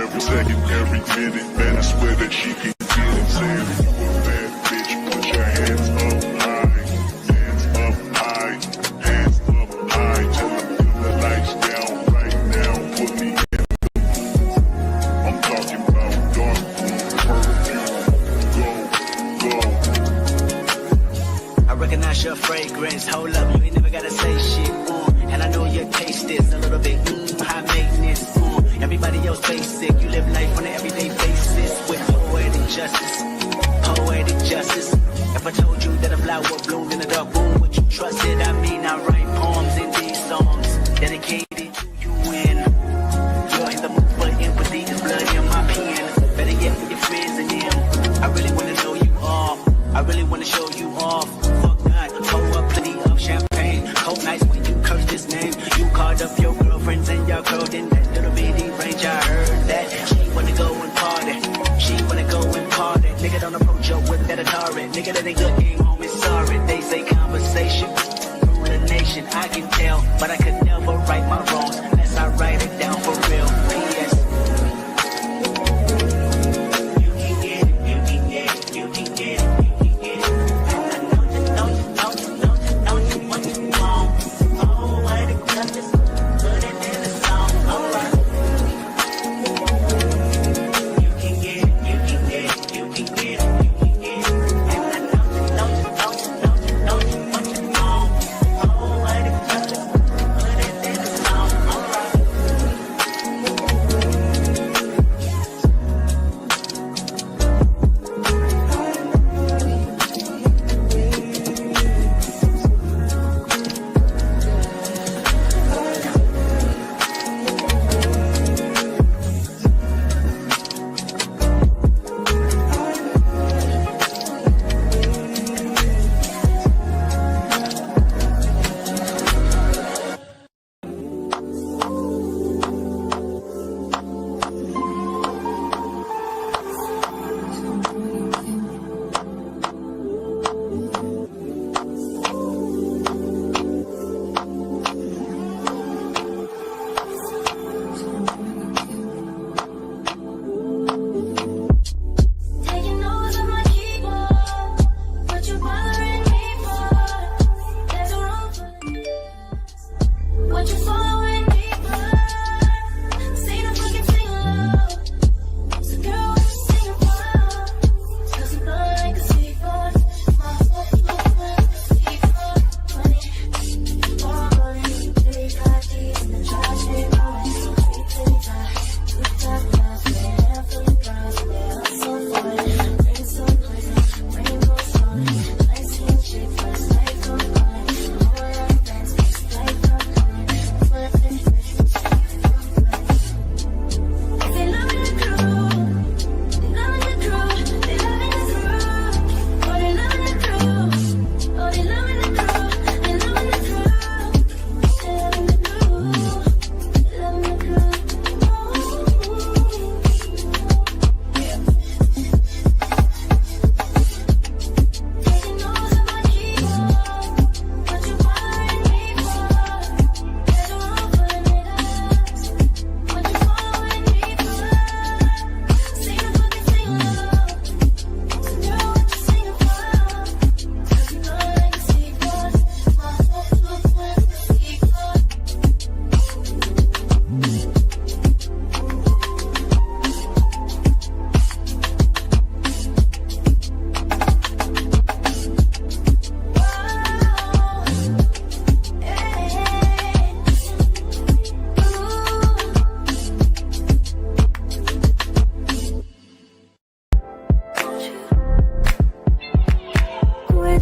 every second, every minute. Man, I swear that she can get it. Saying you a bad bitch, put your hands up high. Hands up high, hands up high. Till I feel the lights down right now. Put me in the mood. I'm talking about dark perfume. Go, go. I recognize your fragrance. Hold up, you ain't never gotta say shit. And I know your taste is a little bit high maintenance. Everybody else basic. You live life on an everyday basis with poetic justice. Poetic justice. If I told you that a flower bloomed in a dark room, would you trust it? I mean, I write poems in these songs dedicated to you when you're in the mood for empathy. There's blood in my pen. Better yet, with your friends and them. I really wanna know you all. I really wanna show you off. Fuck that, pour up plenty of champagne. Cold nights when you curse this name. You called up your girlfriends and y'all curled in that little bitty range. I heard that she wanna go and party. She wanna go and party. Nigga don't approach her with that Atari. Nigga that ain't good game home is sorry. They say conversation rule a nation. I can tell, but I could never right my wrongs unless I write it down for real. P.S. You can get it, you can get it, you can get it.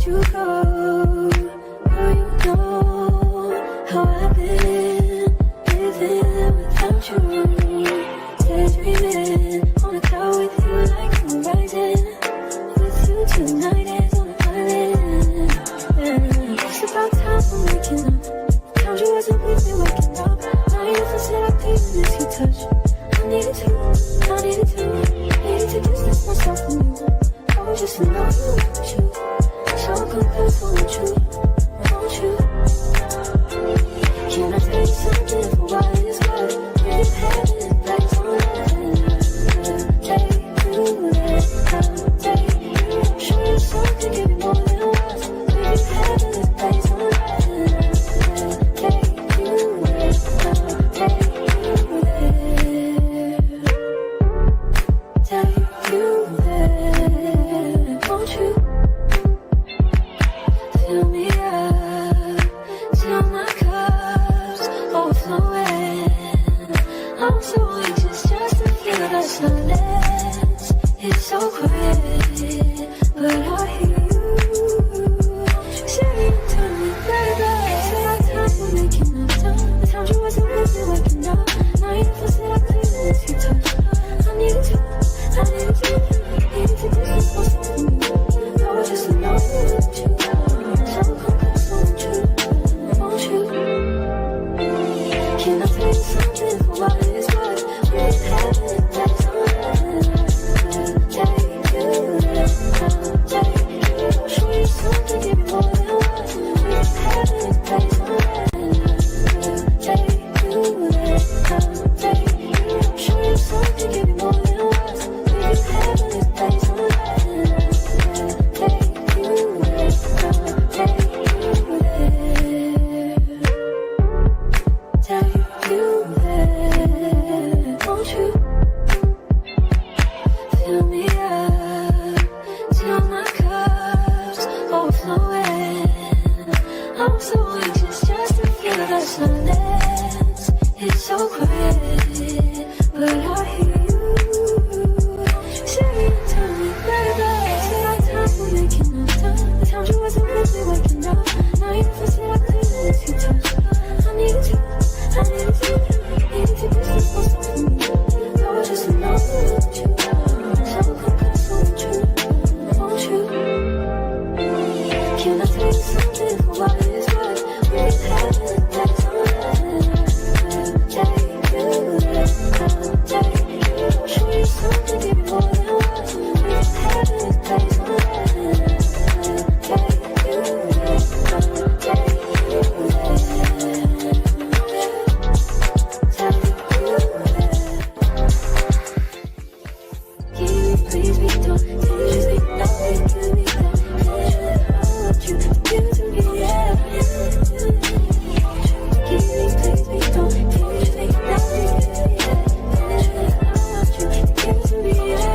you go? Girl, you know how I've been living without you. Daydreaming on a cloud with you like I'm rising. With you tonight is on an island. And it's about time I'm waking up. Found you wasn't with me waking up. Now you feel set up, even if you touch. I needed to distance myself from you. I was just in love with you. So confess, won't you? Can I tell you something for why it's good? We've had it back on that. silence. It's so quiet, but I hear you saying to me, baby. Say our time, we're making up time. The times you wasn't with me waking up. Now you never said I couldn't miss you touch. I need you, I need you. Need to distance myself from you. I was just alone with you. So come close, won't you? Won't you? Can I tell you something for what it is worth? We ain't having it, that's all right. Take you there, take you. I'll show you something, give you more than what. We ain't having it, that's all right. Take you there, take you. I'll show you something, give you more than what. We ain't having it, that's all right. Take you there, take you there. Take you there, won't you? Fill me up till my cup's overflowing. I'm so anxious just to feel the silence. It's so quiet, but I hear you saying to me, baby. Say our time, we're making up time. The times you wasn't with me waking up. Now you never said I couldn't miss you touch. I need you, I need you. Need to distance myself from you. I was just alone with you. So come close, won't you? Won't you? Can I tell you something for what it is worth? We ain't having it, that's all right. Take you there, take you. I'll show you something, give you more than what. We ain't having it, that's all right. Take you there, take you there. Take you there. Can you please be done? Can you just be nothing to me? I want you to give to me, yeah. Can you please be done? Can you just be nothing to me, yeah. I want you to give to me, yeah.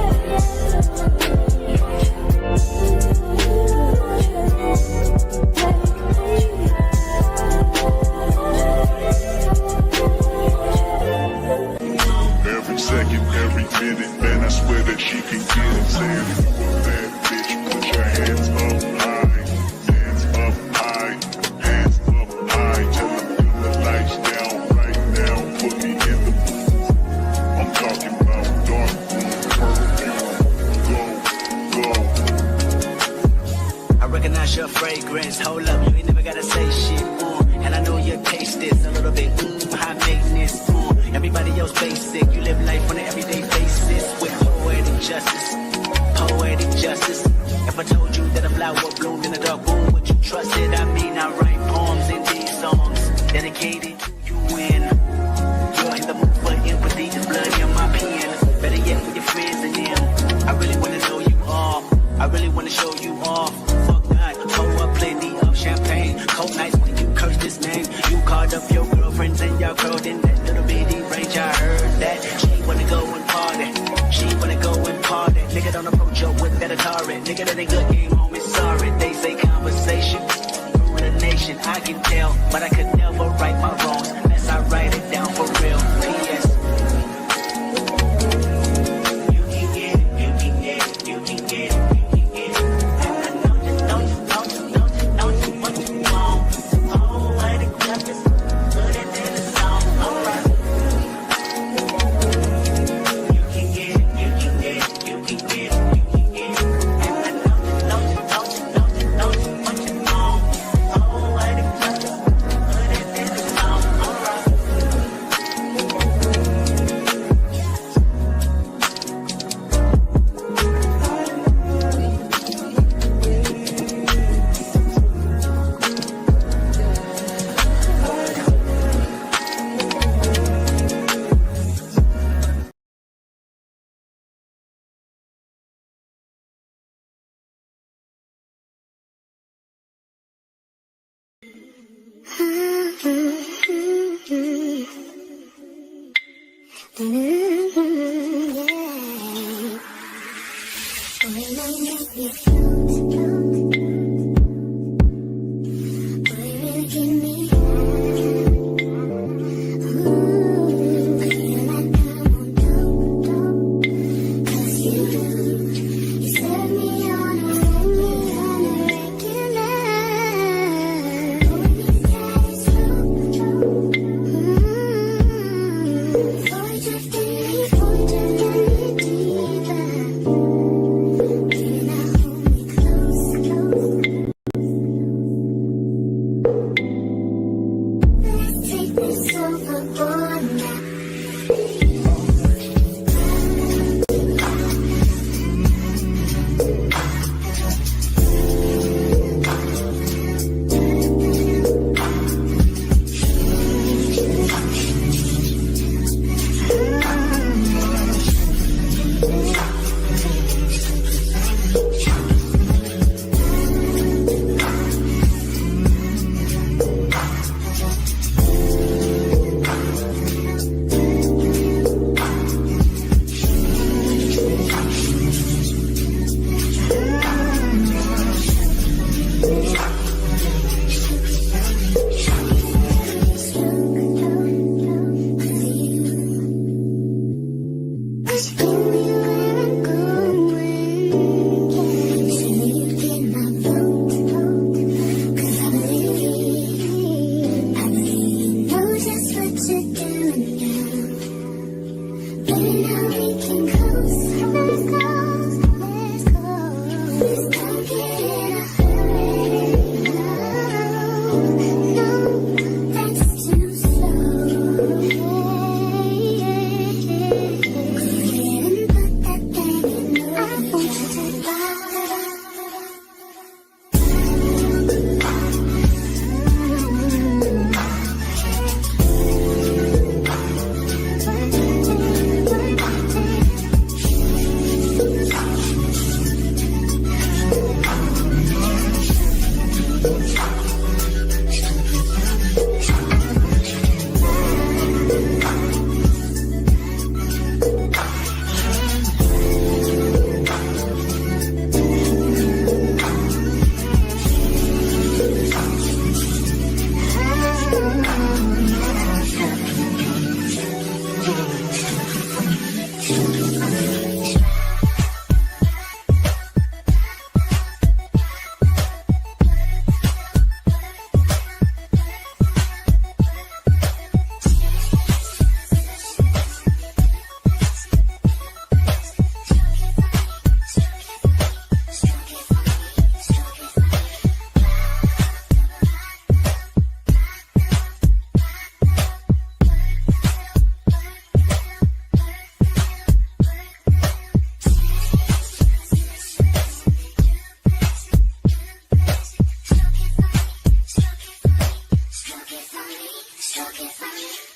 Every second, every minute, man, I swear that she can get it. Saying if you a bad bitch, put your hands up high, hands up high, hands up high. Tell them dim the lights down right now, put me in the mood. I'm talking about dark room, perfume, go, go. I recognize your fragrance. Hold up, you ain't never gotta say shit. And I know your taste is a little bit high maintenance. Everybody else basic. You live life on an everyday basis with poetic justice. Poetic justice. If I told you that a flower bloomed in a dark room, would you trust it? I mean, I write poems in these songs dedicated to you when you're in the mood for empathy. There's blood in my pen. Better yet, with your friends and them. I really wanna know you all. I really wanna show you off. Fuck God, pour up plenty of champagne. Cold nights when you curse this name. You called up your girlfriends and y'all curled in that little bitty range. I heard that she was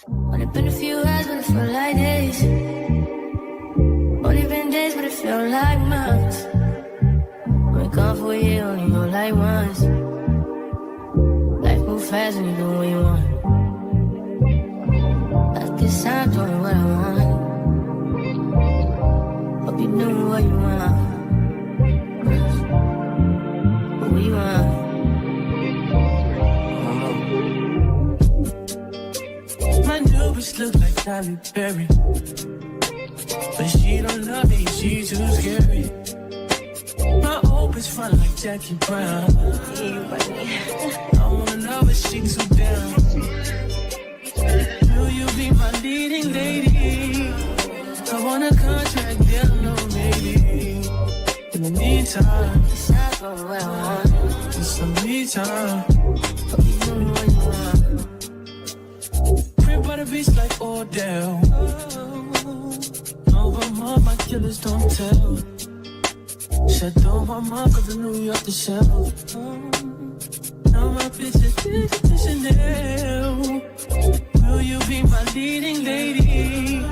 Only been a few hours, but it felt like days. Only been days, but it felt like months. Been gone for a year, only know like once. Life moves fast when you do what you want. At this time, doing what I want. Hope you doing what you want. What you want? My new bitch look like Tyler Perry, but she don't love me, she too scary. My old bitch fun like Jackie Brown. I wanna know but she too down. Will you be my leading lady? I want a contract, yeah, no maybe. In the meantime, It's not going well, huh? it's some me time. Hope you doing what you want. Crib by the beach like Odell. No, but mom, my killers don't tell. Shut down my mom, cause I knew you off the shelf. Now my bitch is Chanel. Will you be my leading lady?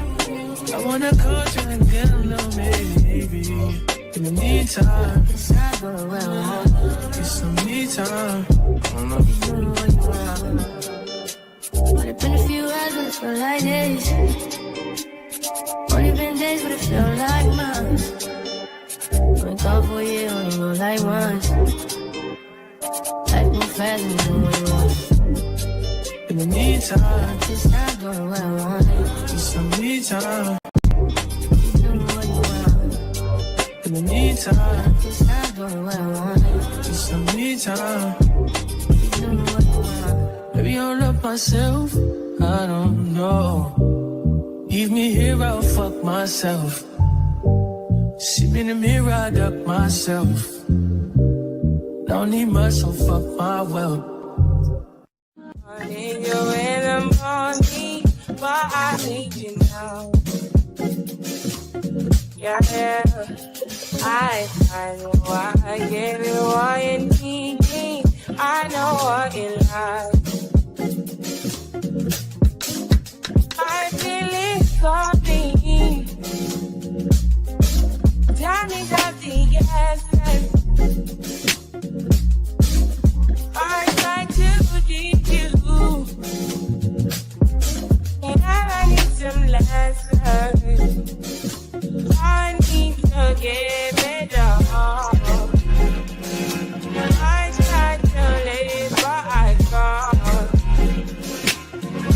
I wanna contract and get a little maybe. In the meantime, It's not going well, huh? it's some me time. Hope you doing what you want. Only been a few hours, but it felt like days. Only been days, but it felt like months. Been gone for a year, only know like once. Life moves fast when you do what you want. In the meantime, It's not going well, huh? it's some me time. You doing what you want. In the meantime, It's not going well, huh? it's some me time. You doing what you want. Maybe I'll love myself, I don't know. Leave me here, I'll fuck myself. See me in the mirror, I duck myself. Don't need much, so fuck my wealth. I need you in the morning, but I need you now. Yeah, I know I give you what you need. I know what you like. I feel it coming. Tell me that the yes. I try to keep you, and I need some lessons. I need to give it all. I tried to live, but I can't.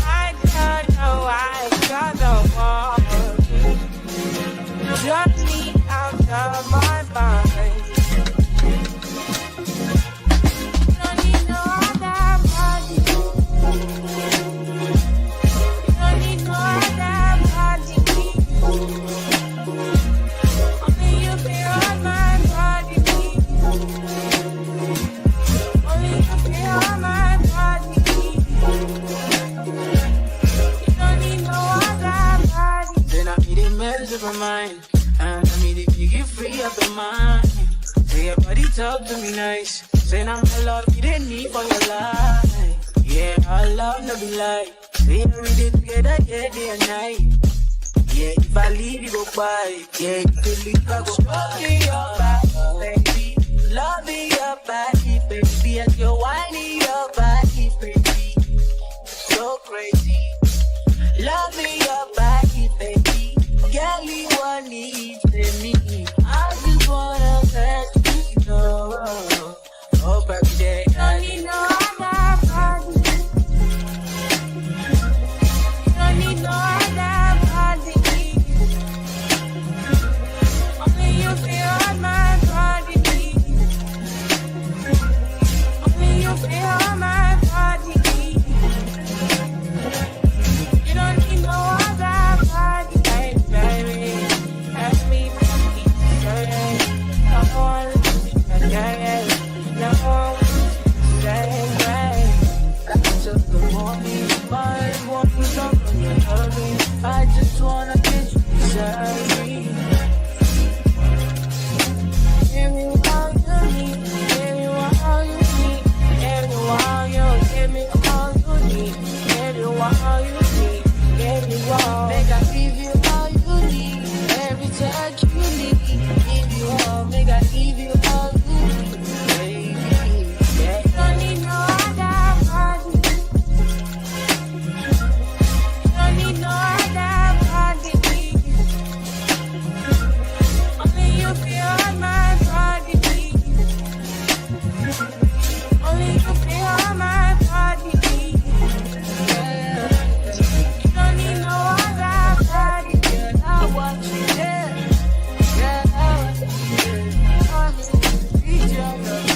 I don't know why I got the wall. drive me out of my mind. You don't need no other body. You don't need no other body. Only you be on my body. Only you be on my body. You don't need no other body. Then I need a mess of my mind. And I need to get free up your mind. Say your body talk to me nice. Say I'm the love you didn't need for your life. Yeah, our love no be like. Say every day together, yeah, day and night. Yeah, if I leave you go by. Yeah, you can leave I go love me your body, baby. Love me your body, baby. As you're whining your body, baby. So crazy. Love me your body, baby. Girl, you want need me. I just wanna let you know. Oh, baby, day. Don't need no other body. Don't need no other body. Only you feel on my body. Only you feel on my body. You don't need no other body, baby. Ask me, baby, no one, no one, until the morning, my one was up on your early. I just wanna get you sorry. Give me all you need, give me all you need, give me all you, give me all you need, give me all you need, give me all. Make I give you all you need, every touch you need, give you all, make I give you all you need, baby. Yeah. You don't need no other body. You don't need no other body. Only you feel on my body. Only you feel on my body. Yeah. You don't need no other body. Girl, I want you there. Girl, I want you there. I need your love.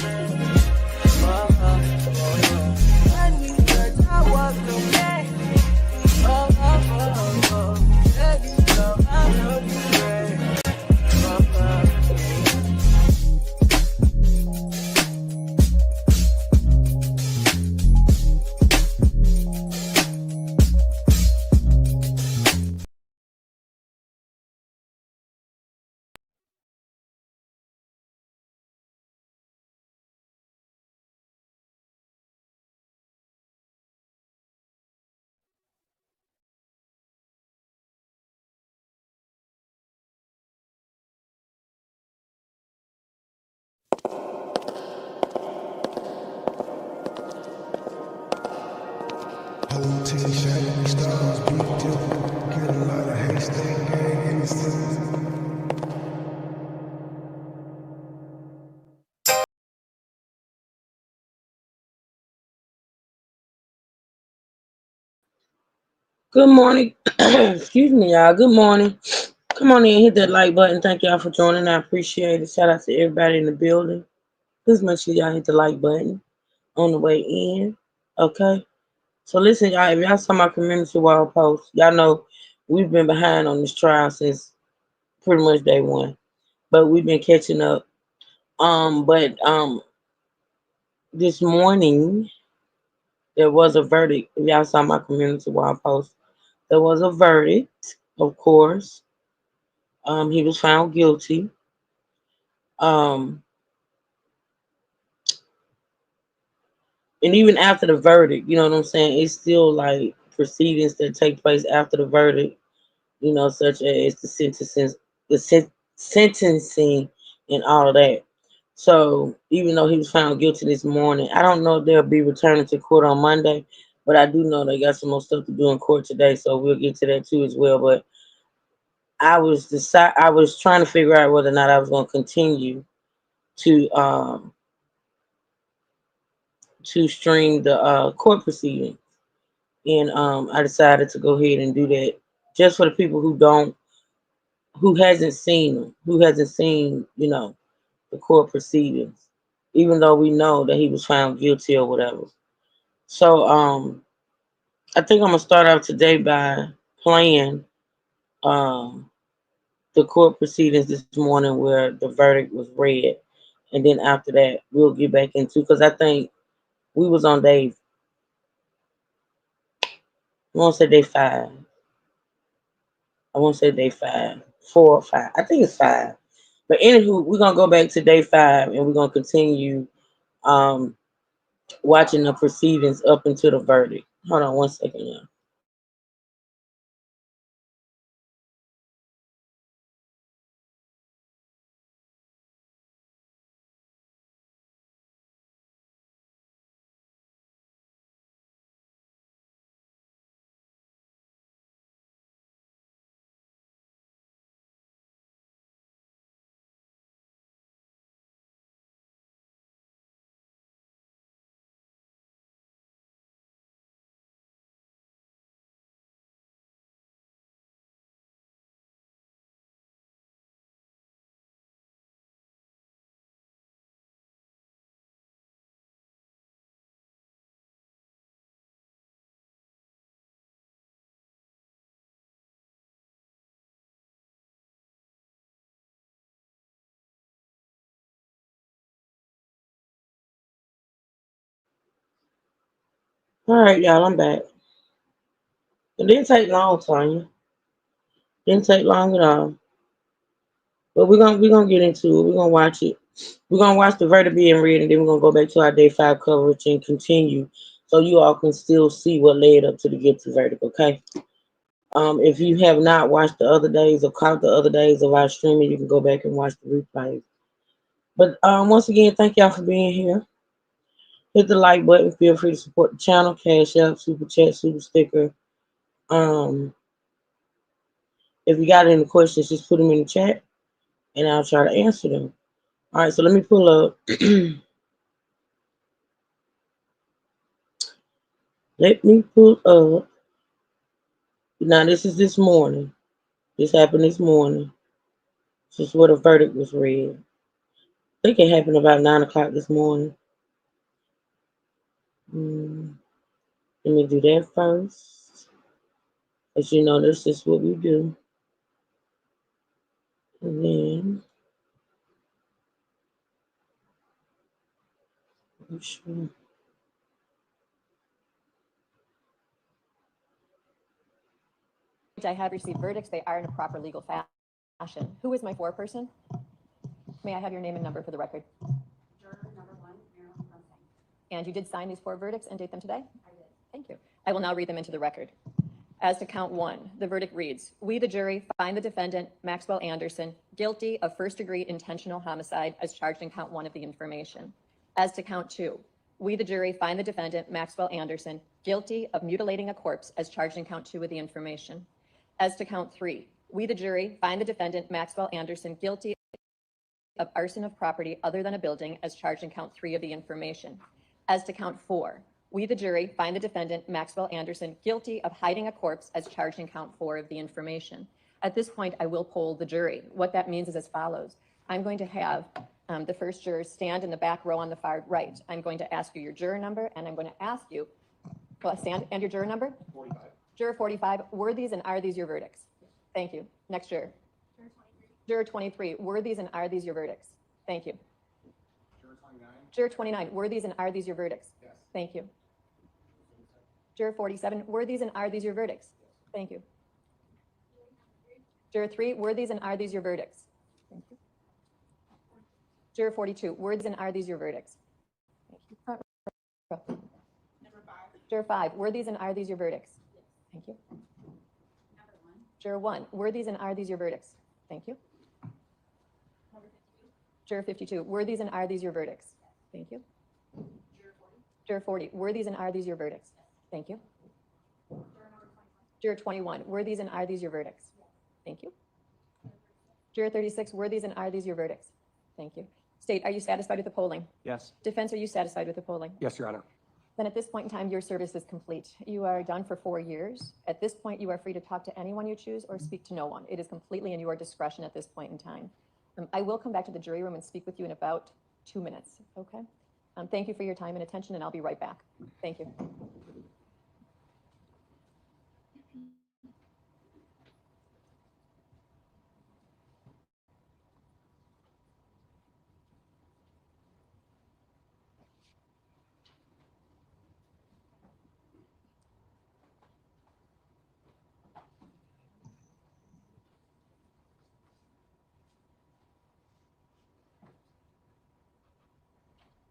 Oh, oh, oh. I need that I want you there. Oh, oh, oh, oh. Baby, love, I know you there. Oh, oh. Whole team shining stars, big deal. Get a lot of hate, stay gang in the city. Good morning. Excuse me, y'all. Good morning. Come on in, hit that like button. Thank y'all for joining. I appreciate it. Shout out to everybody in the building. Please make sure y'all hit the like button on the way in. Okay. So listen, y'all. If y'all saw my community wall post, y'all know we've been behind on this trial since pretty much day one, but we've been catching up. But this morning there was a verdict. If y'all saw my community wall post, there was a verdict. Of course, he was found guilty. Um, and even after the verdict, you know what I'm saying? It's still like proceedings that take place after the verdict, such as the sentencing and all of that. So even though he was found guilty this morning, I don't know if they'll be returning to court on Monday, but I do know they got some more stuff to do in court today, so we'll get to that too as well. But I was trying to figure out whether or not I was going to continue to stream the court proceeding, and I decided to go ahead and do that just for the people who don't who hasn't seen them, who hasn't seen, the court proceedings, even though we know that he was found guilty or whatever. So I think I'm gonna start out today by playing um the court proceedings this morning where the verdict was read, and then after that we'll get back into, because I think we was on day, I won't say day 5. I won't say day 5, 4 or 5. I think it's 5. But anywho, we're gonna go back to day 5 and we're gonna continue um watching the proceedings up until the verdict. Hold on one second, y'all. All right, y'all, I'm back. It didn't take long, Tanya. Didn't take long at all. But we're gonna get into it. We're gonna watch it. We're gonna watch the verdict being read, and then we're gonna go back to our day 5 coverage and continue, so you all can still see what led up to the guilty verdict. Okay. If you have not watched the other days or caught the other days of our streaming, you can go back and watch the replays. But once again, thank y'all for being here. Hit the like button. Feel free to support the channel. Cash App, Super Chat, Super Sticker. If you got any questions, just put them in the chat, and I'll try to answer them. All right, so let me pull up. Let me pull up. Now, this is this morning. This happened this morning. This is where the verdict was read. I think it happened about 9 o'clock this morning. Let me do that first. As you know, this is what we do. And then, make sure. I have received verdicts. They are in a proper legal fashion. Who is my foreperson? May I have your name and number for the record? Juror number 1, Marilyn Clemson. And you did sign these 4 verdicts and date them today? I did. Thank you. I will now read them into the record. As to count 1, the verdict reads, we, the jury, find the defendant, Maxwell Anderson, guilty of first-degree intentional homicide as charged in count 1 of the information. As to count 2, we, the jury, find the defendant, Maxwell Anderson, guilty of mutilating a corpse as charged in count 2 of the information. As to count 3, we, the jury, find the defendant, Maxwell Anderson, guilty of arson of property other than a building as charged in count 3 of the information. As to count 4, we, the jury, find the defendant, Maxwell Anderson, guilty of hiding a corpse as charged in count 4 of the information. At this point, I will poll the jury. What that means is as follows. I'm going to have the first juror stand in the back row on the far right. I'm going to ask you your juror number, and I'm going to ask you, well, stand and your juror number? 45. Juror 45, were these and are these your verdicts? Thank you. Next juror. Juror 23, were these and are these your verdicts? Thank you. Juror 29. Juror 29, were these and are these your verdicts? Yes. Thank you. Juror 47, were these and are these your verdicts? Yes. Thank you. Juror 3, were these and are these your verdicts? Thank you. Juror 42, were these and are these your verdicts? Thank you. Front row. Number 5. Juror 5, were these and are these your verdicts? Yes. Thank you. Number 1. Juror 1, were these and are these your verdicts? Thank you. Number 52. Juror 52, were these and are these your verdicts? Thank you. Juror 40. Juror 40, were these and are these your verdicts? Thank you. Juror number 21. Juror 21, were these and are these your verdicts? Yes. Thank you. Juror 36, were these and are these your verdicts? Thank you. State, are you satisfied with the polling? Yes. Defense, are you satisfied with the polling? Yes, Your Honor. Then at this point in time, your service is complete. You are done for 4 years. At this point, you are free to talk to anyone you choose or speak to no one. It is completely in your discretion at this point in time. I will come back to the jury room and speak with you in about 2 minutes, okay? Thank you for your time and attention, and I'll be right back. Thank you.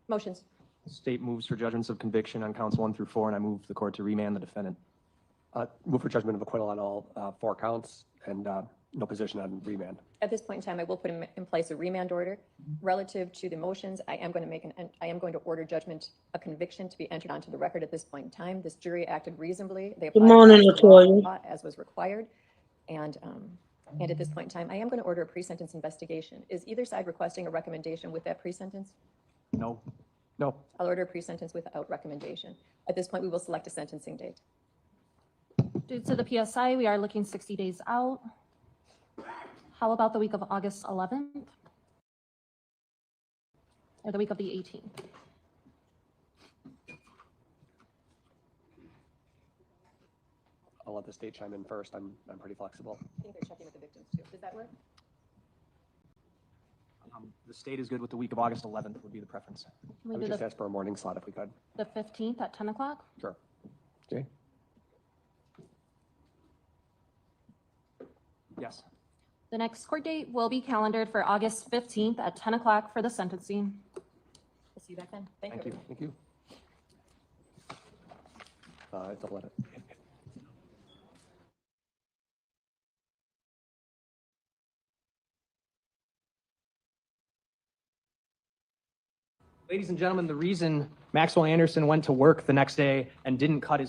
Motions. State moves for judgments of conviction on counts 1 through 4, and I move the court to remand the defendant. Move for judgment of acquittal on all 4 counts and no position on remand. At this point in time, I will put in place a remand order. Relative to the motions, I am going to order judgment, a conviction to be entered onto the record at this point in time. This jury acted reasonably. They applied the law as was required. And at this point in time, I am going to order a pre-sentence investigation. Is either side requesting a recommendation with that pre-sentence? No. No. I'll order a pre-sentence without recommendation. At this point, we will select a sentencing date. Due to the PSI, we are looking 60 days out. How about the week of August 11th? Or the week of the 18th? I'll let the state chime in first. I'm pretty flexible. I think they're checking with the victims too. Does that work? The state is good with the week of August 11th would be the preference. Can I we would do just ask for a morning slot if we could. the 15th at 10 o'clock? Sure. Okay. Yes. The next court date will be calendared for August 15th at 10 o'clock for the sentencing. We'll see you back then. Thank Thank you. you. Thank you. Don't let it. Ladies and gentlemen, the reason Maxwell Anderson went to work the next day and didn't cut his...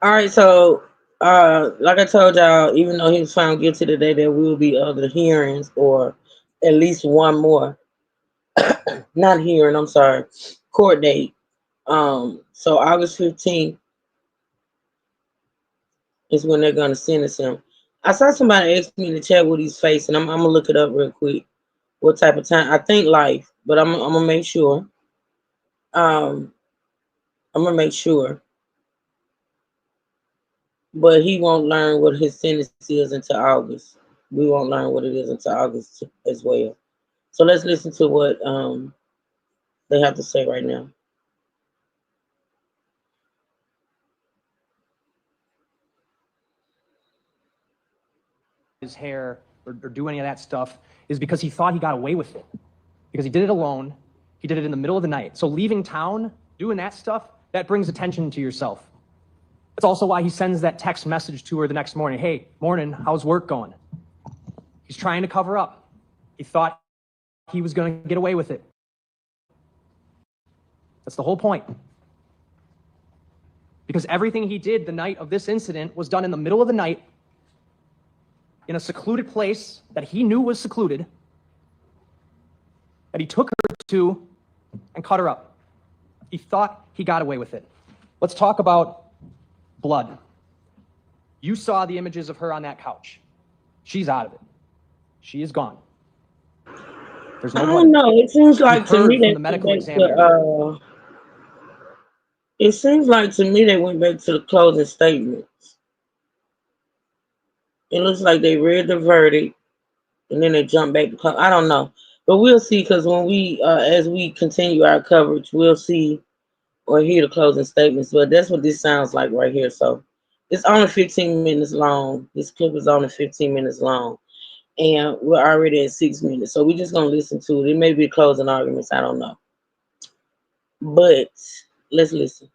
All right, so like I told y'all, even though he was found guilty today, there will be other hearings or at least one more. Not hearing, I'm sorry, court date. So August 15th is when they're gonna sentence him. I saw somebody ask me to check what he's facing. I'm gonna look it up real quick. What type of time? I think life, but I'm gonna make sure. I'm gonna make sure. But he won't learn what his sentence is until August. We won't learn what it is until August as well. So let's listen to what they have to say right now. his hair or do any of that stuff is because he thought he got away with it. Because he did it alone. He did it in the middle of the night. So leaving town, doing that stuff, that brings attention to yourself. That's also why he sends that text message to her the next morning. Hey, morning, how's work going? He's trying to cover up. He thought he was going to get away with it. That's the whole point. Because everything he did the night of this incident was done in the middle of the night in a secluded place that he knew was secluded, that he took her to and cut her up. He thought he got away with it. Let's talk about blood. You saw the images of her on that couch. She's out of it. She is gone. There's no I blood. don't know. It seems like to me from the medical examiner. It seems like to me they went back to the closing statements. It looks like they read the verdict and then they jump back to I don't know. But we'll see, because when we as we continue our coverage, we'll see or hear the closing statements. But that's what this sounds like right here. So it's only 15 minutes long. This clip is only 15 minutes long. And we're already at 6 minutes. So we're just gonna listen to it. It may be closing arguments, I don't know. But let's listen.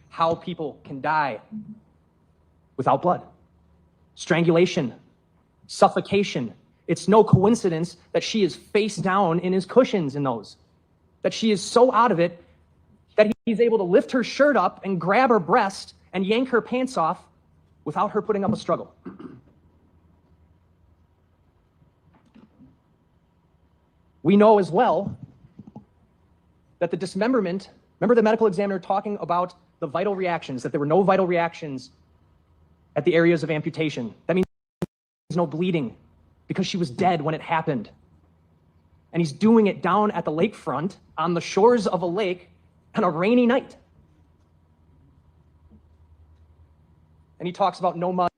How people can die without blood. Strangulation, suffocation. It's no coincidence that she is face down in his cushions in those. That she is so out of it that he's able to lift her shirt up and grab her breast and yank her pants off without her putting up a struggle. We know as well that the dismemberment, remember the medical examiner talking about the vital reactions, that there were no vital reactions at the areas of amputation. That means there's no bleeding because she was dead when it happened. And he's doing it down at the lakefront on the shores of a lake on a rainy night. And he talks about no mud.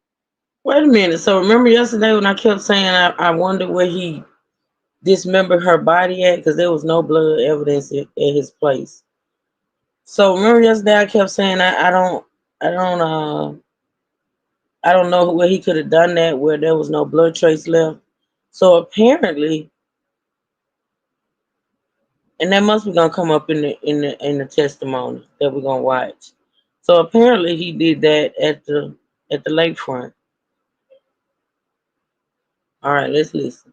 Wait a minute. So remember yesterday when I kept saying I wondered where he dismembered her body at, because there was no blood evidence at his place. So remember yesterday I kept saying I don't know where he could have done that where there was no blood trace left. So apparently, and that must be gonna come up in the testimony that we're gonna watch. So apparently he did that at the lakefront. All right, let's listen.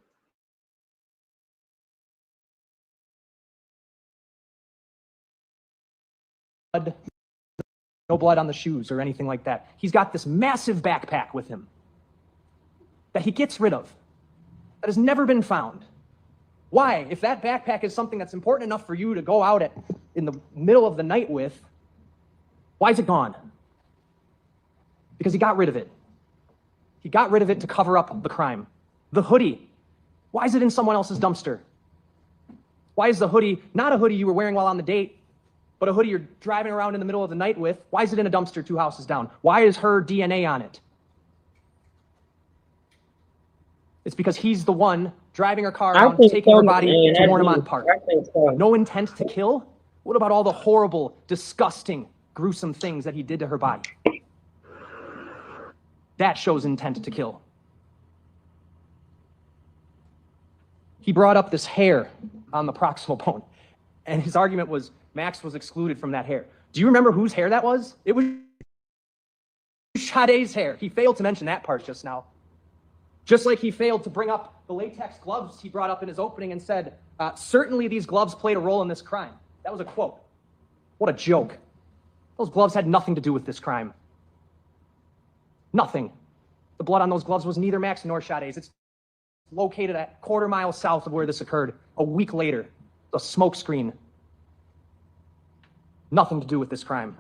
No blood on the shoes or anything like that. He's got this massive backpack with him that he gets rid of, that has never been found. Why? If that backpack is something that's important enough for you to go out in the middle of the night with, why is it gone? Because he got rid of it. He got rid of it to cover up the crime. The hoodie, why is it in someone else's dumpster? Why is the hoodie not a hoodie you were wearing while on the date, but a hoodie you're driving around in the middle of the night with? Why is it in a dumpster 2 houses down? Why is her DNA on it? It's because he's the one driving her car around, taking her body to Warnemont Park. No intent to kill? What about all the horrible, disgusting, gruesome things that he did to her body? That shows intent to kill. He brought up this hair on the proximal bone, and his argument was Max was excluded from that hair. Do you remember whose hair that was? It was Sade's hair. He failed to mention that part just now. Just like he failed to bring up the latex gloves he brought up in his opening and said, certainly these gloves played a role in this crime. That was a quote. What a joke. Those gloves had nothing to do with this crime. Nothing. The blood on those gloves was neither Max nor Sade's. It's located a quarter-mile south of where this occurred. A week later, a smoke screen. Nothing to do with this crime.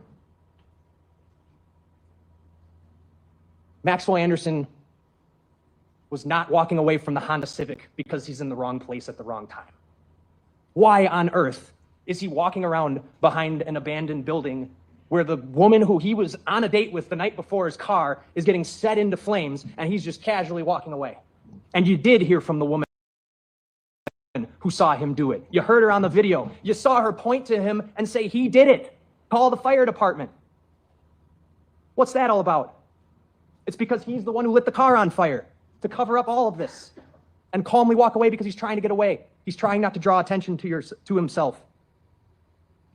Maxwell Anderson was not walking away from the Honda Civic because he's in the wrong place at the wrong time. Why on earth is he walking around behind an abandoned building where the woman who he was on a date with the night before his car is getting set into flames and he's just casually walking away? And you did hear from the woman who saw him do it. You heard her on the video. You saw her point to him and say he did it. Call the fire department. What's that all about? It's because he's the one who lit the car on fire to cover up all of this and calmly walk away because he's trying to get away. He's trying not to draw attention to himself.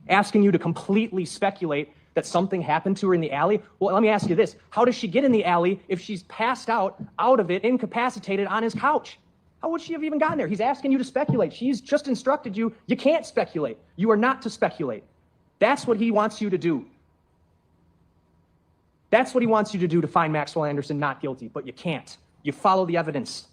Asking you to completely speculate that something happened to her in the alley. Well, let me ask you this. How does she get in the alley if she's passed out of it, incapacitated on his couch? How would she have even gotten there? He's asking you to speculate. She's just instructed you, you can't speculate. You are not to speculate. That's what he wants you to do. That's what he wants you to do to find Maxwell Anderson not guilty, but you can't. You follow the evidence.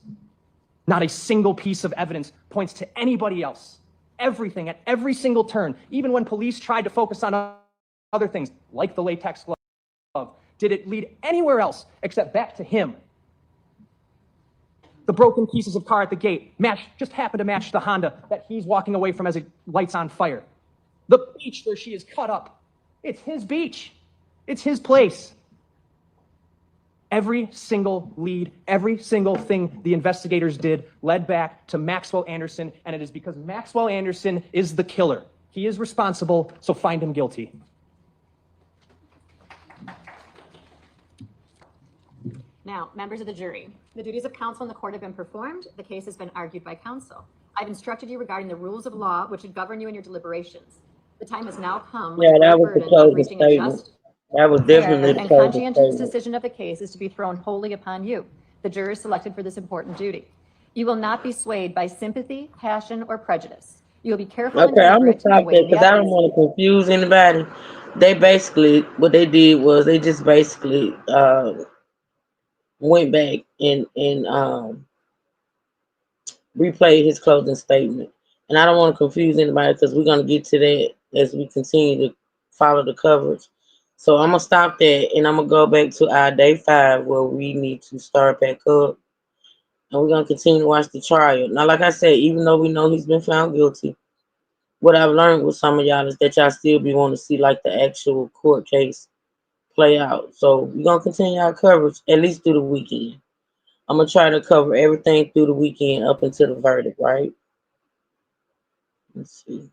Not a single piece of evidence points to anybody else. Everything at every single turn, even when police tried to focus on other things, like the latex glove, did it lead anywhere else except back to him? The broken pieces of car at the gate just happened to match the Honda that he's walking away from as it lights on fire. The beach where she is cut up, it's his beach. It's his place. Every single lead, every single thing the investigators did led back to Maxwell Anderson, and it is because Maxwell Anderson is the killer. He is responsible, so find him guilty. Now, members of the jury, the duties of counsel in the court have been performed. The case has been argued by counsel. I've instructed you regarding the rules of law which should govern you in your deliberations. The time has now come. Yeah, that was the closing statement. That was definitely the and closing conscientious statement. decision of the case is to be thrown wholly upon you, the jurors selected for this important duty. You will not be swayed by sympathy, passion, or prejudice. You will be careful and Okay, I'm gonna deliberate stop in weighing there the because I don't evidence. want to confuse anybody. They basically, what they did was they just basically went back and replayed his closing statement. And I don't want to confuse anybody because we're going to get to that as we continue to follow the coverage. So I'm going to stop that and I'm going to go back to our day 5 where we need to start back up. And we're going to continue to watch the trial. Now, like I said, even though we know he's been found guilty, what I've learned with some of y'all is that y'all still be wanting to see like the actual court case play out. So we're going to continue our coverage at least through the weekend. I'm going to try to cover everything through the weekend up until the verdict, right? Let's see.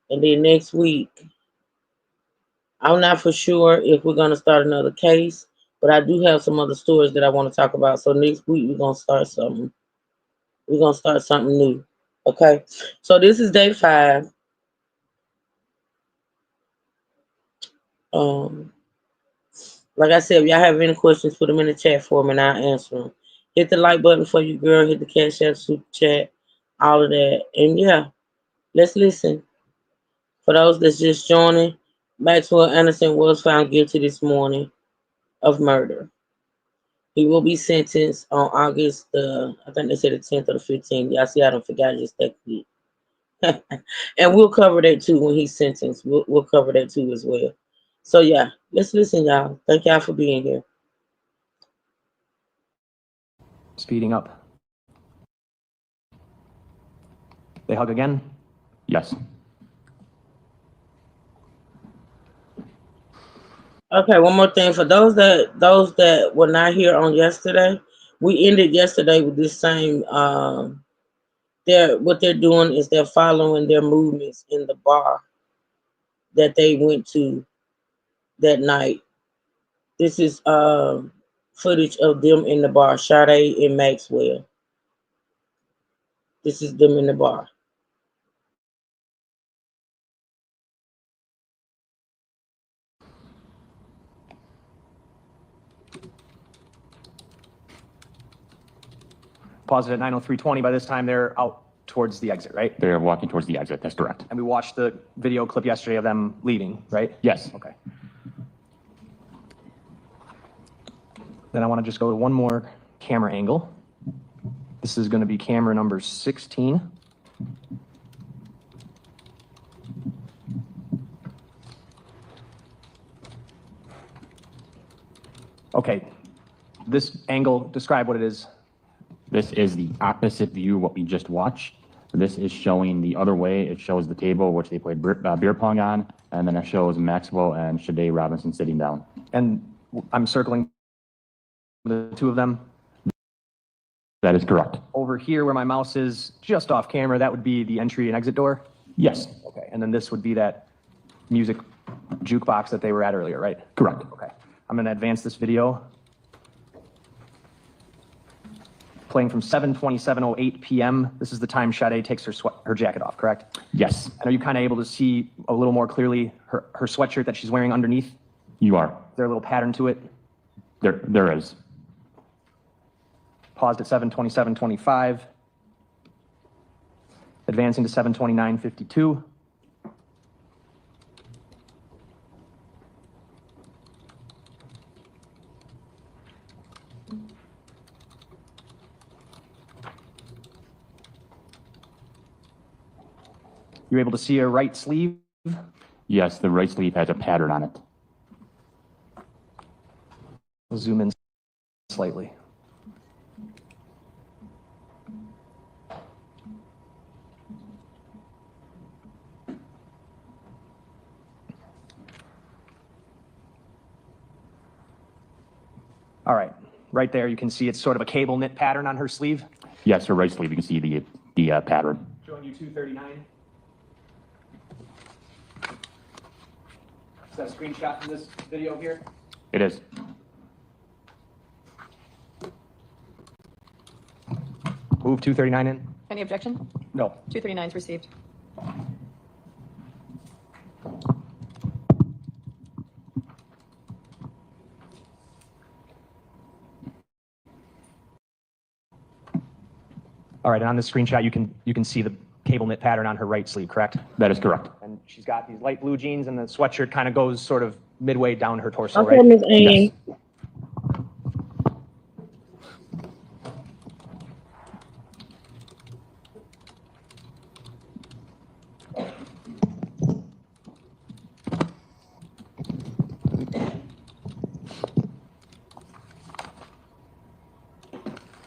And then next week, I'm not for sure if we're going to start another case, but I do have some other stories that I want to talk about. So next week, we're going to start something. We're going to start something new. Okay? So this is day 5. Like I said, if y'all have any questions, put them in the chat for me and I'll answer them. Hit the like button for you, girl. Hit the Cash App, Super Chat, all of that. And yeah, let's listen. For those that's just joining, Maxwell Anderson was found guilty this morning of murder. He will be sentenced on August I think they said the 10th or the 15th. Y'all see, I don't forget just that quick. And we'll cover that too when he's sentenced. We'll cover that too as well. So yeah, let's listen, y'all. Thank y'all for being here. Speeding up. They hug again? Yes. Okay, one more thing for those that were not here on yesterday. We ended yesterday with this same. What they're doing is they're following their movements in the bar that they went to that night. This is footage of them in the bar, Sade and Maxwell. This is them in the bar. Paused it at 9:03:20. By this time, they're out towards the exit, right? They're walking towards the exit. That's correct. And we watched the video clip yesterday of them leaving, right? Yes. Okay. Then I want to just go to one more camera angle. This is going to be camera number 16. Okay. This angle, describe what it is. This is the opposite view of what we just watched. This is showing the other way. It shows the table which they played beer pong on, and then it shows Maxwell and Sade Robinson sitting down. And I'm circling the two of them. That is correct. Over here where my mouse is, just off camera, that would be the entry and exit door? Yes. Okay, and then this would be that music jukebox that they were at earlier, right? Correct. Okay, I'm gonna advance this video. Playing from 7:27:08 p.m. This is the time Sade takes her jacket off, correct? Yes. And are you kind of able to see a little more clearly her sweatshirt that she's wearing underneath? You are. Is there a little pattern to it? There is. Paused at 7:27:25. Advancing to 7:29:52. You're able to see her right sleeve? Yes, the right sleeve has a pattern on it. We'll zoom in slightly. All right, right there you can see it's sort of a cable knit pattern on her sleeve. Yes, her right sleeve, you can see the pattern. Showing you 239. Is that a screenshot from this video here? It is. Move 239 in. Any objection? No. 239 is received. All right, and on this screenshot, you can see the cable knit pattern on her right sleeve, correct? That is correct. And she's got these light blue jeans, and the sweatshirt kind of goes sort of midway down her torso, Okay, right? Miss Ann. Yes.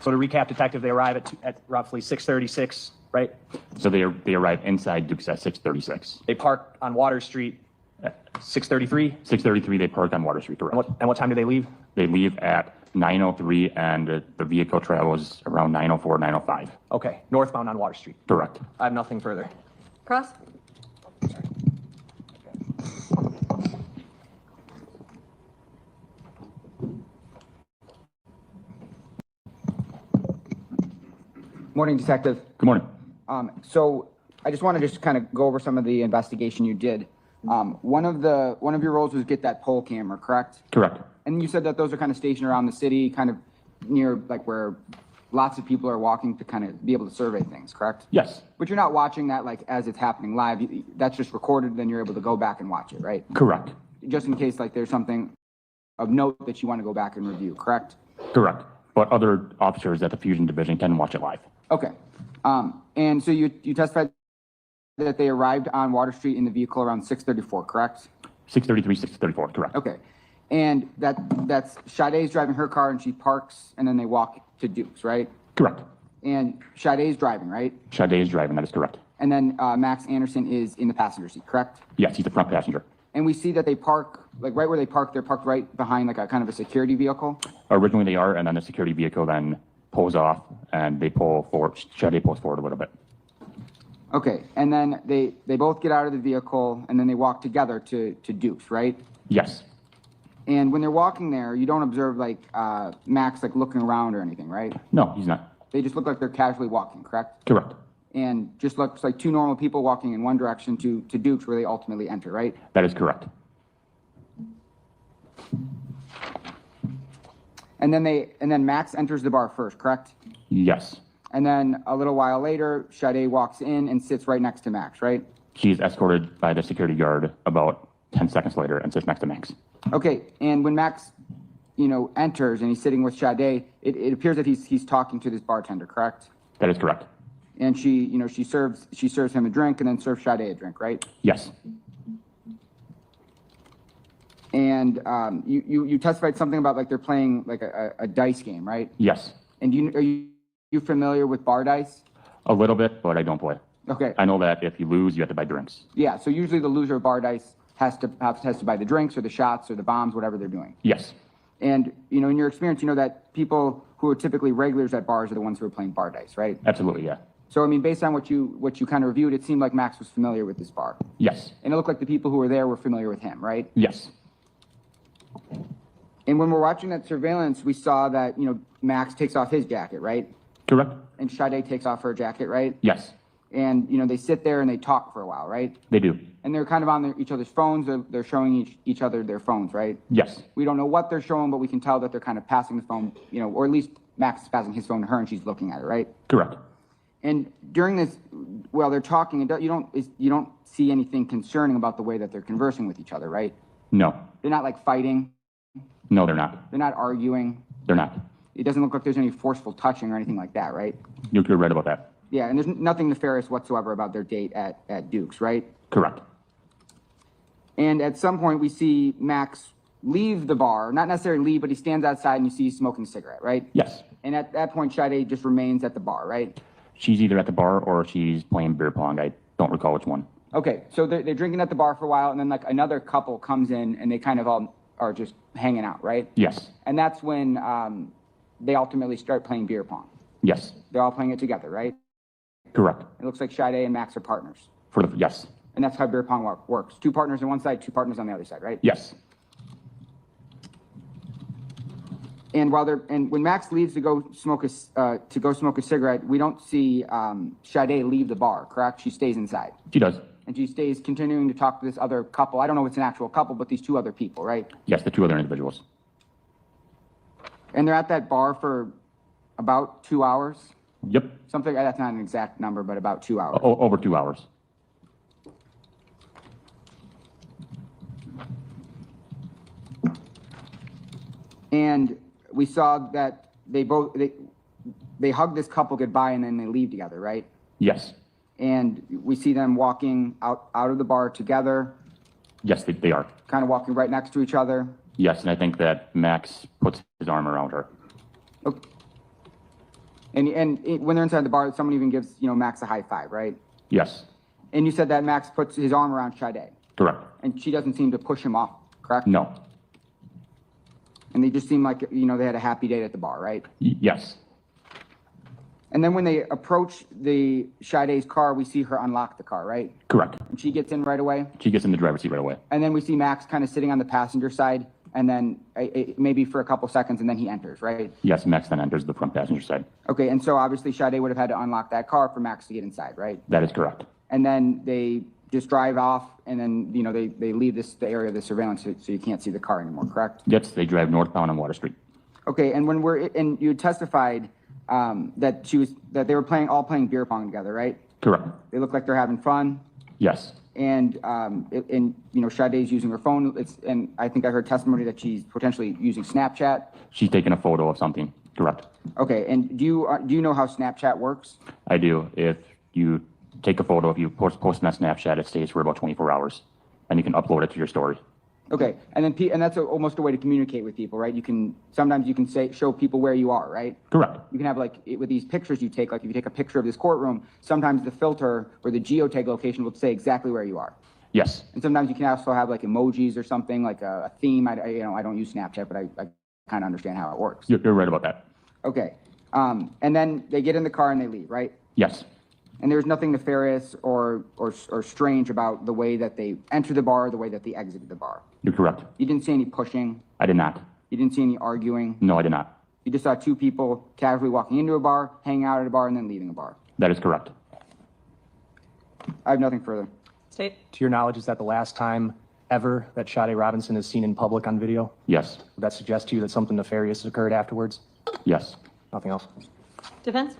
So to recap, detective, they arrive at roughly 6:36, right? So they arrive inside Duke's at 6:36. They park on Water Street at 6:33. 6:33, they park on Water Street, correct? And what time do they leave? They leave at 9:03, and the vehicle travels around 9:04, 9:05. Okay, northbound on Water Street. Correct. I have nothing further. Cross? Morning, Detective. Good morning. So I just want to kind of go over some of the investigation you did. One of your roles was get that pole camera, correct? Correct. And you said that those are kind of stationed around the city, kind of near like where lots of people are walking to kind of be able to survey things, correct? Yes. But you're not watching that like as it's happening live. That's just recorded, then you're able to go back and watch it, right? Correct. Just in case like there's something of note that you want to go back and review, correct? Correct. But other officers at the Fusion Division can watch it live. Okay. And so you testified that they arrived on Water Street in the vehicle around 6:34, correct? 6:33, 6:34, correct. Okay. And that's Sade's driving her car and she parks and then they walk to Duke's, right? Correct. And Sade's driving, right? Sade is driving, that is correct. And then Max Anderson is in the passenger seat, correct? Yes, he's the front passenger. And we see that they park, like right where they park, they're parked right behind like a kind of a security vehicle. Originally they are, and then the security vehicle then pulls off and they pull forward, Sade pulls forward a little bit. Okay. And then they both get out of the vehicle and then they walk together to Duke's, right? Yes. And when they're walking there, you don't observe like Max like looking around or anything, right? No, he's not. They just look like they're casually walking, correct? Correct. And just looks like two normal people walking in one direction to Duke's where they ultimately enter, right? That is correct. And then Max enters the bar first, correct? Yes. And then a little while later, Sade walks in and sits right next to Max, right? She's escorted by the security guard about 10 seconds later and sits next to Max. Okay, and when Max, enters and he's sitting with Sade, it appears that he's talking to this bartender, correct? That is correct. And she serves him a drink and then serves Sade a drink, right? Yes. And you testified something about like they're playing like a dice game, right? Yes. And are you familiar with bar dice? A little bit, but I don't play. Okay. I know that if you lose, you have to buy drinks. Yeah, so usually the loser of bar dice has to buy the drinks or the shots or the bombs, whatever they're doing. Yes. And, in your experience, you know that people who are typically regulars at bars are the ones who are playing bar dice, right? Absolutely, yeah. So, I mean, based on what you kind of reviewed, it seemed like Max was familiar with this bar. Yes. And it looked like the people who were there were familiar with him, right? Yes. And when we're watching that surveillance, we saw that, Max takes off his jacket, right? Correct. And Sade takes off her jacket, right? Yes. And, they sit there and they talk for a while, right? They do. And they're kind of on each other's phones. They're showing each other their phones, right? Yes. We don't know what they're showing, but we can tell that they're kind of passing the phone, or at least Max is passing his phone to her and she's looking at it, right? Correct. And during this, while they're talking, you don't see anything concerning about the way that they're conversing with each other, right? No. They're not like fighting. No, they're not. They're not arguing. They're not. It doesn't look like there's any forceful touching or anything like that, right? You're right about that. Yeah, and there's nothing nefarious whatsoever about their date at Duke's, right? Correct. And at some point, we see Max leave the bar, not necessarily leave, but he stands outside and you see he's smoking a cigarette, right? Yes. And at that point, Sade just remains at the bar, right? She's either at the bar or she's playing beer pong. I don't recall which one. Okay, so they're drinking at the bar for a while, and then like another couple comes in and they kind of all are just hanging out, right? Yes. And that's when they ultimately start playing beer pong. Yes. They're all playing it together, right? Correct. It looks like Sade and Max are partners. Yes. And that's how beer pong works. Two partners on one side, two partners on the other side, right? Yes. And when Max leaves to go smoke a cigarette, we don't see Sade leave the bar, correct? She stays inside. She does. And she stays continuing to talk to this other couple. I don't know if it's an actual couple, but these two other people, right? Yes, the two other individuals. And they're at that bar for about 2 hours. Yep. Something, that's not an exact number, but about 2 hours. Over 2 hours. And we saw that they hug this couple goodbye and then they leave together, right? Yes. And we see them walking out of the bar together. Yes, they are. Kind of walking right next to each other. Yes, and I think that Max puts his arm around her. Okay. When they're inside the bar, someone even gives, Max a high five, right? Yes, And you said that Max puts his arm around Sade, correct. and she doesn't seem to push him off, correct? No. And they just seem like, they had a happy date at the bar, right? Yes, And then when they approach the Sade's car, we see her unlock the car, right? correct. And she gets in right away. She gets in the driver's seat right away. And then we see Max kind of sitting on the passenger side, and then maybe for a couple seconds, and then he enters, right? Yes, Max then enters the front passenger side. Okay, and so obviously Sade would have had to unlock that car for Max to get inside, right? That is correct. And then they just drive off, and then, they leave the area of the surveillance, so you can't see the car anymore, correct? Yes, they drive northbound on Water Street. Okay, and and you testified that they were all playing beer pong together, right? Correct. They look like they're having fun. Yes, And, Sade's using her phone. And I think I heard testimony that she's potentially using Snapchat. she's taking a photo of something. Correct. Okay, and do you know how Snapchat works? I do. If you take a photo, if you post it on Snapchat, it stays for about 24 hours, and you can upload it to your story. Okay, and then and that's almost a way to communicate with people, right? Sometimes you can show people where you are, right? Correct. You can have with these pictures you take, like if you take a picture of this courtroom, sometimes the filter or the geotag location will say exactly where you are. Yes. And sometimes you can also have like emojis or something, like a theme. I don't use Snapchat, but I kind of understand how it works. You're right about that. Okay, and then they get in the car and they leave, right? Yes. And there's nothing nefarious or strange about the way that they entered the bar, or the way that they exited the bar. You're correct. You didn't see any pushing. I did not. You didn't see any arguing. No, I did not. You just saw two people casually walking into a bar, hanging out at a bar, and then leaving a bar. That is correct. I have nothing further. State. To your knowledge, is that the last time ever that Sade Robinson is seen in public on video? Yes. Would that suggest to you that something nefarious occurred afterwards? Yes. Nothing else? Defense?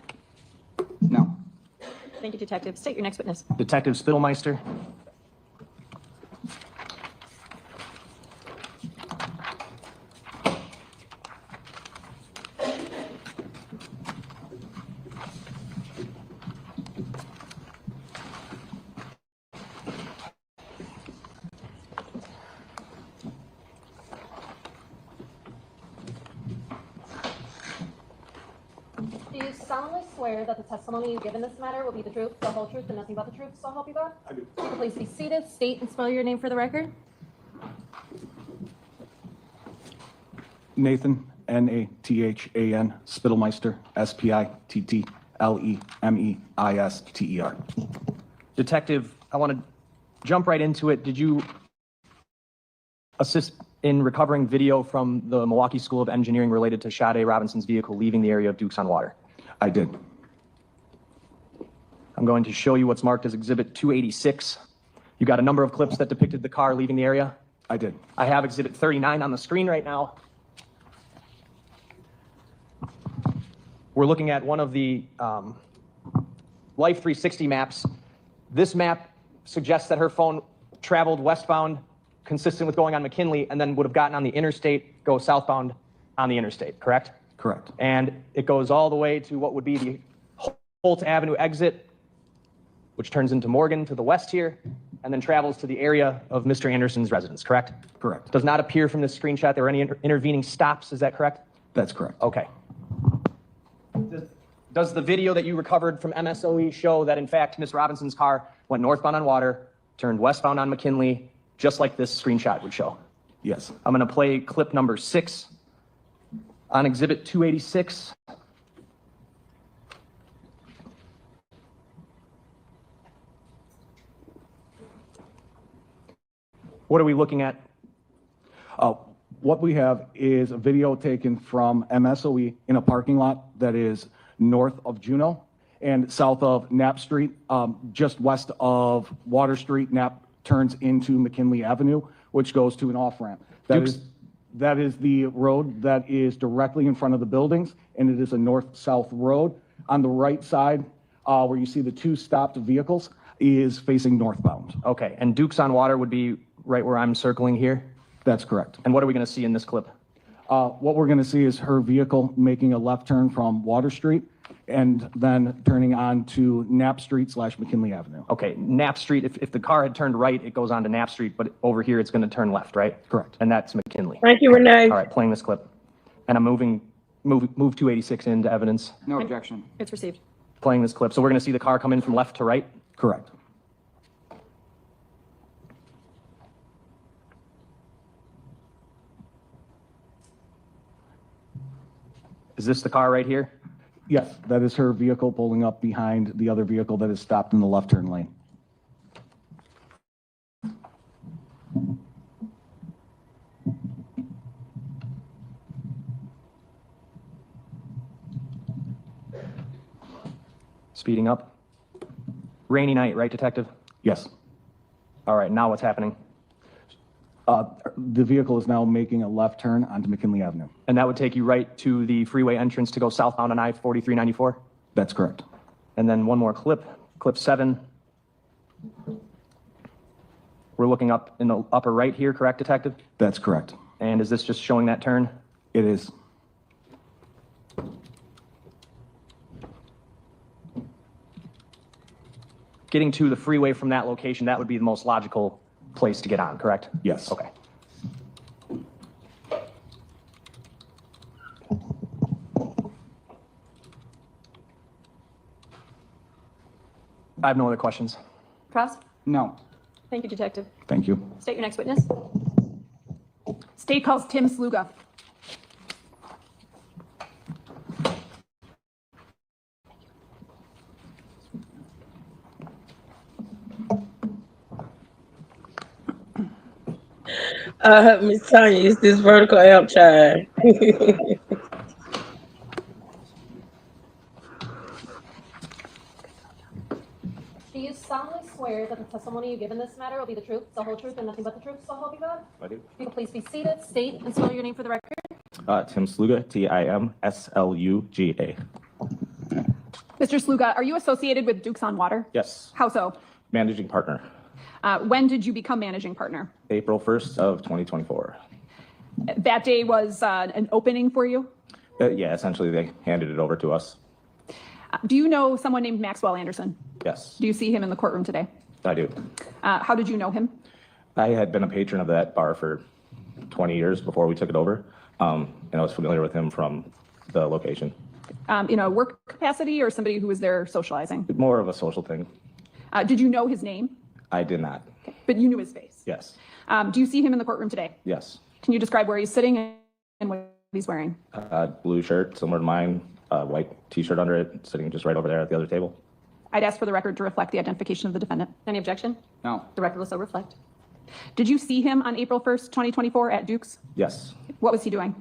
No. Thank you, Detective. State your next witness. Detective Spittelmeister. Do you solemnly swear that the testimony you give in this matter will be the truth, the whole truth, and nothing but the truth, so help you God? I do. Please be seated, state and spell your name for the record. Nathan, Nathan, Spittelmeister, Spittlemeister. Detective, I want to jump right into it. Did you assist in recovering video from the Milwaukee School of Engineering related to Sade Robinson's vehicle leaving the area of Dukes on Water? I did. I'm going to show you what's marked as Exhibit 286. You got a number of clips that depicted the car leaving the area? I did. I have Exhibit 39 on the screen right now. We're looking at one of the Life 360 maps. This map suggests that her phone traveled westbound, consistent with going on McKinley, and then would have gotten on the interstate, go southbound on the interstate, correct? Correct. And it goes all the way to what would be the Holt Avenue exit, which turns into Morgan to the west here, and then travels to the area of Mr. Anderson's residence, correct? Correct. Does not appear from this screenshot there were any intervening stops, is that correct? That's correct. Okay. Does the video that you recovered from MSOE show that in fact Ms. Robinson's car went northbound on Water, turned westbound on McKinley, just like this screenshot would show? Yes. I'm going to play clip number 6 on Exhibit 286. What are we looking at? What we have is a video taken from MSOE in a parking lot that is north of Juneau and south of Knapp Street, just west of Water Street. Knapp turns into McKinley Avenue, which goes to an off-ramp. That is the road that is directly in front of the buildings, and it is a north-south road. On the right side, where you see the two stopped vehicles, is facing northbound. Okay, and Dukes on Water would be right where I'm circling here? That's correct. And what are we going to see in this clip? What we're going to see is her vehicle making a left turn from Water Street and then turning on to Knapp Street / McKinley Avenue. Okay, Knapp Street, if the car had turned right, it goes on to Knapp Street, but over here it's going to turn left, right? Correct. And that's McKinley. Thank you, Renee. All right, playing this clip. And I'm moving Move 286 into evidence, No objection. It's received. playing this clip. So we're going to see the car come in from left to right. Correct. Is this the car right here? Yes, that is her vehicle pulling up behind the other vehicle that is stopped in the left turn lane. Speeding up. Rainy night, right, Detective? Yes. All right, now what's happening? The vehicle is now making a left turn onto McKinley Avenue. And that would take you right to the freeway entrance to go southbound on I-4394? That's correct. And then one more clip, clip 7. We're looking up in the upper right here, correct, Detective? That's correct. And is this just showing that turn? It is. Getting to the freeway from that location, that would be the most logical place to get on, correct? Yes. Okay. I have no other questions. Cross? No. Thank you, Detective. Thank you. State your next witness. State calls Tim Sluga. Miss Tanya, it's this vertical amp child. Do you solemnly swear that the testimony you give in this matter will be the truth, the whole truth, and nothing but the truth, so help you God? I do. If you could please be seated, state and spell your name for the record. Tim Sluga, Timsluga. Mr. Sluga, are you associated with Dukes on Water? Yes, How so? managing partner, When did you become managing partner? April 1st of 2024. That day was an opening for you? Yeah, essentially they handed it over to us. Do you know someone named Maxwell Anderson? Yes, Do you see him in the courtroom today? I do. How did you know him? I had been a patron of that bar for 20 years before we took it over, and I was familiar with him from the location. In a work capacity or somebody who was there socializing? More of a social thing. Did you know his name? I did not. Okay. But you knew his face? Yes, Do you see him in the courtroom today? yes. Can you describe where he's sitting and what he's wearing? Blue shirt, similar to mine, white t-shirt under it, sitting just right over there at the other table. I'd ask for the record to reflect the identification of the defendant. Any objection? No. The record will so reflect. Did you see him on April 1st, 2024 at Duke's? Yes. What was he doing?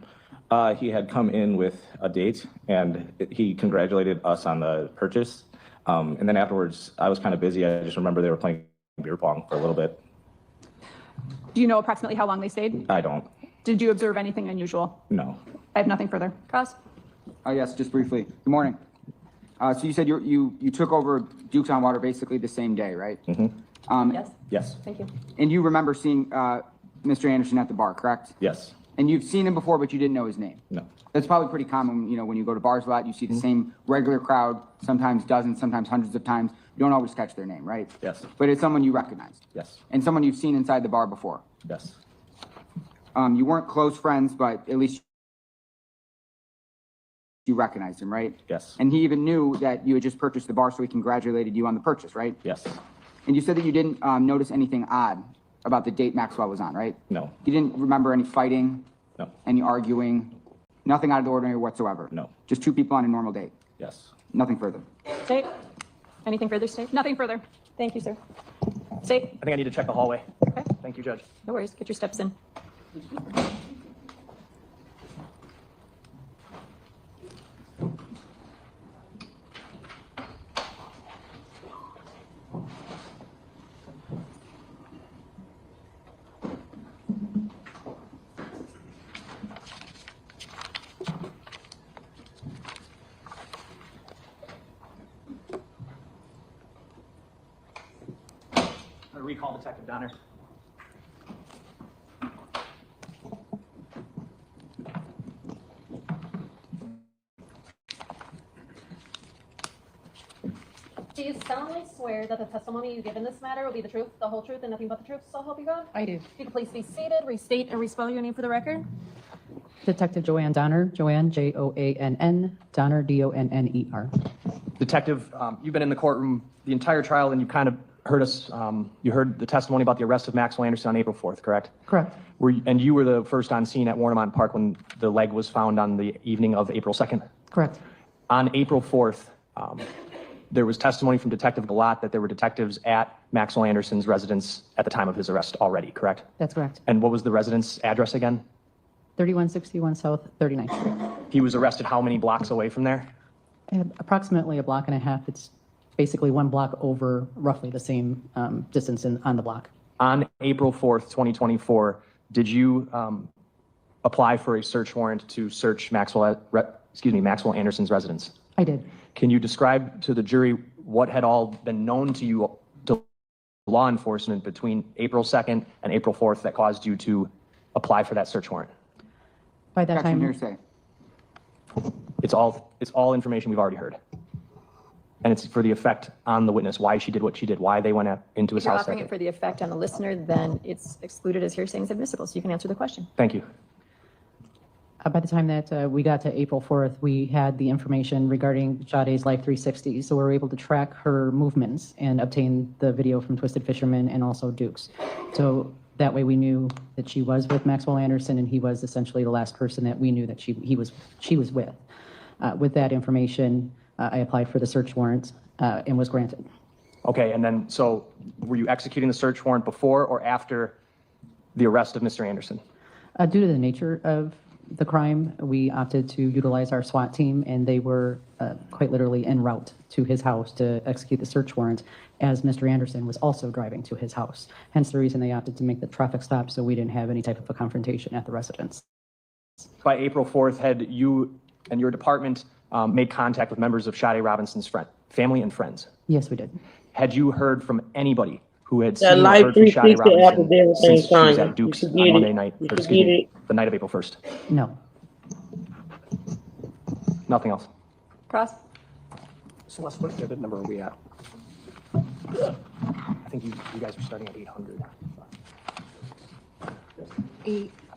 He had come in with a date and he congratulated us on the purchase. And then afterwards, I was kind of busy. I just remember they were playing beer pong for a little bit. Do you know approximately how long they stayed? I don't. Did you observe anything unusual? No. I have nothing further. Cross? Yes, just briefly. Good morning. So you said you took over Dukes on Water basically the same day, right? Mm-hmm. Yes? Yes. Thank you. And you remember seeing Mr. Anderson at the bar, correct? Yes. And you've seen him before, but you didn't know his name? No. That's probably pretty common, when you go to bars a lot, you see the same regular crowd, sometimes dozens, sometimes hundreds of times. You don't always catch their name, right? Yes. But it's someone you recognized? Yes. And someone you've seen inside the bar before? Yes. You weren't close friends, but at least you recognized him, right? Yes. And he even knew that you had just purchased the bar, so he congratulated you on the purchase, right? Yes. And you said that you didn't notice anything odd about the date Maxwell was on, right? No. You didn't remember any fighting? No. Any arguing? Nothing out of the ordinary whatsoever? No. Just two people on a normal date? Yes. Nothing further? State? Anything further, State? Nothing further. Thank you, sir. State? I think I need to check the hallway. Okay. Thank you, Judge. No worries. Get your steps in. I recall Detective Donner. Do you solemnly swear that the testimony you give in this matter will be the truth, the whole truth, and nothing but the truth, so help you God? I do. If you could please be seated, restate and respell your name for the record. Detective Joanne Donner, Joanne, Joann, Donner, Donner. Detective, you've been in the courtroom the entire trial, and you kind of heard us, you heard the testimony about the arrest of Maxwell Anderson on April 4th, correct? Correct. And you were the first on scene at Warnemont Park when the leg was found on the evening of April 2nd? Correct. On April 4th, there was testimony from Detective Galat that there were detectives at Maxwell Anderson's residence at the time of his arrest already, correct? That's correct. And what was the residence address again? 3161 South 39th Street. He was arrested how many blocks away from there? Approximately a block and a half. It's basically 1 block over roughly the same distance on the block. On April 4th, 2024, did you apply for a search warrant to search Maxwell Anderson's residence? I did. Can you describe to the jury what had all been known to you, to law enforcement, between April 2nd and April 4th that caused you to apply for that search warrant? By that time, hearsay. It's all information we've already heard. And it's for the effect on the witness, why she did what she did, why they went into his If you're house. offering it for the effect on the listener, then it's excluded as hearsay and is admissible, so you can answer the question. Thank you. by the time that we got to April 4th, we had the information regarding Sade's Life 360, so we were able to track her movements and obtain the video from Twisted Fisherman and also Duke's. So that way we knew that she was with Maxwell Anderson, and he was essentially the last person that we knew that she was with. With that information, I applied for the search warrant and was granted. Okay, and then, so were you executing the search warrant before or after the arrest of Mr. Anderson? Due to the nature of the crime, we opted to utilize our SWAT team, and they were quite literally en route to his house to execute the search warrant, as Mr. Anderson was also driving to his house. Hence the reason they opted to make the traffic stop, so we didn't have any type of a confrontation at the residence. By April 4th, had you and your department made contact with members of Sade Robinson's family and friends? Yes, we did. Had you heard from anybody who had That seen or Life heard from Sade 360 Robinson affidavit since she was ain't at Duke's signed. on You Monday forget night, it. or excuse me, the night of April 1st? No. Nothing else? Cross? Celeste, what exhibit number are we at? I think you guys are starting at 800.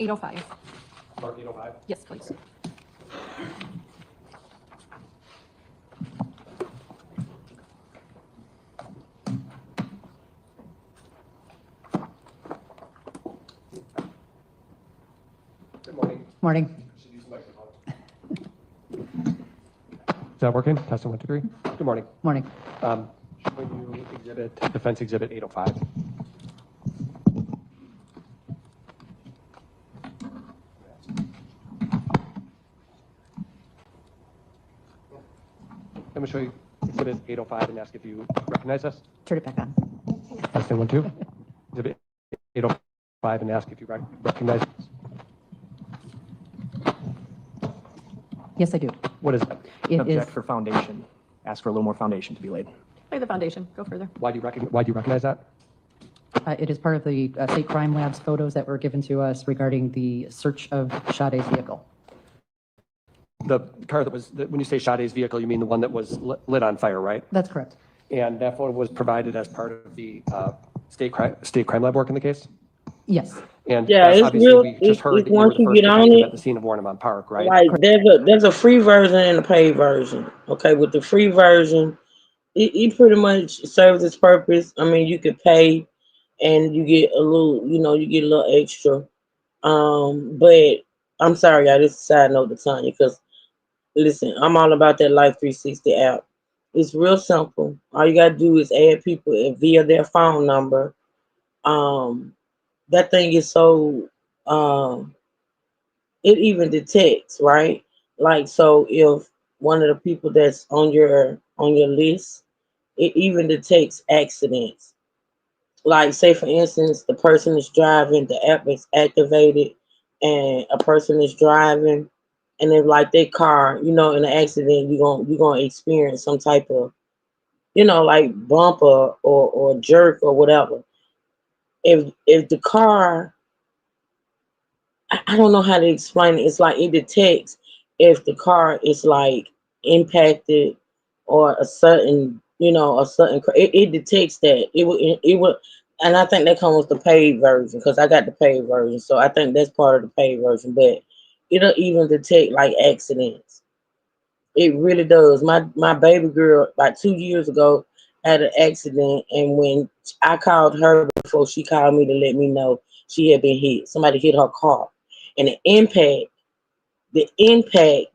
805. Mark 805? Yes, please. Good morning. Morning. Is that working? Testing 1, 2, 3. Good morning. Morning. Showing you defense exhibit 805. I'm going to show you exhibit 805 and ask if you recognize us. Turn it back on. Testing 1, 2. Exhibit 805 and ask if you recognize us. Yes, I do. What is that? It Object is, for foundation. Ask for a little more foundation to be laid. Lay the foundation. Go further. Why do you recognize that? it is part of the State Crime Lab's photos that were given to us regarding the search of Sade's vehicle. The car that was, when you say Sade's vehicle, you mean the one that was lit on fire, right? That's correct. And that photo was provided as part of the state crime lab work in the case? Yes. And Yeah, it's obviously real. we just heard It's that you were once the you first get on detective it, at the scene of Warnemont Park, right? like there's a free version and a paid version. Okay, with the free version, it pretty much serves its purpose. I mean, you could pay, and you get a little, you get a little extra. But I'm sorry, y'all. This is a side note to Tanya, because listen, I'm all about that Life 360 app. It's real simple. All you gotta do is add people via their phone number. That thing is so it even detects, right? Like, so if one of the people that's on your list, it even detects accidents. Like, say for instance, the person is driving, the app is activated, and a person is driving, and if like their car, in an accident, you're gonna experience some type of, like bumper or jerk or whatever. If the car, I don't know how to explain it. It's like it detects if the car is like impacted or a certain, it detects that it would, and I think that comes with the paid version, because I got the paid version, so I think that's part of the paid version. But it'll even detect like accidents. It really does. My baby girl, like 2 years ago, had an accident, and when I called her before she called me to let me know she had been hit. Somebody hit her car, and the impact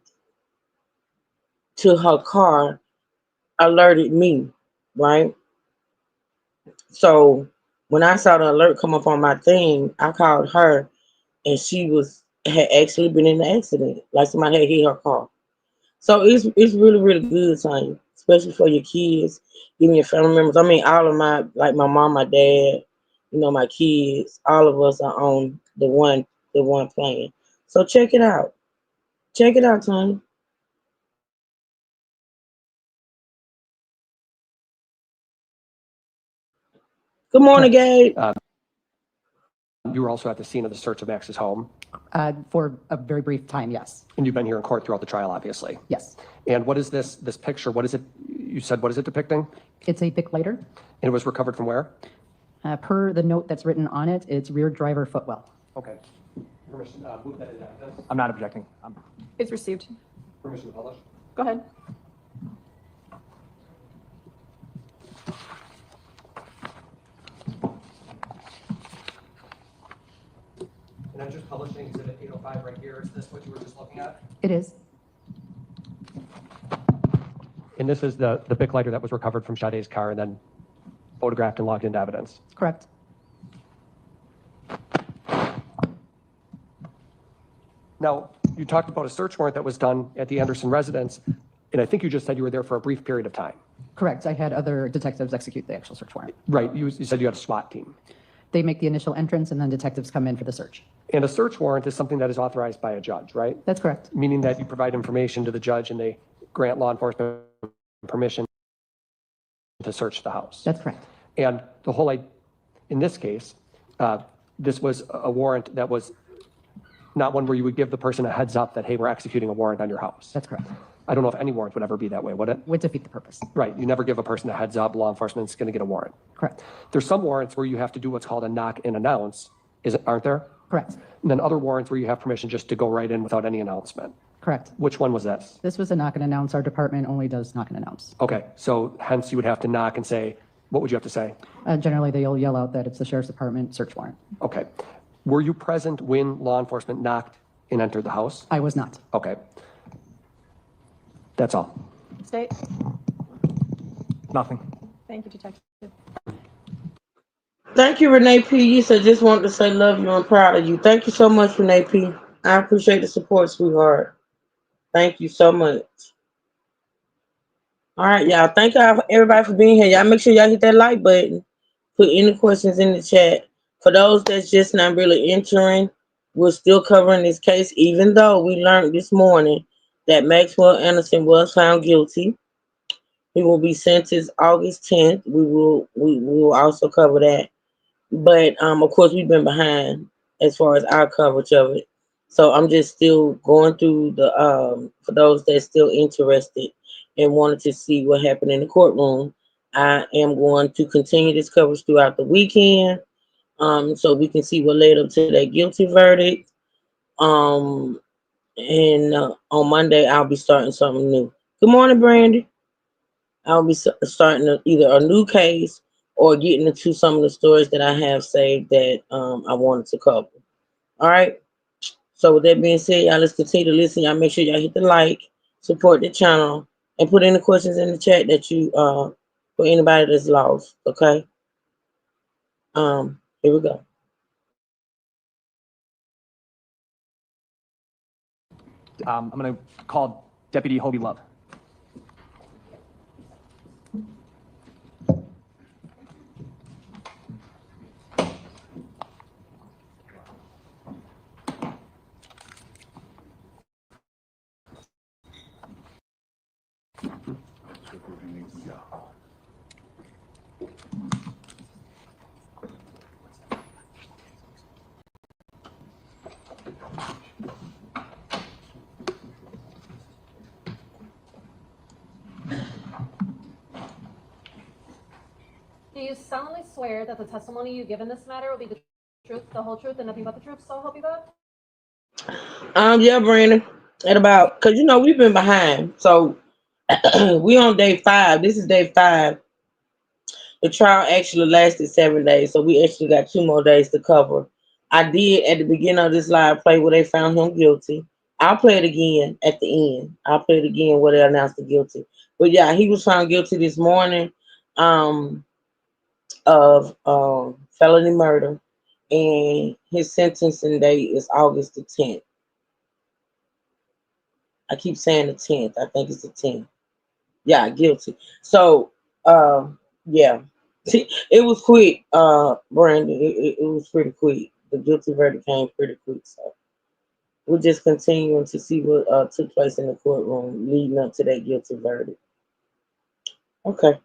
to her car alerted me, right? So when I saw the alert come up on my thing, I called her, and had actually been in an accident, like somebody had hit her car. So it's really really good, time, especially for your kids, even your family members. I mean, all of my mom, my dad, my kids, all of us are on the one plan. So check it out. Check it out, Tony. Good morning, Gabe. You were also at the scene of the search of Max's home, For a very brief time, yes. and you've been here in court throughout the trial, obviously. Yes. And what is this picture? What is it? You said, what is it depicting? It's a Bic lighter. And it was recovered from where? Per the note that's written on it, it's rear driver footwell. Okay. Permission, move that in evidence. I'm not objecting. It's received. Permission to publish. Go ahead. And I'm just publishing exhibit 805 right here. Is this what you were just looking at? It is. And this is the Bic lighter that was recovered from Sade's car and then photographed and logged into evidence. Correct. Now, you talked about a search warrant that was done at the Anderson residence, and I think you just said you were there for a brief period of time. Correct. I had other detectives execute the actual search warrant. Right. You said you had a SWAT team. They make the initial entrance, and then detectives come in for the search. And a search warrant is something that is authorized by a judge, right? That's correct. Meaning that you provide information to the judge and they grant law enforcement permission to search the house. That's correct. And in this case, this was a warrant that was not one where you would give the person a heads up that, hey, we're executing a warrant on your house. That's correct. I don't know if any warrant would ever be that way, would it? Would defeat the purpose. Right. You never give a person a heads up. Law enforcement's going to get a warrant. Correct. There's some warrants where you have to do what's called a knock and announce, aren't there? Correct. And then other warrants where you have permission just to go right in without any announcement. Correct. Which one was this? This was a knock and announce. Our department only does knock and announce. Okay, so hence you would have to knock and say, what would you have to say? Generally, they'll yell out that it's the sheriff's department search warrant. Okay. Were you present when law enforcement knocked and entered the house? I was not. Okay. That's all. State. Nothing. Thank you, Detective. Thank you, Renee P. You said just wanted to say love you and proud of you. Thank you so much, Renee P. I appreciate the support, sweetheart. Thank you so much. All right, y'all. Thank y'all, everybody, for being here. Y'all make sure y'all hit that like button. Put any questions in the chat. For those that's just not really entering, we're still covering this case, even though we learned this morning that Maxwell Anderson was found guilty. He will be sentenced August 10th. We will also cover that. But of course, we've been behind as far as our coverage of it. So I'm just still going through the for those that's still interested and wanted to see what happened in the courtroom. I am going to continue this coverage throughout the weekend, so we can see what led up to that guilty verdict. And on Monday I'll be starting something new. Good morning, Brandy. I'll be starting either a new case or getting into some of the stories that I have saved that I wanted to cover. All right. So with that being said, y'all, let's continue to listen. Y'all make sure y'all hit the like, support the channel, and put any questions in the chat that you for anybody that's lost. Okay. Here we go. I'm going to call Deputy Hobie Love. Do you solemnly swear that the testimony you give in this matter will be the truth, the whole truth, and nothing but the truth, so help you God? Yeah, Brandon. At about, cause we've been behind, so we on day 5. This is day 5. The trial actually lasted 7 days, so we actually got 2 more days to cover. I did at the beginning of this live play where they found him guilty. I'll play it again at the end. I'll play it again where they announced the guilty. But yeah, he was found guilty this morning um, of felony murder, and his sentencing date is August the 10th. I keep saying the 10th. I think it's the 10th. Yeah, guilty. So, yeah. It was quick, Brandon. It was pretty quick. The guilty verdict came pretty quick. So we're just continuing to see what took place in the courtroom leading up to that guilty verdict. Okay.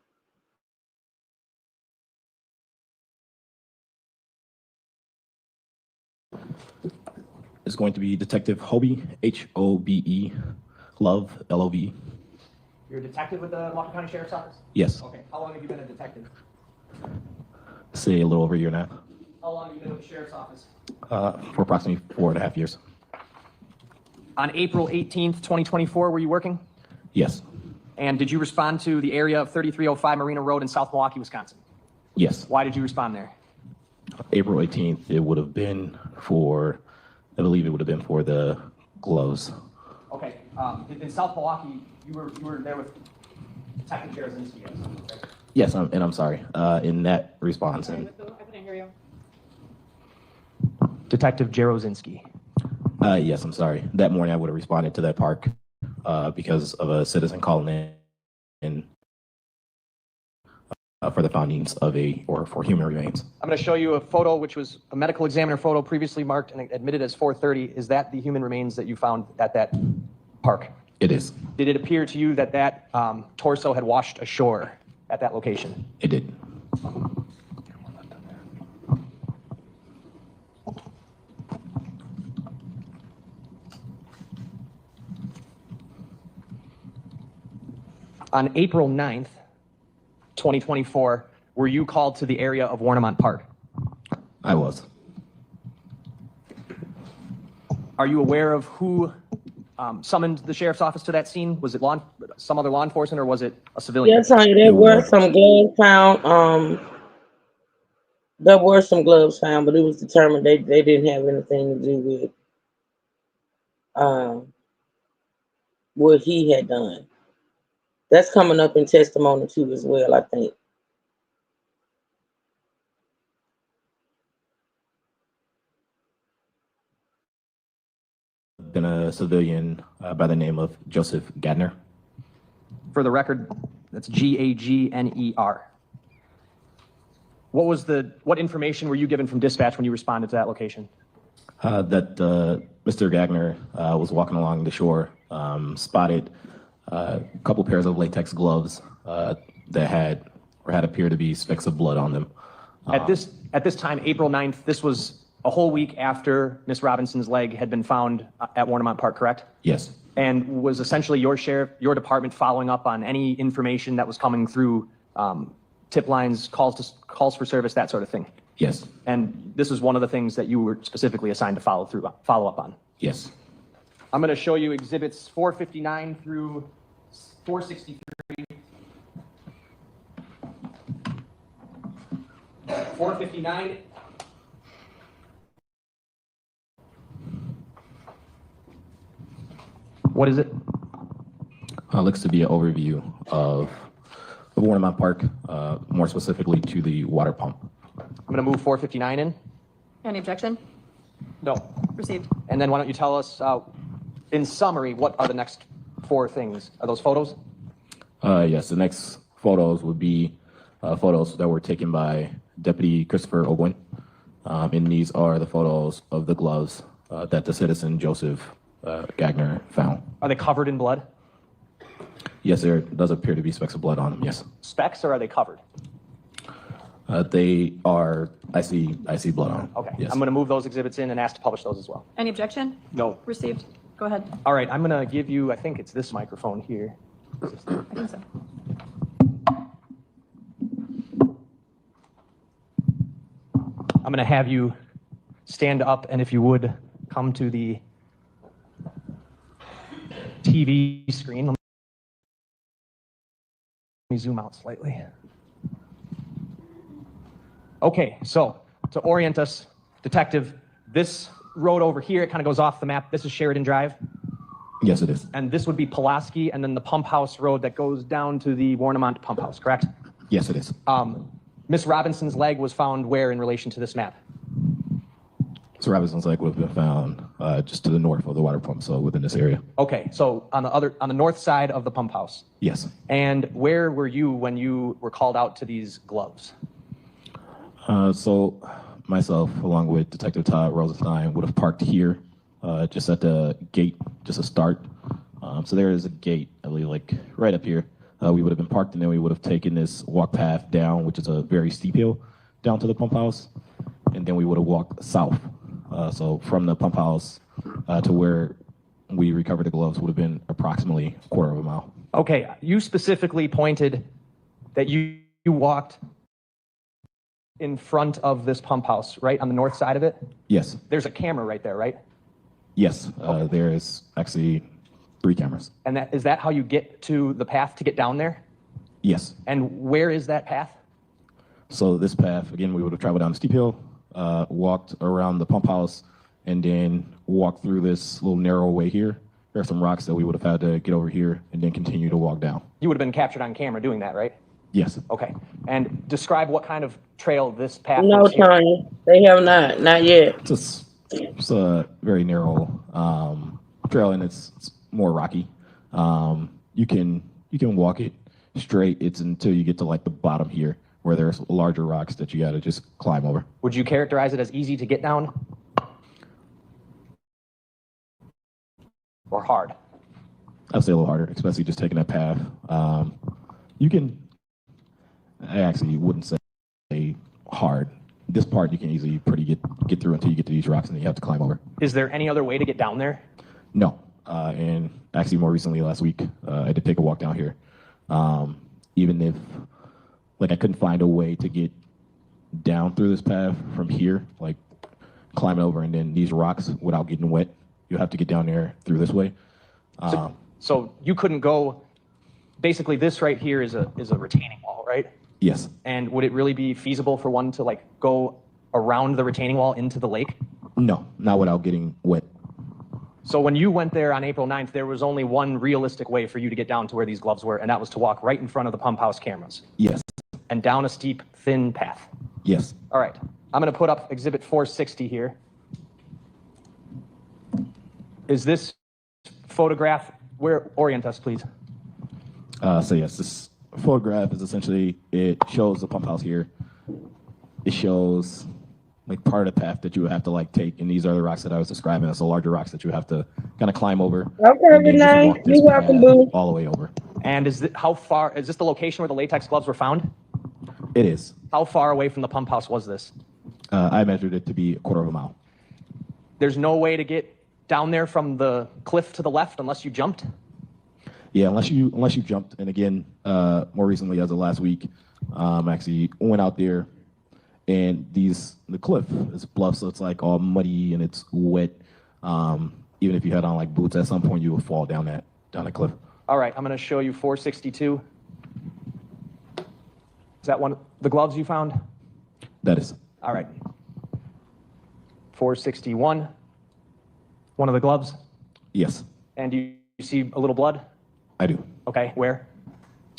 Is going to be Detective Hobie, Hobe, Love, Love. You're a detective with the Milwaukee County Sheriff's Office? Yes. Okay. How long have you been a detective? Say a little over a year now. How long have you been with the Sheriff's Office? For approximately 4.5 years. On April 18th, 2024, were you working? Yes. And did you respond to the area of 3305 Marina Road in South Milwaukee, Wisconsin? Yes. Why did you respond there? April 18th, it would have been for, I believe it would have been for the gloves. Okay. In South Milwaukee, you were there with Detective Jarozinski, right? Yes, I'm sorry. In that response. I couldn't hear you. Detective Jarozinski. Yes, I'm sorry. That morning I would have responded to that park because of a citizen calling in for the findings of for human remains. I'm going to show you a photo, which was a medical examiner photo previously marked and admitted as 430. Is that the human remains that you found at that park? It is. Did it appear to you that that torso had washed ashore at that location? It did. On April 9th, 2024, were you called to the area of Warnemont Park? I was. Are you aware of who summoned the sheriff's office to that scene? Was it some other law enforcement, or was it a civilian? Yeah, Tanya, there were some gloves found. There were some gloves found, but it was determined they didn't have anything to do with what he had done. That's coming up in testimony too as well, I think. Been a civilian by the name of Joseph Gagner. For the record, that's Gagner. What information were you given from dispatch when you responded to that location? That Mr. Gagner was walking along the shore, spotted a couple pairs of latex gloves that had appeared to be specks of blood on them. At this time, April 9th, this was a whole week after Miss Robinson's leg had been found at Warnemont Park, correct? Yes. And was essentially your department following up on any information that was coming through tip lines, calls for service, that sort of thing? Yes. And this is one of the things that you were specifically assigned to follow up on? Yes. I'm going to show you exhibits 459 through 463. 459. What is it? Looks to be an overview of Warnemont Park, more specifically to the water pump. I'm going to move 459 in. Any objection? No. Received. And then why don't you tell us, in summary, what are the next 4 things? Are those photos? Yes, the next photos would be photos that were taken by Deputy Christopher Ogwin. And these are the photos of the gloves that the citizen Joseph Gagner found. Are they covered in blood? Yes, there does appear to be specks of blood on them, yes. Specks, or are they covered? They are, I see blood on them. Okay, yes. I'm going to move those exhibits in and ask to publish those as well. Any objection? No. Received. Go ahead. All right, I'm going to give you, I think it's this microphone here. I think so. I'm going to have you stand up, and if you would, come to the TV screen. Let me zoom out slightly. Okay, so to orient us, Detective, this road over here, it kind of goes off the map. This is Sheridan Drive. Yes, it is. And this would be Pulaski, and then the pump house road that goes down to the Warnemont pump house, correct? Yes, it is. Miss Robinson's leg was found where in relation to this map? So Robinson's leg would have been found just to the north of the water pump, so within this area. Okay, so on the north side of the pump house. Yes. And where were you when you were called out to these gloves? So myself, along with Detective Todd Rosenstein, would have parked here, just at the gate, just a start. So there is a gate, I believe, like right up here. We would have been parked, and then we would have taken this walk path down, which is a very steep hill, down to the pump house, and then we would have walked south. So from the pump house to where we recovered the gloves would have been approximately a quarter of a mile. Okay, you specifically pointed that you walked in front of this pump house, right, on the north side of it? Yes. There's a camera right there, right? Yes, there is actually 3 cameras. And is that how you get to the path to get down there? Yes. And where is that path? So this path, again, we would have traveled down the steep hill, walked around the pump house, and then walked through this little narrow way here. There are some rocks that we would have had to get over here and then continue to walk down. You would have been captured on camera doing that, right? Yes. Okay. And describe what kind of trail this path No, is here. Tanya, they have not yet. It's a very narrow trail, and it's more rocky. You can walk it straight. It's until you get to like the bottom here, where there's larger rocks that you got to just climb over. Would you characterize it as easy to get down? Or hard? I'd say a little harder, especially just taking that path. I actually wouldn't say hard. This part you can easily get through until you get to these rocks, and then you have to climb over. Is there any other way to get down there? No. And actually more recently last week, I did take a walk down here. Even if I couldn't find a way to get down through this path from here, like climbing over and then these rocks without getting wet, you'll have to get down there through this way. So you couldn't go, basically this right here is a retaining wall, right? Yes. And would it really be feasible for one to go around the retaining wall into the lake? No, not without getting wet. So when you went there on April 9th, there was only one realistic way for you to get down to where these gloves were, and that was to walk right in front of the pump house cameras. Yes. And down a steep, thin path. Yes. All right. I'm going to put up Exhibit 460 here. Is this photograph, orient us, please. So yes, this photograph is essentially, it shows the pump house here. It shows part of the path that you would have to take, and these are the rocks that I was describing as the larger rocks that you have to kind of climb over. Okay, good night. You're welcome, boo. All the way over. And how far, is this the location where the latex gloves were found? It is. How far away from the pump house was this? I measured it to be a quarter of a mile. There's no way to get down there from the cliff to the left unless you jumped? Yeah, unless you jumped. And again, more recently, as of last week, actually went out there, and the cliff is bluff, so it's all muddy and it's wet. Even if you had on boots, at some point you will fall down the cliff. All right, I'm going to show you 462. Is that one of the gloves you found? That is. All right. 461. One of the gloves? Yes. And do you see a little blood? I do. Okay, where?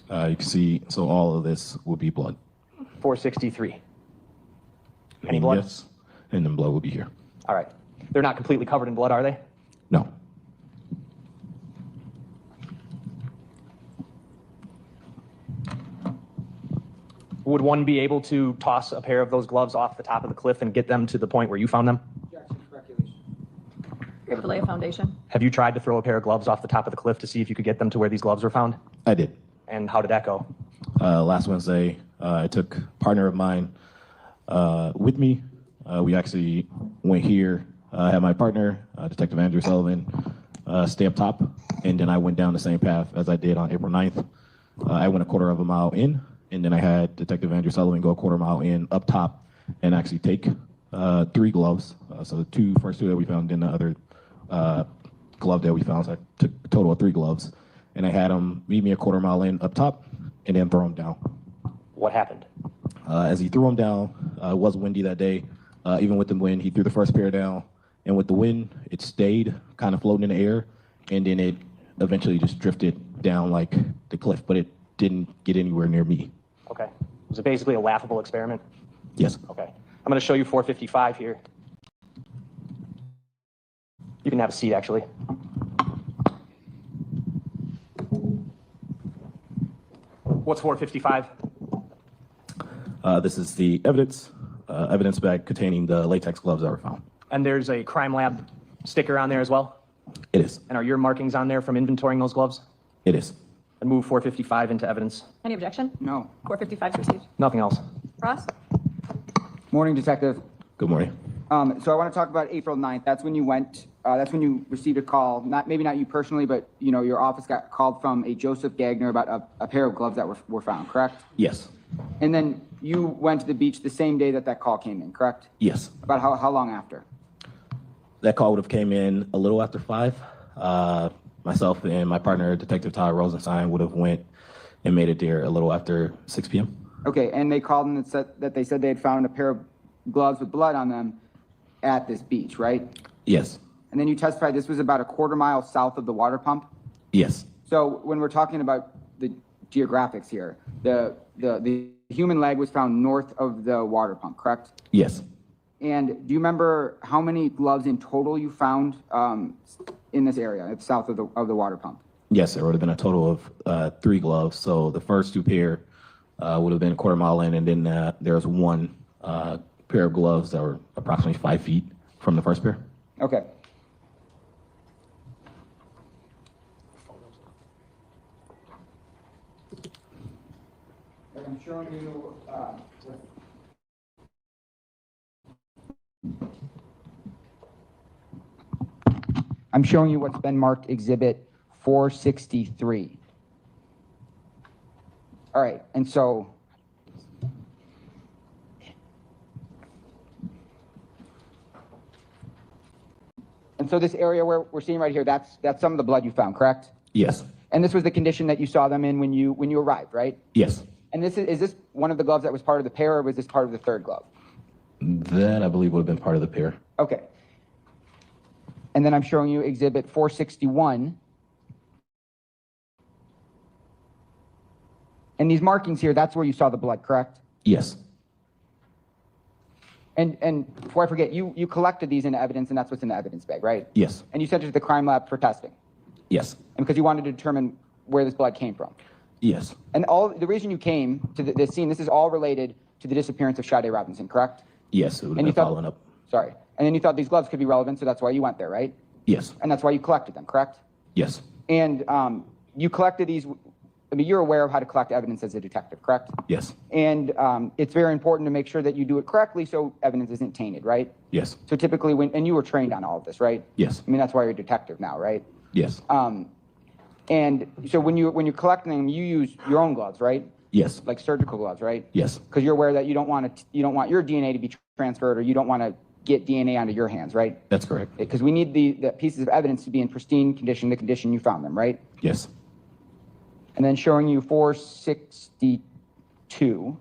You can see, so all of this would be blood. 463. Any blood? Yes, and then blood will be here. All right. They're not completely covered in blood, are they? No. Would one be able to toss a pair of those gloves off the top of the cliff and get them to the point where you found them? You're able to lay a foundation? Have you tried to throw a pair of gloves off the top of the cliff to see if you could get them to where these gloves were found? I did. And how did that go? Last Wednesday, I took a partner of mine with me. We actually went here. I had my partner, Detective Andrew Sullivan, stay up top, and then I went down the same path as I did on April 9th. I went a quarter of a mile in, and then I had Detective Andrew Sullivan go a quarter mile in up top and actually take 3 gloves. So the first two that we found, then the other glove that we found. So I took a total of 3 gloves, and I had him meet me a quarter mile in up top and then throw him down. What happened? As he threw him down, it was windy that day. Even with the wind, he threw the first pair down, and with the wind, it stayed kind of floating in the air, and then it eventually just drifted down like the cliff, but it didn't get anywhere near me. Okay. Was it basically a laughable experiment? Yes. Okay. I'm going to show you 455 here. You can have a seat, actually. What's 455? This is the evidence bag containing the latex gloves that were found. And there's a crime lab sticker on there as well? It is. And are your markings on there from inventorying those gloves? It is. And move 455 into evidence. Any objection? No. 455 is received. Nothing else. Ross? Morning, Detective. Good morning. So I want to talk about April 9th. That's when you went, that's when you received a call, maybe not you personally, but you know, your office got called from a Joseph Gagner about a pair of gloves that were found, correct? Yes. And then you went to the beach the same day that call came in, correct? Yes. About how long after? That call would have came in a little after 5. Myself and my partner, Detective Todd Rosenstein, would have went and made it there a little after 6 p.m. Okay, and they called and said that they had found a pair of gloves with blood on them at this beach, right? Yes. And then you testified this was about a quarter mile south of the water pump? Yes. So when we're talking about the geographics here, the human leg was found north of the water pump, correct? Yes. And do you remember how many gloves in total you found in this area, at south of the water pump? Yes, there would have been a total of 3 gloves. So the first 2 pair would have been a quarter mile in, and then there's 1 pair of gloves that were approximately 5 feet from the first pair. Okay. I'm showing you. I'm showing you what's been marked Exhibit 463. All right, and so. And so this area where we're seeing right here, that's some of the blood you found, correct? Yes. And this was the condition that you saw them in when you arrived, right? Yes. And this is this one of the gloves that was part of the pair, or was this part of the third glove? That, I believe, would have been part of the pair. Okay. And then I'm showing you Exhibit 461. And these markings here, that's where you saw the blood, correct? Yes. And before I forget, you collected these into evidence, and that's what's in the evidence bag, right? Yes. And you sent it to the crime lab for testing? Yes. And because you wanted to determine where this blood came from? Yes. And the reason you came to this scene, this is all related to the disappearance of Sade Robinson, correct? Yes, it would have And been following up. Sorry. And then you thought these gloves could be relevant, so that's why you went there, right? Yes. And that's why you collected them, correct? Yes. And you collected these, I mean, you're aware of how to collect evidence as a detective, correct? Yes. And it's very important to make sure that you do it correctly so evidence isn't tainted, right? Yes. So typically and you were trained on all of this, right? Yes. I mean, that's why you're a detective now, right? Yes. And so when you're collecting them, you use your own gloves, right? Yes. Like surgical gloves, right? Yes. Because you're aware that you don't want your DNA to be transferred, or you don't want to get DNA onto your hands, right? That's correct. Because we need the pieces of evidence to be in pristine condition, the condition you found them, right? Yes. And then showing you 462.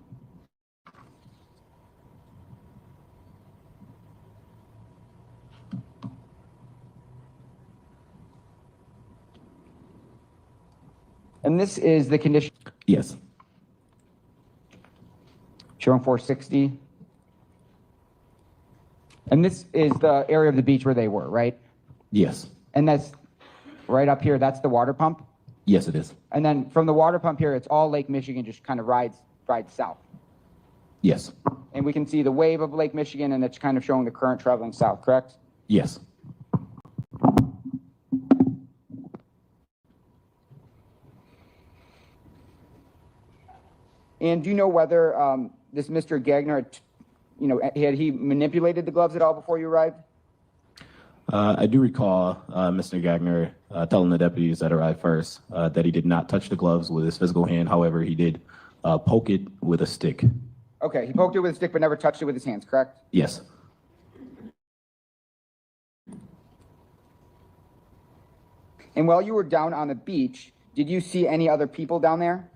And this is the condition. Yes. Showing 460. And this is the area of the beach where they were, right? Yes. And that's right up here, that's the water pump? Yes, it is. And then from the water pump here, it's all Lake Michigan, just kind of rides south. Yes. And we can see the wave of Lake Michigan, and it's kind of showing the current traveling south, correct? Yes. And do you know whether this Mr. Gagner, had he manipulated the gloves at all before you arrived? I do recall Mr. Gagner telling the deputies that arrived first that he did not touch the gloves with his physical hand. However, he did poke it with a stick. Okay, he poked it with a stick but never touched it with his hands, correct? Yes. And while you were down on the beach, did you see any other people down there?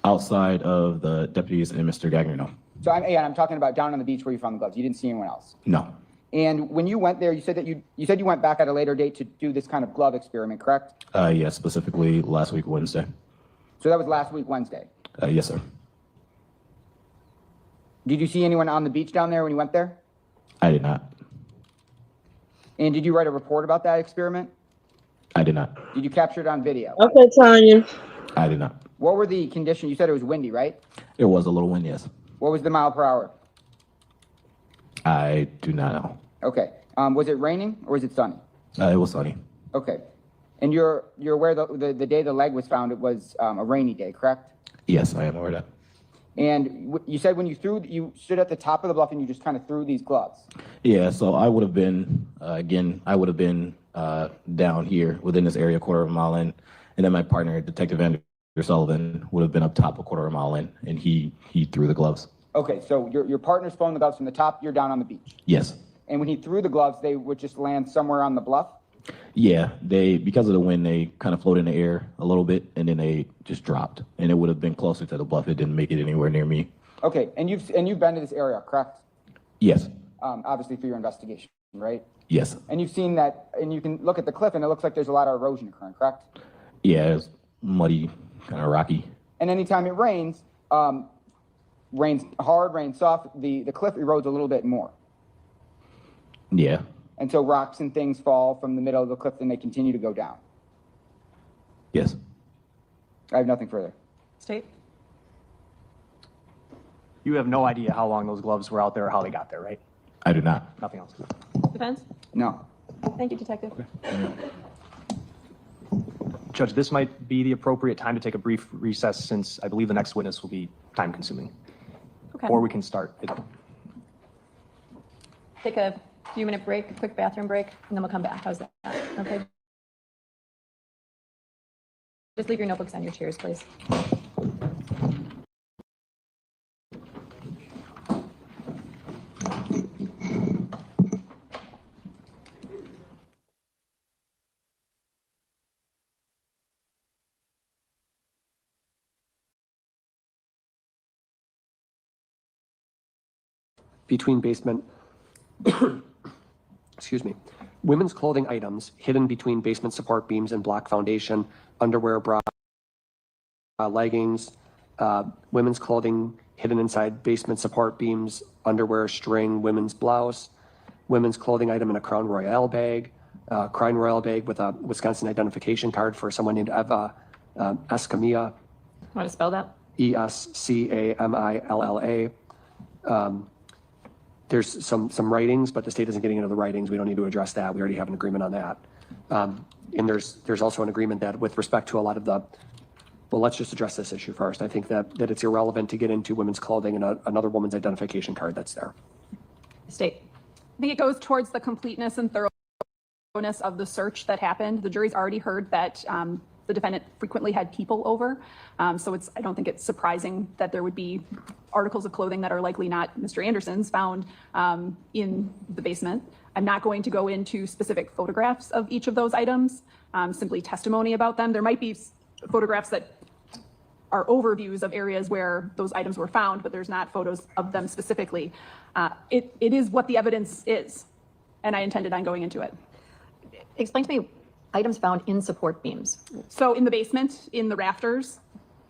Outside of the deputies and Mr. Gagner, no. So I'm talking about down on the beach where you found the gloves. You didn't see anyone else. No. And when you went there, you said that you said you went back at a later date to do this kind of glove experiment, correct? Yes, specifically last week, Wednesday. So that was last week, Wednesday. Yes, sir. Did you see anyone on the beach down there when you went there? I did not. And did you write a report about that experiment? I did not. Did you capture it on video? Okay, Tanya. I did not. What were the conditions? You said it was windy, right? It was a little wind, yes. What was the mile per hour? I do not know. Okay. Was it raining or was it sunny? It was sunny. Okay. And you're aware the day the leg was found, it was a rainy day, correct? Yes, I am aware of that. And you said when you stood at the top of the bluff and you just kind of threw these gloves. Yeah, so I would have been, down here within this area, a quarter of a mile in. And then my partner, Detective Andrew Sullivan, would have been up top a quarter of a mile in, and he threw the gloves. Okay, so your partner's throwing the gloves from the top, you're down on the beach. Yes. And when he threw the gloves, they would just land somewhere on the bluff? Yeah, because of the wind, they kind of floated in the air a little bit, and then they just dropped. And it would have been closer to the bluff. It didn't make it anywhere near me. Okay, and you've been to this area, correct? Yes. Obviously for your investigation, right? Yes. And you've seen that, and you can look at the cliff, and it looks like there's a lot of erosion occurring, correct? Yeah, it's muddy, kind of rocky. And anytime it rains, rains hard, rains soft, the cliff erodes a little bit more. Yeah. And so rocks and things fall from the middle of the cliff and they continue to go down. Yes. I have nothing further. State? You have no idea how long those gloves were out there or how they got there, right? I do not. Nothing else. Defense? No. Thank you, Detective. Judge, this might be the appropriate time to take a brief recess since I believe the next witness will be time consuming. Okay. Or we can start. Take a few-minute break, a quick bathroom break, and then we'll come back. How's that? Okay. Just leave your notebooks on your chairs, please. Between basement, excuse me, women's clothing items hidden between basement support beams and block foundation, underwear, bra, leggings, women's clothing hidden inside basement support beams, underwear, string, women's blouse, women's clothing item in a Crown Royale bag with a Wisconsin identification card for someone named Eva Escamilla. Want to spell that? Escamilla. There's some writings, but the state isn't getting into the writings. We don't need to address that. We already have an agreement on that. And there's also an agreement that with respect to a lot of the, well, let's just address this issue first. I think that it's irrelevant to get into women's clothing and another woman's identification card that's there. State. I think it goes towards the completeness and thoroughness of the search that happened. The jury's already heard that the defendant frequently had people over. So I don't think it's surprising that there would be articles of clothing that are likely not Mr. Anderson's found in the basement. I'm not going to go into specific photographs of each of those items, simply testimony about them. There might be photographs that are overviews of areas where those items were found, but there's not photos of them specifically. It is what the evidence is, and I intended on going into it. Explain to me items found in support beams. So in the basement, in the rafters,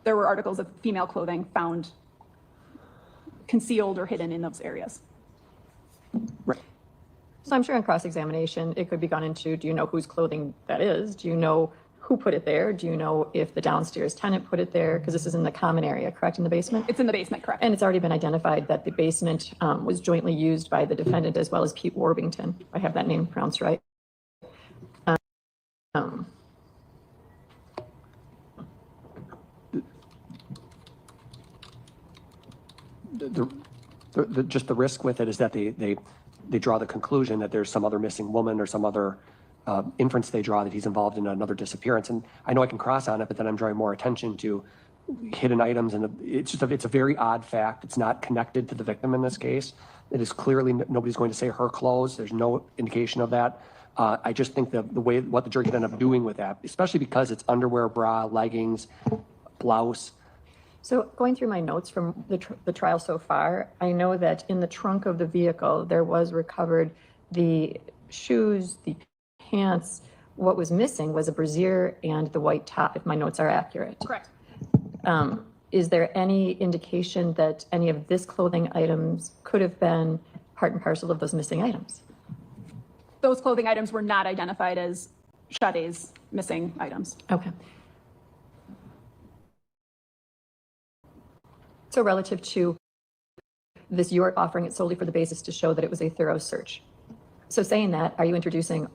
there were articles of female clothing found concealed or hidden in those areas. Right. So I'm sure in cross-examination, it could be gone into, do you know whose clothing that is? Do you know who put it there? Do you know if the downstairs tenant put it there? Because this is in the common area, correct, in the basement? It's in the basement, correct. And it's already been identified that the basement was jointly used by the defendant as well as Pete Warbington. I have that name pronounced right. Just the risk with it is that they draw the conclusion that there's some other missing woman or some other inference they draw that he's involved in another disappearance. And I know I can cross on it, but then I'm drawing more attention to hidden items. And it's a very odd fact. It's not connected to the victim in this case. It is clearly, nobody's going to say her clothes. There's no indication of that. I just think the way, what the jury could end up doing with that, especially because it's underwear, bra, leggings, blouse. So going through my notes from the trial so far, I know that in the trunk of the vehicle, there was recovered the shoes, the pants. What was missing was a brassiere and the white top, if my notes are accurate. Correct. Is there any indication that any of this clothing items could have been part and parcel of those missing items? Those clothing items were not identified as Sade's missing items. Okay. So relative to this, you're offering it solely for the basis to show that it was a thorough search. So saying that, are you introducing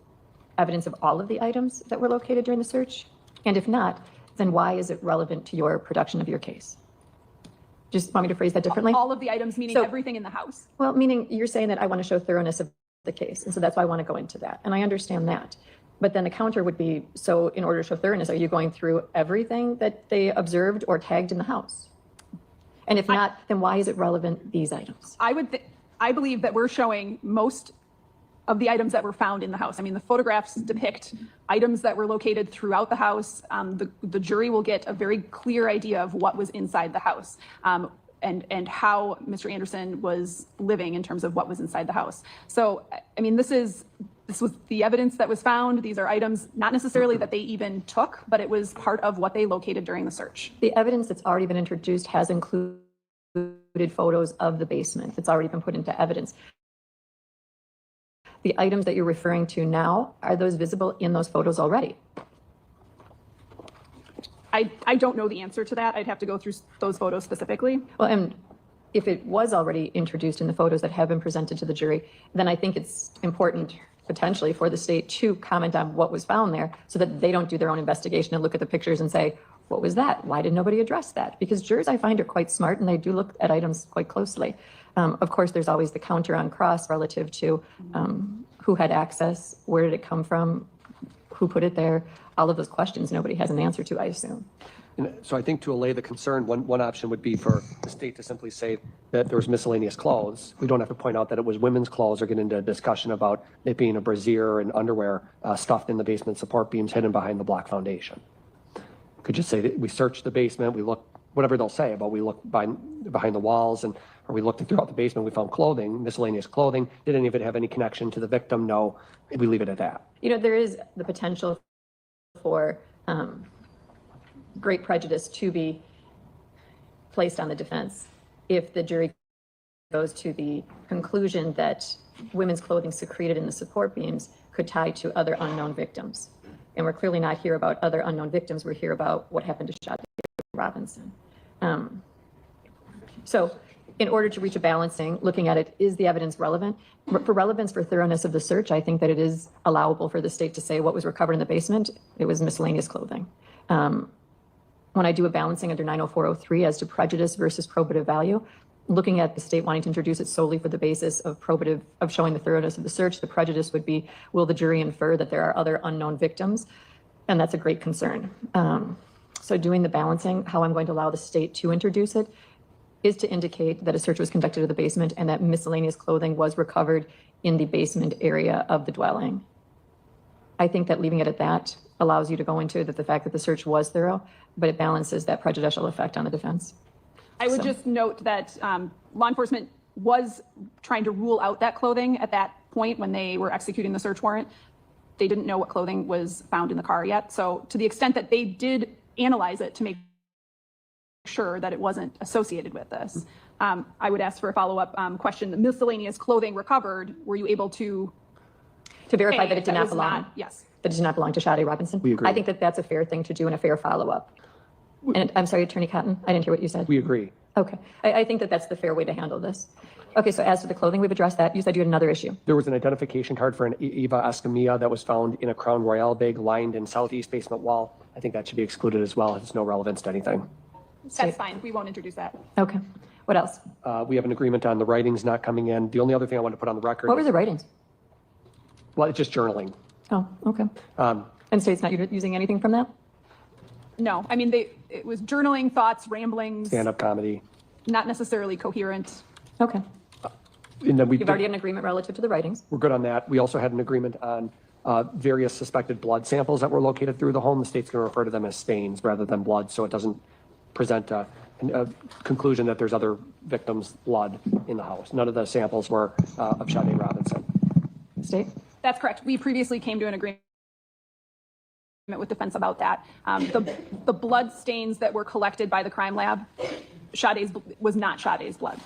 evidence of all of the items that were located during the search? And if not, then why is it relevant to your production of your case? Just want me to phrase that differently? All of the items, meaning everything in the house. Well, meaning you're saying that I want to show thoroughness of the case, and so that's why I want to go into that. And I understand that. But then the counter would be, so in order to show thoroughness, are you going through everything that they observed or tagged in the house? And if not, then why is it relevant, these items? I believe that we're showing most of the items that were found in the house. I mean, the photographs depict items that were located throughout the house. The jury will get a very clear idea of what was inside the house. And how Mr. Anderson was living in terms of what was inside the house. So, I mean, this was the evidence that was found. These are items, not necessarily that they even took, but it was part of what they located during the search. The evidence that's already been introduced has included photos of the basement. It's already been put into evidence. The items that you're referring to now, are those visible in those photos already? I don't know the answer to that. I'd have to go through those photos specifically. Well, and if it was already introduced in the photos that have been presented to the jury, then I think it's important potentially for the state to comment on what was found there so that they don't do their own investigation and look at the pictures and say, what was that? Why did nobody address that? Because jurors, I find, are quite smart and they do look at items quite closely. Of course, there's always the counter on cross relative to who had access, where did it come from, who put it there? All of those questions nobody has an answer to, I assume. And so I think to allay the concern, one option would be for the state to simply say that there was miscellaneous clothes. We don't have to point out that it was women's clothes or get into a discussion about it being a brassiere and underwear stuffed in the basement support beams hidden behind the block foundation. Could just say that we searched the basement, we looked, whatever they'll say about we looked behind the walls and or we looked throughout the basement, we found clothing, miscellaneous clothing. Did any of it have any connection to the victim? No, we leave it at that. You know, there is the potential for great prejudice to be placed on the defense if the jury goes to the conclusion that women's clothing secreted in the support beams could tie to other unknown victims. And we're clearly not here about other unknown victims. We're here about what happened to Shade Robinson. So in order to reach a balancing, looking at it, is the evidence relevant? For relevance, for thoroughness of the search, I think that it is allowable for the state to say what was recovered in the basement, it was miscellaneous clothing. When I do a balancing under 90403 as to prejudice versus probative value, looking at the state wanting to introduce it solely for the basis of probative, of showing the thoroughness of the search, the prejudice would be, will the jury infer that there are other unknown victims? And that's a great concern. So doing the balancing, how I'm going to allow the state to introduce it is to indicate that a search was conducted of the basement and that miscellaneous clothing was recovered in the basement area of the dwelling. I think that leaving it at that allows you to go into that the fact that the search was thorough, but it balances that prejudicial effect on the defense. I would just note that law enforcement was trying to rule out that clothing at that point when they were executing the search warrant. They didn't know what clothing was found in the car yet. So to the extent that they did analyze it to make sure that it wasn't associated with this, I would ask for a follow-up question. The miscellaneous clothing recovered, were you able to verify that it did not belong? Yes. That did not belong to Shade Robinson? We agree. I think that that's a fair thing to do and a fair follow-up. And I'm sorry, Attorney Cotton, I didn't hear what you said. We agree. Okay, I think that that's the fair way to handle this. Okay, so as to the clothing, we've addressed that. You said you had another issue. There was an identification card for an Eva Escamilla that was found in a Crown Royale bag lined in southeast basement wall. I think that should be excluded as well. It's no relevance to anything. That's fine. We won't introduce that. Okay, what else? We have an agreement on the writings not coming in. The only other thing I want to put on the record. What were the writings? Well, it's just journaling. Oh, okay. And state's not using anything from that? No, I mean, it was journaling, thoughts, ramblings. Stand-up comedy. Not necessarily coherent. Okay. And then You've already had an agreement relative to the writings. We're good on that. We also had an agreement on various suspected blood samples that were located through the home. The state's going to refer to them as stains rather than blood, so it doesn't present a conclusion that there's other victims' blood in the house. None of the samples were of Sade Robinson. State? That's correct. We previously came to an agreement with defense about that. The blood stains that were collected by the crime lab, Sade's was not Sade's blood.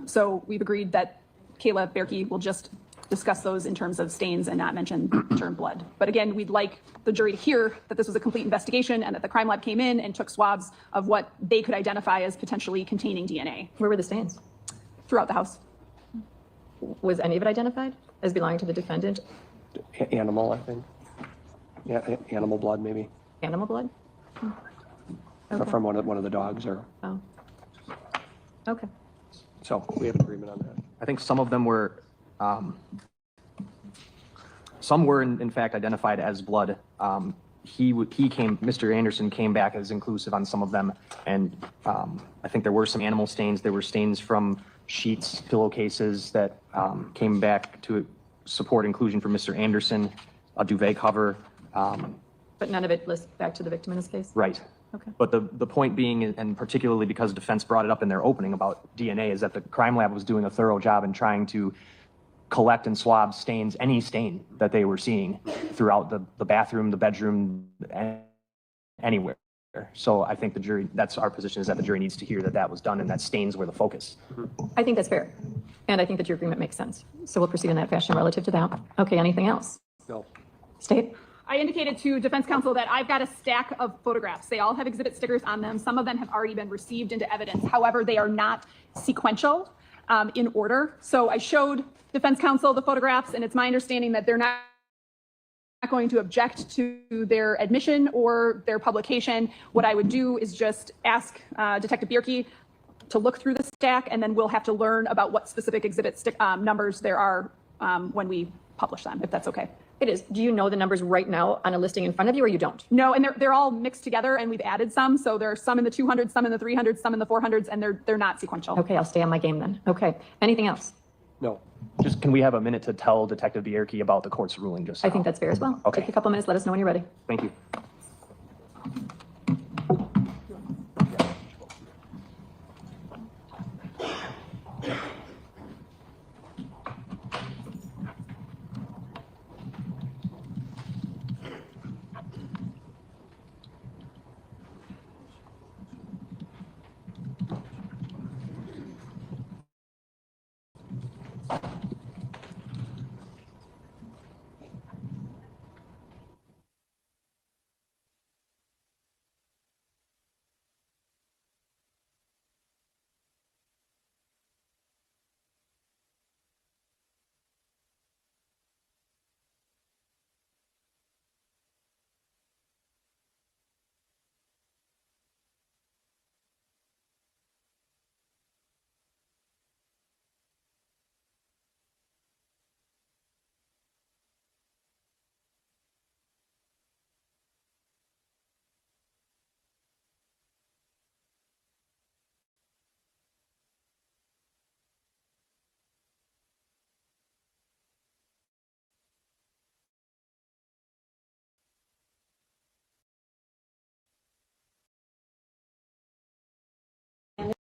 So we've agreed that Kayla Berkey will just discuss those in terms of stains and not mention the term blood. But again, we'd like the jury to hear that this was a complete investigation and that the crime lab came in and took swabs of what they could identify as potentially containing DNA. Where were the stains? Throughout the house. Was any of it identified as belonging to the defendant? Animal, I think. Yeah, animal blood, maybe. Animal blood? Okay. From one of the dogs, or. Oh. Okay. So we have an agreement on that. I think some of them were, in fact identified as blood. Mr. Anderson came back as inclusive on some of them, and I think there were some animal stains. There were stains from sheets, pillowcases that came back to support inclusion for Mr. Anderson, a duvet cover. But none of it lists back to the victim in this case? Right. Okay. But the point being, and particularly because defense brought it up in their opening about DNA, is that the crime lab was doing a thorough job in trying to collect and swab stains, any stain that they were seeing throughout the bathroom, the bedroom, anywhere. So I think the jury, that's our position, is that the jury needs to hear that that was done and that stains were the focus. I think that's fair. And I think that your agreement makes sense. So we'll proceed in that fashion relative to that. Okay, anything else? No. State? I indicated to defense counsel that I've got a stack of photographs. They all have exhibit stickers on them. Some of them have already been received into evidence. However, they are not sequential in order. So I showed defense counsel the photographs, and it's my understanding that they're not going to object to their admission or their publication. What I would do is just ask Detective Bierke to look through the stack, and then we'll have to learn about what specific exhibit numbers there are when we publish them, if that's okay. It is. Do you know the numbers right now on a listing in front of you, or you don't? No, and they're all mixed together, and we've added some. So there are some in the 200s, some in the 300s, some in the 400s, and they're not sequential. Okay, I'll stay on my game then. Okay. Anything else? No. Just, can we have a minute to tell Detective Bierke about the court's ruling just now? I think that's fair as well. Okay. Take a couple minutes. Let us know when you're ready. Thank you.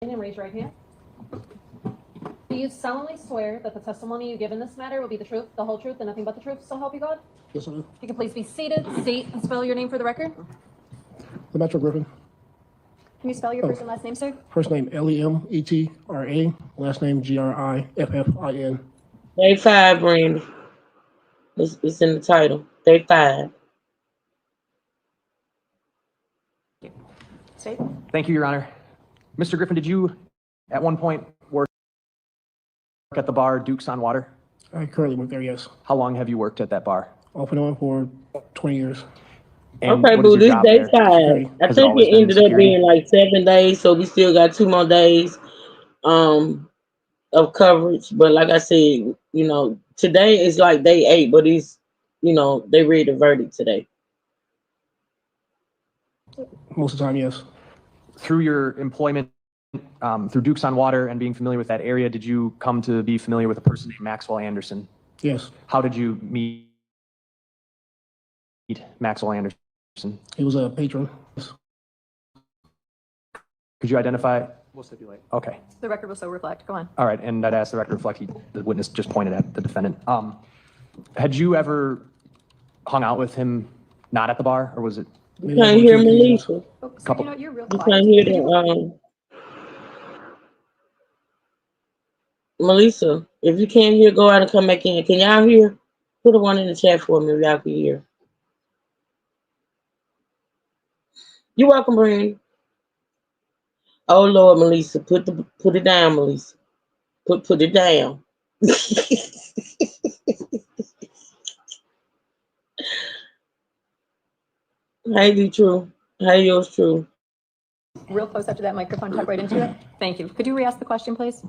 And raise your right hand. Do you solemnly swear that the testimony you give in this matter will be the truth, the whole truth, and nothing but the truth, so help you God? Yes, I do. If you can please be seated, state and spell your name for the record. Demetri Griffin. Can you spell your first and last name, sir? First name Lemetra. Last name Griffin. Day 5, Randy. It's in the title. Day 5. State. Thank you, Your Honor. Mr. Griffin, did you at one point work at the bar Duke's on Water? I currently work there, yes. How long have you worked at that bar? Off and on for 20 years. And Okay, what boo, is this your job day there? 5. I Has it think always it been ended up security? being like 7 days, so we still got 2 more days of coverage. But like I said, today is like day 8, but it's, they read the verdict today. Most of the time, yes. Through your employment through Duke's on Water and being familiar with that area, did you come to be familiar with a person named Maxwell Anderson? Yes. How did you meet Maxwell Anderson? He was a patron. Could you identify? We'll stipulate. Okay. The record will so reflect. Go on. All right, and I'd ask the record to reflect, the witness just pointed at the defendant. Had you ever hung out with him not at the bar, or was it? You can't hear Melissa. Oh, so Couple- you know, you're real You quiet. can't hear the, Melissa, if you can't hear, go out and come back in. Can y'all hear? Put a one in the chat for me if y'all can hear. You're welcome, Brandon. Oh Lord, Melissa, put it down, Melissa. Put it down. Hey, be true. Hey, yours true. Real close up to that microphone, talk right into it. Thank you. Could you re-ask the question, please?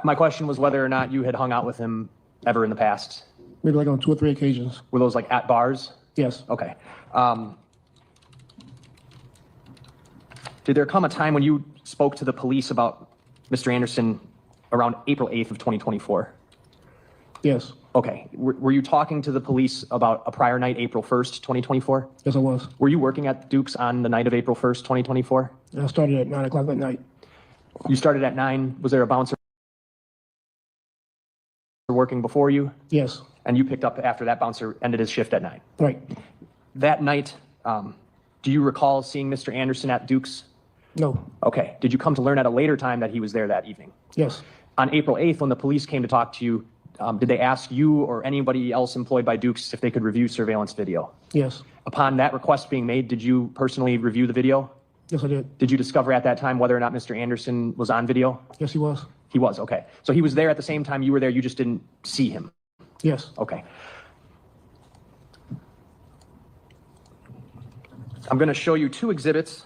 My question was whether or not you had hung out with him ever in the past. Maybe like on 2 or 3 occasions. Were those like at bars? Yes. Okay. Did there come a time when you spoke to the police about Mr. Anderson around April 8th of 2024? Yes. Okay. Were you talking to the police about a prior night, April 1st, 2024? Yes, I was. Were you working at Duke's on the night of April 1st, 2024? I started at 9 o'clock at night. You started at 9. Was there a bouncer working before you? Yes. And you picked up after that bouncer ended his shift at 9? Right. That night, do you recall seeing Mr. Anderson at Duke's? No. Okay. Did you come to learn at a later time that he was there that evening? Yes. On April 8th, when the police came to talk to you, did they ask you or anybody else employed by Duke's if they could review surveillance video? Yes. Upon that request being made, did you personally review the video? Yes, I did. Did you discover at that time whether or not Mr. Anderson was on video? Yes, he was. He was, okay. So he was there at the same time you were there, you just didn't see him? Yes. Okay. I'm going to show you 2 exhibits.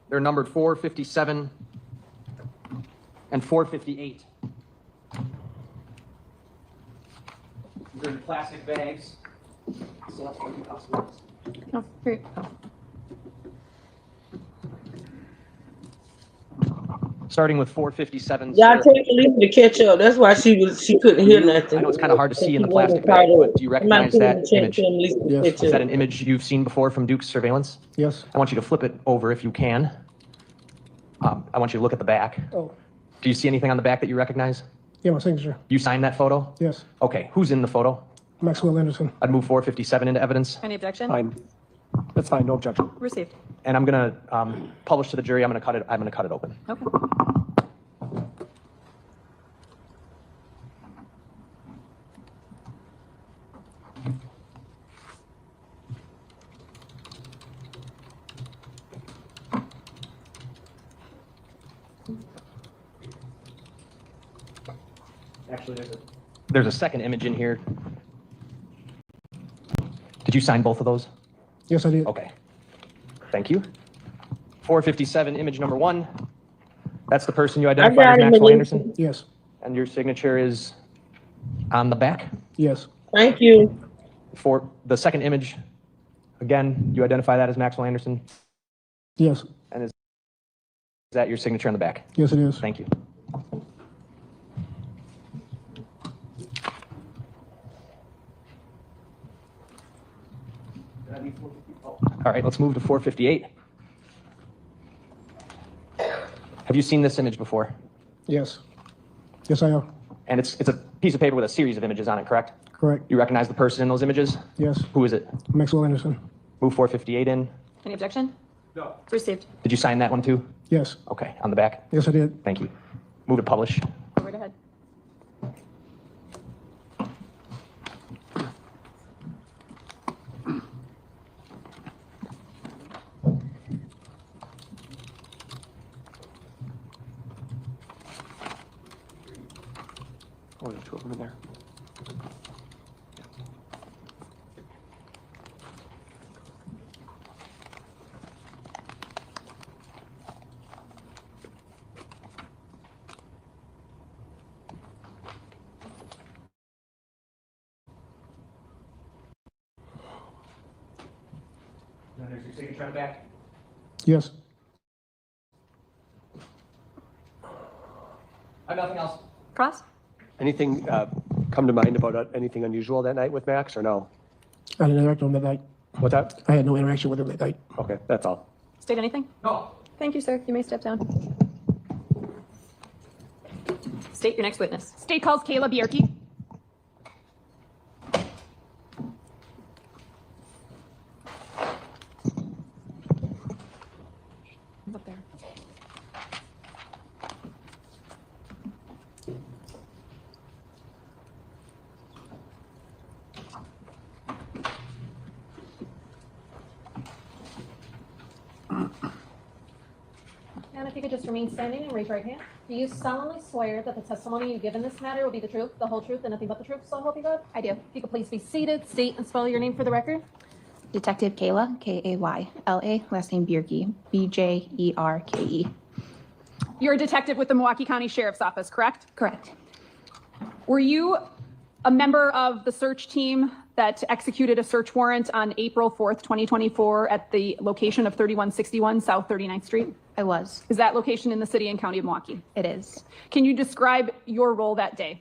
They're numbered 457 and 458. These are in plastic bags. So that's what you possibly Oh, great. Oh. Starting with 457. Y'all sir. take a leave to catch up. That's why she couldn't hear nothing. I know it's kind of hard to see in the plastic bag, but do you recognize that image? Yes. Is that an image you've seen before from Duke's surveillance? Yes. I want you to flip it over if you can. I want you to look at the back. Oh. Do you see anything on the back that you recognize? Yeah, my signature. You signed that photo? Yes. Okay, who's in the photo? Maxwell Anderson. I'd move 457 into evidence. Any objection? Fine. That's fine, no objection. Received. And I'm gonna publish to the jury. I'm gonna cut it open. Okay. Actually, there's a second image in here. Did you sign both of those? Yes, I did. Okay. Thank you. 457, image number 1. That's the person you identified as Maxwell Anderson? Yes. And your signature is on the back? Yes. Thank you. For the second image, again, you identify that as Maxwell Anderson? Yes. And is that your signature on the back? Yes, it is. Thank you. All right, let's move to 458. Have you seen this image before? Yes. Yes, I am. And it's a piece of paper with a series of images on it, correct? Correct. You recognize the person in those images? Yes. Who is it? Maxwell Anderson. Move 458 in. Any objection? No. It's received. Did you sign that one too? Yes. Okay, on the back? Yes, I did. Thank you. Move to publish. Go right ahead. Oh, there's 2 of them in there. Now there's your signature on the back. Yes. I have nothing else. Cross? Anything come to mind about anything unusual that night with Max, or no? I didn't act on that night. What's that? I had no interaction with him that night. Okay, that's all. State anything? No. Thank you, sir. You may step down. State your next witness. State calls Kayla Bierke. Up there. And if you could just remain standing and raise your right hand. Do you solemnly swear that the testimony you give in this matter will be the truth, the whole truth, and nothing but the truth, so help you God? I do. If you could please be seated, state and spell your name for the record. Detective Kayla, Kayla, last name Bierke, Bjerke. You're a detective with the Milwaukee County Sheriff's Office, correct? Correct. Were you a member of the search team that executed a search warrant on April 4th, 2024 at the location of 3161 South 39th Street? I was. Is that location in the city and county of Milwaukee? It is. Can you describe your role that day?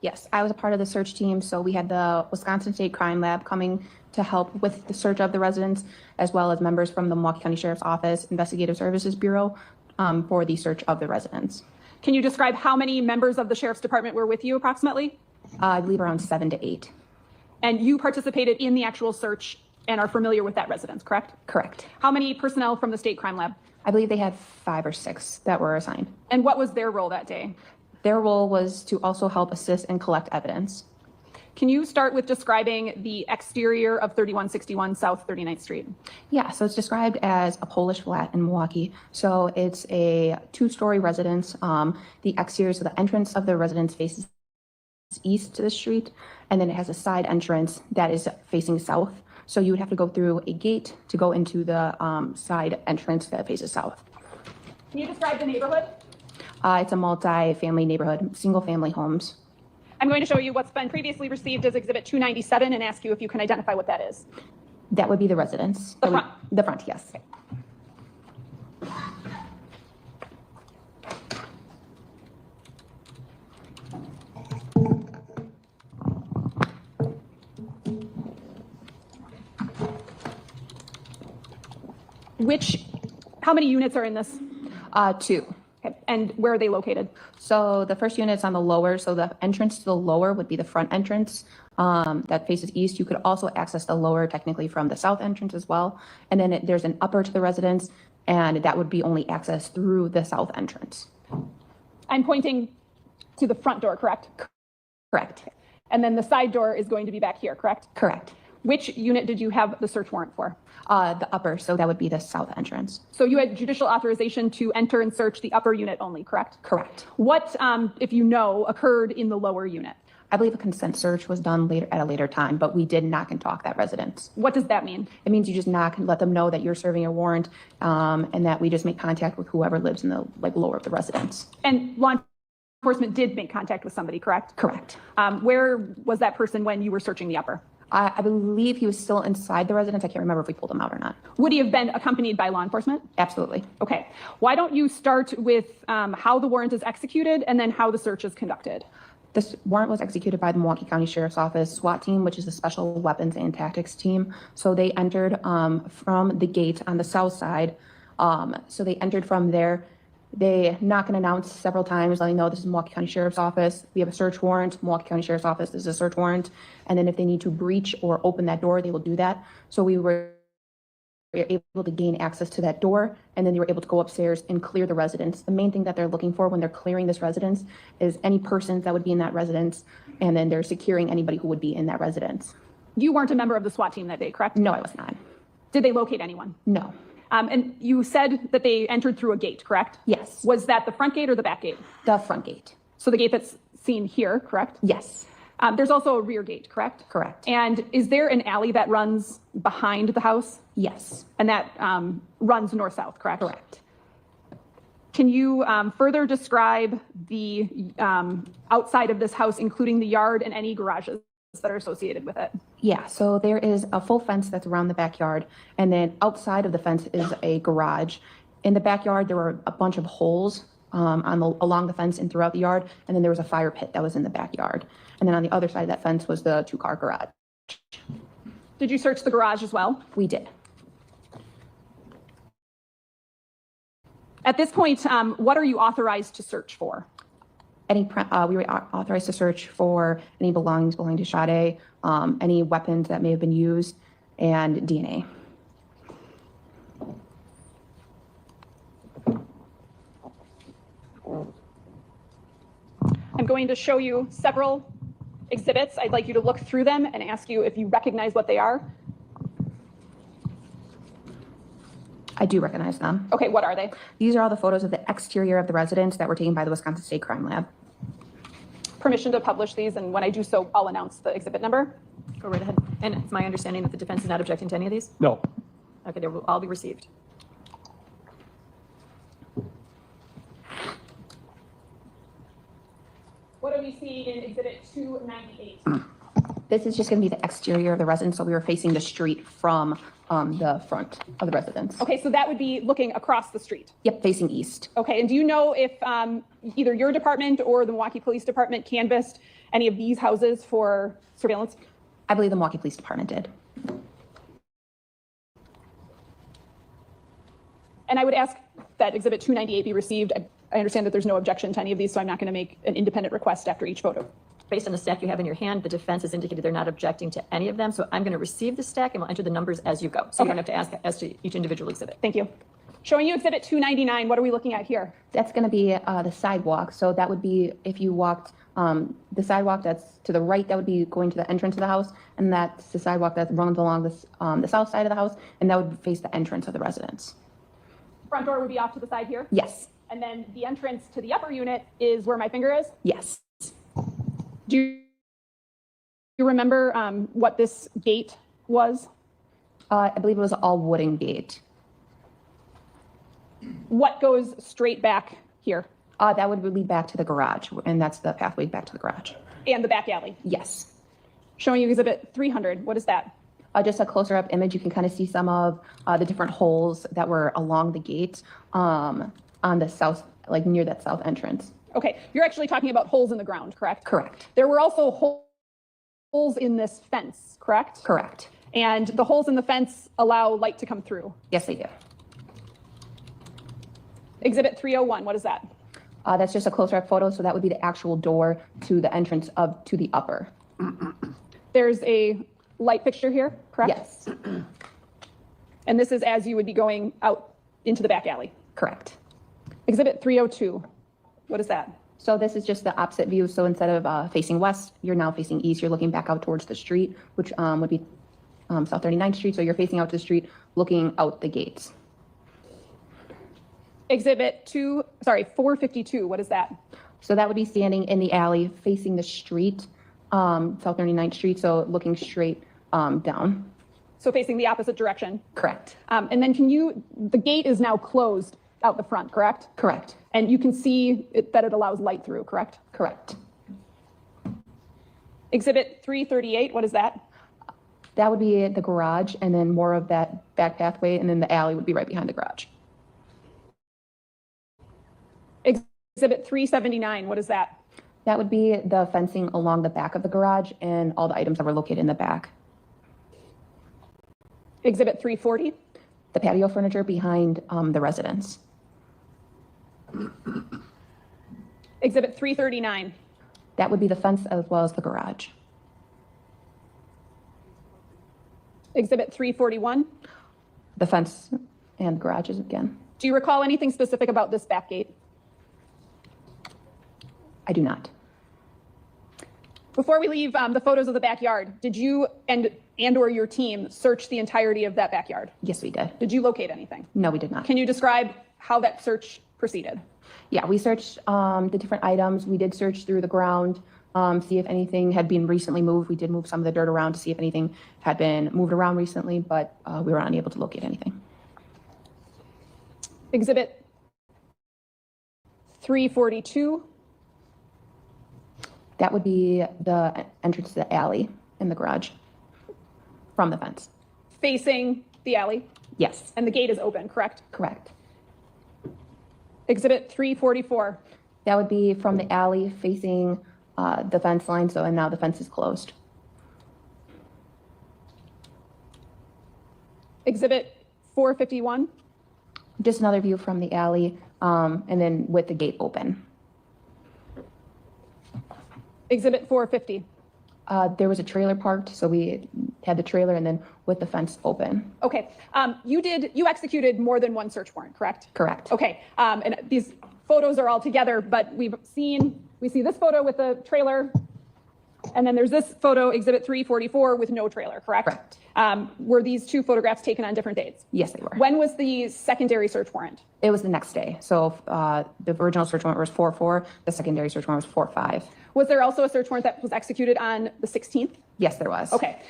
Yes, I was a part of the search team. So we had the Wisconsin State Crime Lab coming to help with the search of the residents, as well as members from the Milwaukee County Sheriff's Office, Investigative Services Bureau, for the search of the residents. Can you describe how many members of the Sheriff's Department were with you approximately? I believe around 7 to 8. And you participated in the actual search and are familiar with that residence, correct? Correct. How many personnel from the State Crime Lab? I believe they had 5 or 6 that were assigned. And what was their role that day? Their role was to also help assist and collect evidence. Can you start with describing the exterior of 3161 South 39th Street? Yeah, so it's described as a Polish flat in Milwaukee. So it's a 2-story residence. The exterior, so the entrance of the residence faces east to the street, and then it has a side entrance that is facing south. So you would have to go through a gate to go into the side entrance that faces south. Can you describe the neighborhood? It's a multi-family neighborhood, single-family homes. I'm going to show you what's been previously received as Exhibit 297 and ask you if you can identify what that is. That would be the residence. The front? The front, yes. How many units are in this? 2. Okay. And where are they located? So the first unit's on the lower, so the entrance to the lower would be the front entrance that faces east. You could also access the lower technically from the south entrance as well. And then there's an upper to the residence, and that would be only accessed through the south entrance. I'm pointing to the front door, correct? Correct. And then the side door is going to be back here, correct? Correct. Which unit did you have the search warrant for? The upper, so that would be the south entrance. So you had judicial authorization to enter and search the upper unit only, correct? Correct. What, if you know, occurred in the lower unit? I believe a consent search was done later at a later time, but we did knock and talk that residence. What does that mean? It means you just knock and let them know that you're serving a warrant, and that we just make contact with whoever lives in the lower of the residence. And law enforcement did make contact with somebody, correct? Correct. Where was that person when you were searching the upper? I believe he was still inside the residence. I can't remember if we pulled him out or not. Would he have been accompanied by law enforcement? Absolutely. Okay. Why don't you start with how the warrant is executed and then how the search is conducted? This warrant was executed by the Milwaukee County Sheriff's Office SWAT team, which is the Special Weapons and Tactics team. So they entered from the gate on the south side. So they entered from there. They knock and announce several times, letting know this is Milwaukee County Sheriff's Office. We have a search warrant. Milwaukee County Sheriff's Office, this is a search warrant. And then if they need to breach or open that door, they will do that. So we were able to gain access to that door, and then they were able to go upstairs and clear the residence. The main thing that they're looking for when they're clearing this residence is any persons that would be in that residence, and then they're securing anybody who would be in that residence. You weren't a member of the SWAT team that day, correct? No, I was not. Did they locate anyone? No. And you said that they entered through a gate, correct? Yes. Was that the front gate or the back gate? The front gate. So the gate that's seen here, correct? Yes. There's also a rear gate, correct? Correct. And is there an alley that runs behind the house? Yes. And that runs north-south, correct? Correct. Can you further describe the outside of this house, including the yard and any garages that are associated with it? Yeah, so there is a full fence that's around the backyard, and then outside of the fence is a garage. In the backyard, there were a bunch of holes along the fence and throughout the yard, and then there was a fire pit that was in the backyard. And then on the other side of that fence was the 2-car garage. Did you search the garage as well? We did. At this point, what are you authorized to search for? We were authorized to search for any belongings belonging to Sade, any weapons that may have been used, and DNA. I'm going to show you several exhibits. I'd like you to look through them and ask you if you recognize what they are. I do recognize them. Okay, what are they? These are all the photos of the exterior of the residence that were taken by the Wisconsin State Crime Lab. Permission to publish these, and when I do so, I'll announce the exhibit number. Go right ahead. And it's my understanding that the defense is not objecting to any of these? No. Okay, they will all be received. What do we see in exhibit 298? This is just going to be the exterior of the residence, so we were facing the street from the front of the residence. Okay, so that would be looking across the street. Yep, facing east. Okay, and do you know if either your department or the Milwaukee Police Department canvassed any of these houses for surveillance? I believe the Milwaukee Police Department did. And I would ask that exhibit 298 be received. I understand that there's no objection to any of these, so I'm not going to make an independent request after each photo. Based on the stack you have in your hand, the defense has indicated they're not objecting to any of them, so I'm going to receive the stack and we'll enter the numbers as you go. So you don't have to ask as to each individual exhibit. Thank you. Showing you exhibit 299, what are we looking at here? That's going to be the sidewalk. So that would be if you walked the sidewalk that's to the right, that would be going to the entrance of the house, and that's the sidewalk that runs along this, the south side of the house, and that would face the entrance of the residence. Front door would be off to the side here? Yes. And then the entrance to the upper unit is where my finger is? Yes. Do you remember what this gate was? I believe it was all wooden gate. What goes straight back here? That would lead back to the garage, and that's the pathway back to the garage. And the back alley? Yes. Showing you exhibit 300, what is that? Just a closer up image, you can kind of see some of the different holes that were along the gate on the south, like near that south entrance. Okay, you're actually talking about holes in the ground, correct? Correct. There were also holes in this fence, correct? Correct. And the holes in the fence allow light to come through? Yes, they do. Exhibit 301, what is that? That's just a closer up photo, so that would be the actual door to the entrance to the upper. There's a light fixture here, correct? Yes. And this is as you would be going out into the back alley? Correct. Exhibit 302, what is that? So this is just the opposite view. So instead of facing west, you're now facing east. You're looking back out towards the street, which would be South 39th Street. So you're facing out to the street, looking out the gates. Exhibit 452, what is that? So that would be standing in the alley facing the street, South 39th Street, so looking straight down. So facing the opposite direction? Correct. And then the gate is now closed out the front, correct? Correct. And you can see that it allows light through, correct? Correct. Exhibit 338, what is that? That would be the garage, and then more of that back pathway, and then the alley would be right behind the garage. Exhibit 379, what is that? That would be the fencing along the back of the garage and all the items that were located in the back. Exhibit 340? The patio furniture behind the residence. Exhibit 339? That would be the fence as well as the garage. Exhibit 341? The fence and garages again. Do you recall anything specific about this back gate? I do not. Before we leave the photos of the backyard, did you and or your team search the entirety of that backyard? Yes, we did. Did you locate anything? No, we did not. Can you describe how that search proceeded? Yeah, we searched the different items. We did search through the ground, see if anything had been recently moved. We did move some of the dirt around to see if anything had been moved around recently, but we were unable to locate anything. Exhibit 342? That would be the entrance to the alley in the garage from the fence. Facing the alley? Yes. And the gate is open, correct? Correct. Exhibit 344? That would be from the alley facing the fence line, and now the fence is closed. Exhibit 451. Just another view from the alley, and then with the gate open. Exhibit 450. There was a trailer parked, so we had the trailer and then with the fence open. Okay, you executed more than one search warrant, correct? Correct. Okay, and these photos are all together, but we see this photo with the trailer, and then there's this photo, exhibit 344, with no trailer, correct? Correct. Were these two photographs taken on different dates? Yes, they were. When was the secondary search warrant? It was the next day. So the original search warrant was 4/4. The secondary search warrant was 4/5. Was there also a search warrant that was executed on the 16th? Yes, there was. Okay.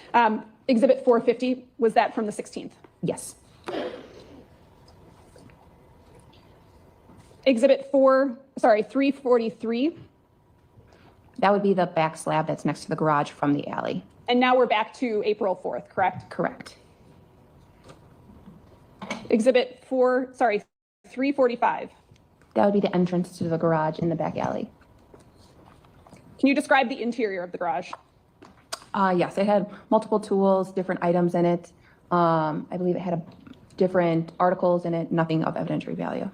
Exhibit 450, was that from the 16th? Yes. Exhibit 343. That would be the back slab that's next to the garage from the alley. And now we're back to April 4th, correct? Correct. Exhibit 345. That would be the entrance to the garage in the back alley. Can you describe the interior of the garage? Yes, it had multiple tools, different items in it. I believe it had different articles in it, nothing of evidentiary value.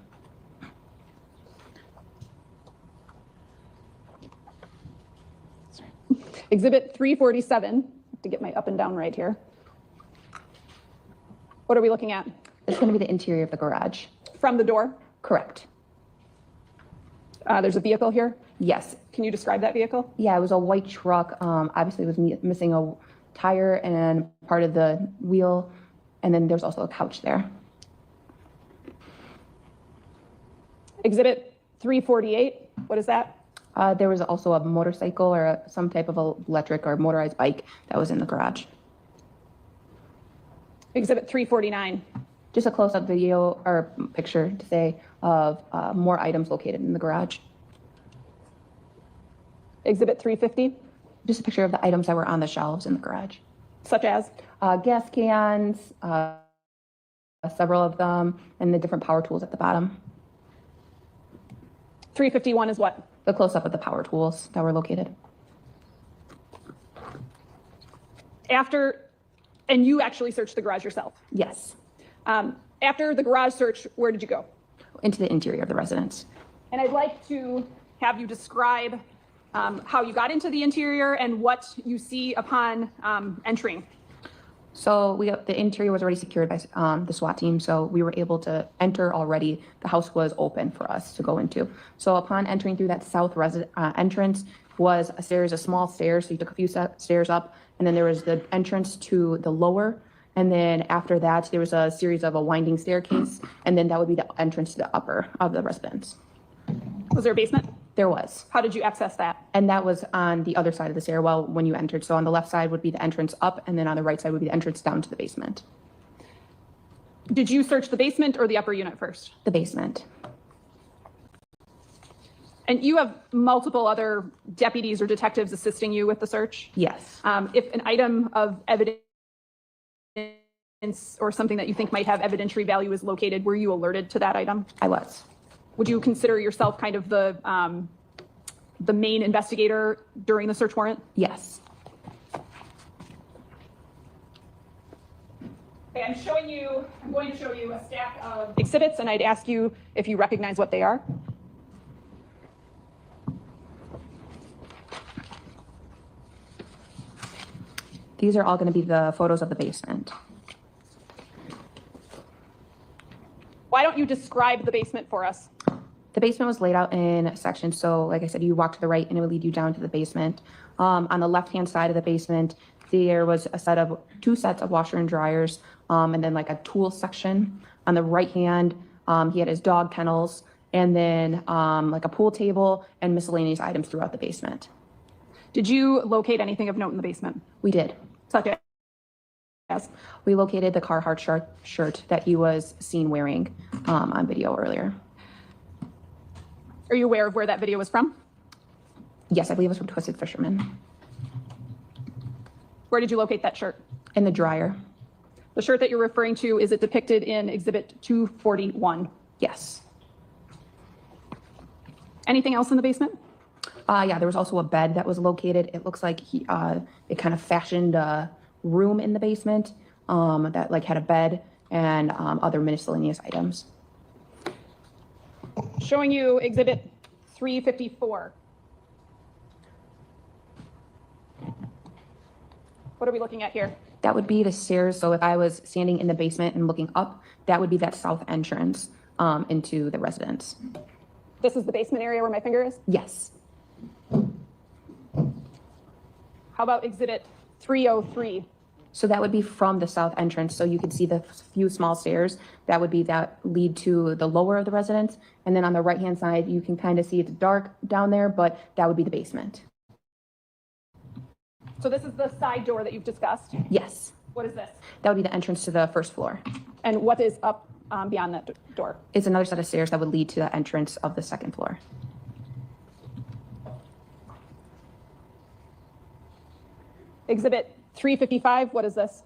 Exhibit 347, to get my up and down right here. What are we looking at? It's going to be the interior of the garage. From the door? Correct. There's a vehicle here? Yes. Can you describe that vehicle? Yeah, it was a white truck. Obviously, it was missing a tire and part of the wheel. And then there's also a couch there. Exhibit 348, what is that? There was also a motorcycle or some type of electric or motorized bike that was in the garage. Exhibit 349. Just a close-up video or picture to say of more items located in the garage. Exhibit 350. Just a picture of the items that were on the shelves in the garage. Such as? Gas cans, several of them, and the different power tools at the bottom. 351 is what? The close-up of the power tools that were located. And you actually searched the garage yourself? Yes. After the garage search, where did you go? Into the interior of the residence. And I'd like to have you describe how you got into the interior and what you see upon entering. So the interior was already secured by the SWAT team, so we were able to enter already. The house was open for us to go into. So upon entering through that south entrance was a small stairs. So you took a few stairs up, and then there was the entrance to the lower. And then after that, there was a series of a winding staircase, and then that would be the entrance to the upper of the residence. Was there a basement? There was. How did you access that? And that was on the other side of the stairwell when you entered. So on the left side would be the entrance up, and then on the right side would be the entrance down to the basement. Did you search the basement or the upper unit first? The basement. And you have multiple other deputies or detectives assisting you with the search? Yes. If an item of evidence or something that you think might have evidentiary value is located, were you alerted to that item? I was. Would you consider yourself kind of the main investigator during the search warrant? Yes. Okay, I'm going to show you a stack of exhibits, and I'd ask you if you recognize what they are. These are all going to be the photos of the basement. Why don't you describe the basement for us? The basement was laid out in sections. So like I said, you walk to the right and it would lead you down to the basement. On the left-hand side of the basement, there was two sets of washer and dryers, and then like a tool section. On the right hand, he had his dog kennels, and then like a pool table and miscellaneous items throughout the basement. Did you locate anything of note in the basement? We did. Such as? We located the Carhartt shirt that he was seen wearing on video earlier. Are you aware of where that video was from? Yes, I believe it was from Twisted Fisherman. Where did you locate that shirt? In the dryer. The shirt that you're referring to, is it depicted in Exhibit 241? Yes. Anything else in the basement? Yeah, there was also a bed that was located. It looks like it kind of fashioned a room in the basement that like had a bed and other miscellaneous items. Showing you Exhibit 354. What are we looking at here? That would be the stairs. So if I was standing in the basement and looking up, that would be that south entrance into the residence. This is the basement area where my finger is? Yes. How about Exhibit 303? So that would be from the south entrance. So you can see the few small stairs that would be that lead to the lower of the residence. And then on the right-hand side, you can kind of see it's dark down there, but that would be the basement. So this is the side door that you've discussed? Yes. What is this? That would be the entrance to the first floor. And what is up beyond that door? It's another set of stairs that would lead to the entrance of the second floor. Exhibit 355, what is this?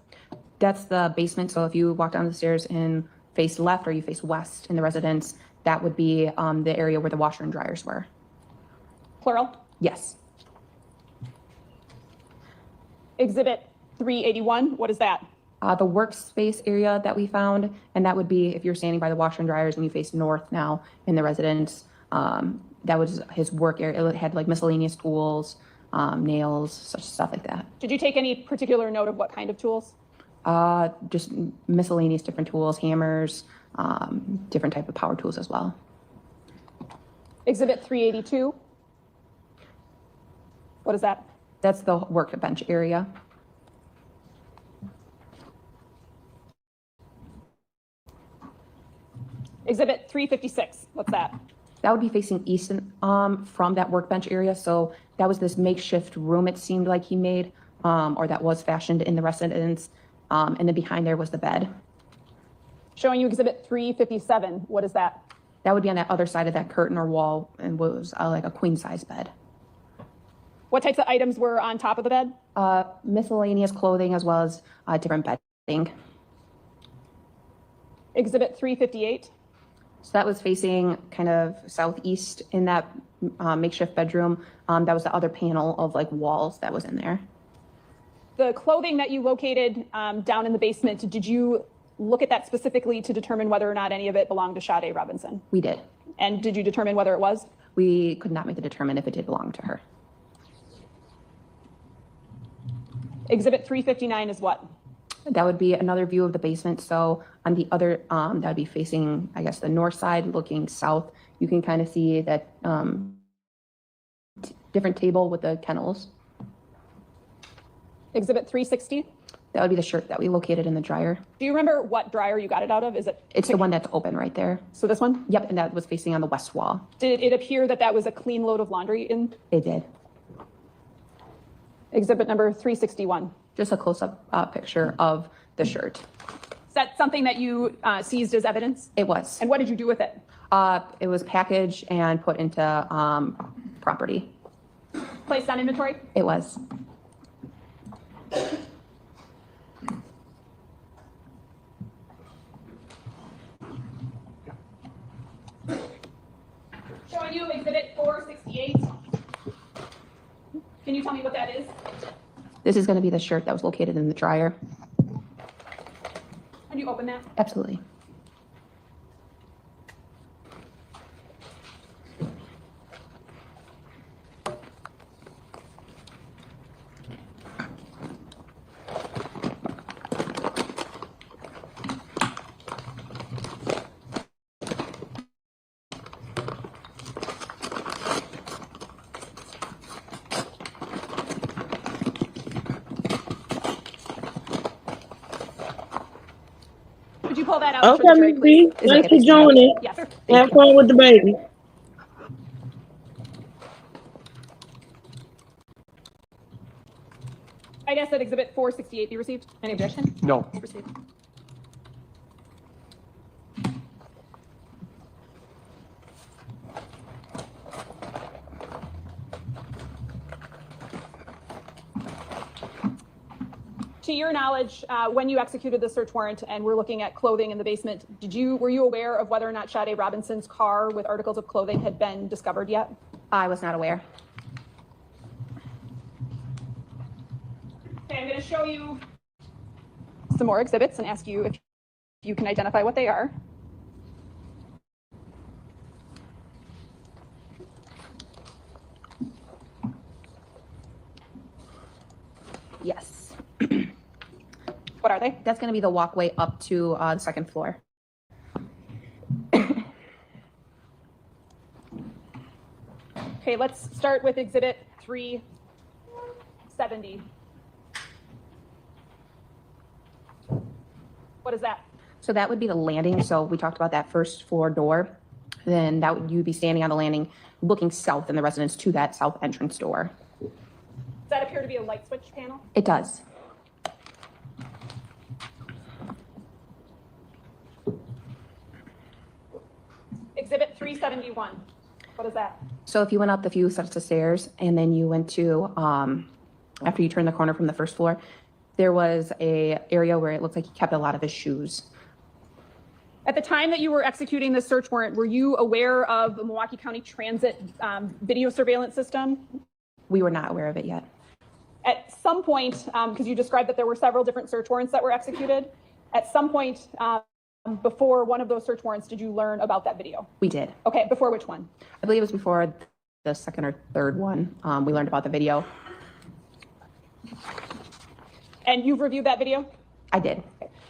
That's the basement. So if you walk down the stairs and face left or you face west in the residence, that would be the area where the washer and dryers were. Plural? Yes. Exhibit 381, what is that? The workspace area that we found, and that would be if you're standing by the washer and dryers and you face north now in the residence, that was his work area. It had like miscellaneous tools, nails, such stuff like that. Did you take any particular note of what kind of tools? Just miscellaneous different tools, hammers, different type of power tools as well. Exhibit 382, what is that? That's the workbench area. Exhibit 356, what's that? That would be facing east from that workbench area. So that was this makeshift room it seemed like he made, or that was fashioned in the residence. And then behind there was the bed. Showing you Exhibit 357, what is that? That would be on that other side of that curtain or wall and was like a queen size bed. What types of items were on top of the bed? Miscellaneous clothing as well as different bedding. Exhibit 358. So that was facing kind of southeast in that makeshift bedroom. That was the other panel of like walls that was in there. The clothing that you located down in the basement, did you look at that specifically to determine whether or not any of it belonged to Sade Robinson? We did. And did you determine whether it was? We could not make the determine if it did belong to her. Exhibit 359 is what? That would be another view of the basement. So on the other, that would be facing, I guess, the north side, looking south. You can kind of see that different table with the kennels. Exhibit 360? That would be the shirt that we located in the dryer. Do you remember what dryer you got it out of? Is it? It's the one that's open right there. So this one? Yep, and that was facing on the west wall. Did it appear that that was a clean load of laundry in? It did. Exhibit number 361. Just a close-up picture of the shirt. Is that something that you seized as evidence? It was. And what did you do with it? It was packaged and put into property. Placed on inventory? It was. Showing you Exhibit 468. Can you tell me what that is? This is going to be the shirt that was located in the dryer. Can you open that? Absolutely. Could you pull that out? Okay, Miss B. Thanks for joining. Yes, sir. Have fun with the baby. I guess that Exhibit 468 be received. Any objection? No. Received. To your knowledge, when you executed the search warrant and we're looking at clothing in the basement, were you aware of whether or not Sade Robinson's car with articles of clothing had been discovered yet? I was not aware. Okay, I'm going to show you some more exhibits and ask you if you can identify what they are. Yes. What are they? That's going to be the walkway up to the second floor. Okay, let's start with Exhibit 370. What is that? So that would be the landing. So we talked about that first floor door. Then that would, you'd be standing on the landing, looking south in the residence to that south entrance door. Does that appear to be a light switch panel? It does. Exhibit 371. What is that? So if you went up the few sets of stairs and then you went to, after you turned the corner from the first floor, there was a area where it looked like he kept a lot of his shoes. At the time that you were executing this search warrant, were you aware of the Milwaukee County Transit video surveillance system? We were not aware of it yet. At some point, because you described that there were several different search warrants that were executed, at some point before one of those search warrants, did you learn about that video? We did. Okay, before which one? I believe it was before the second or third one. We learned about the video. And you've reviewed that video? I did.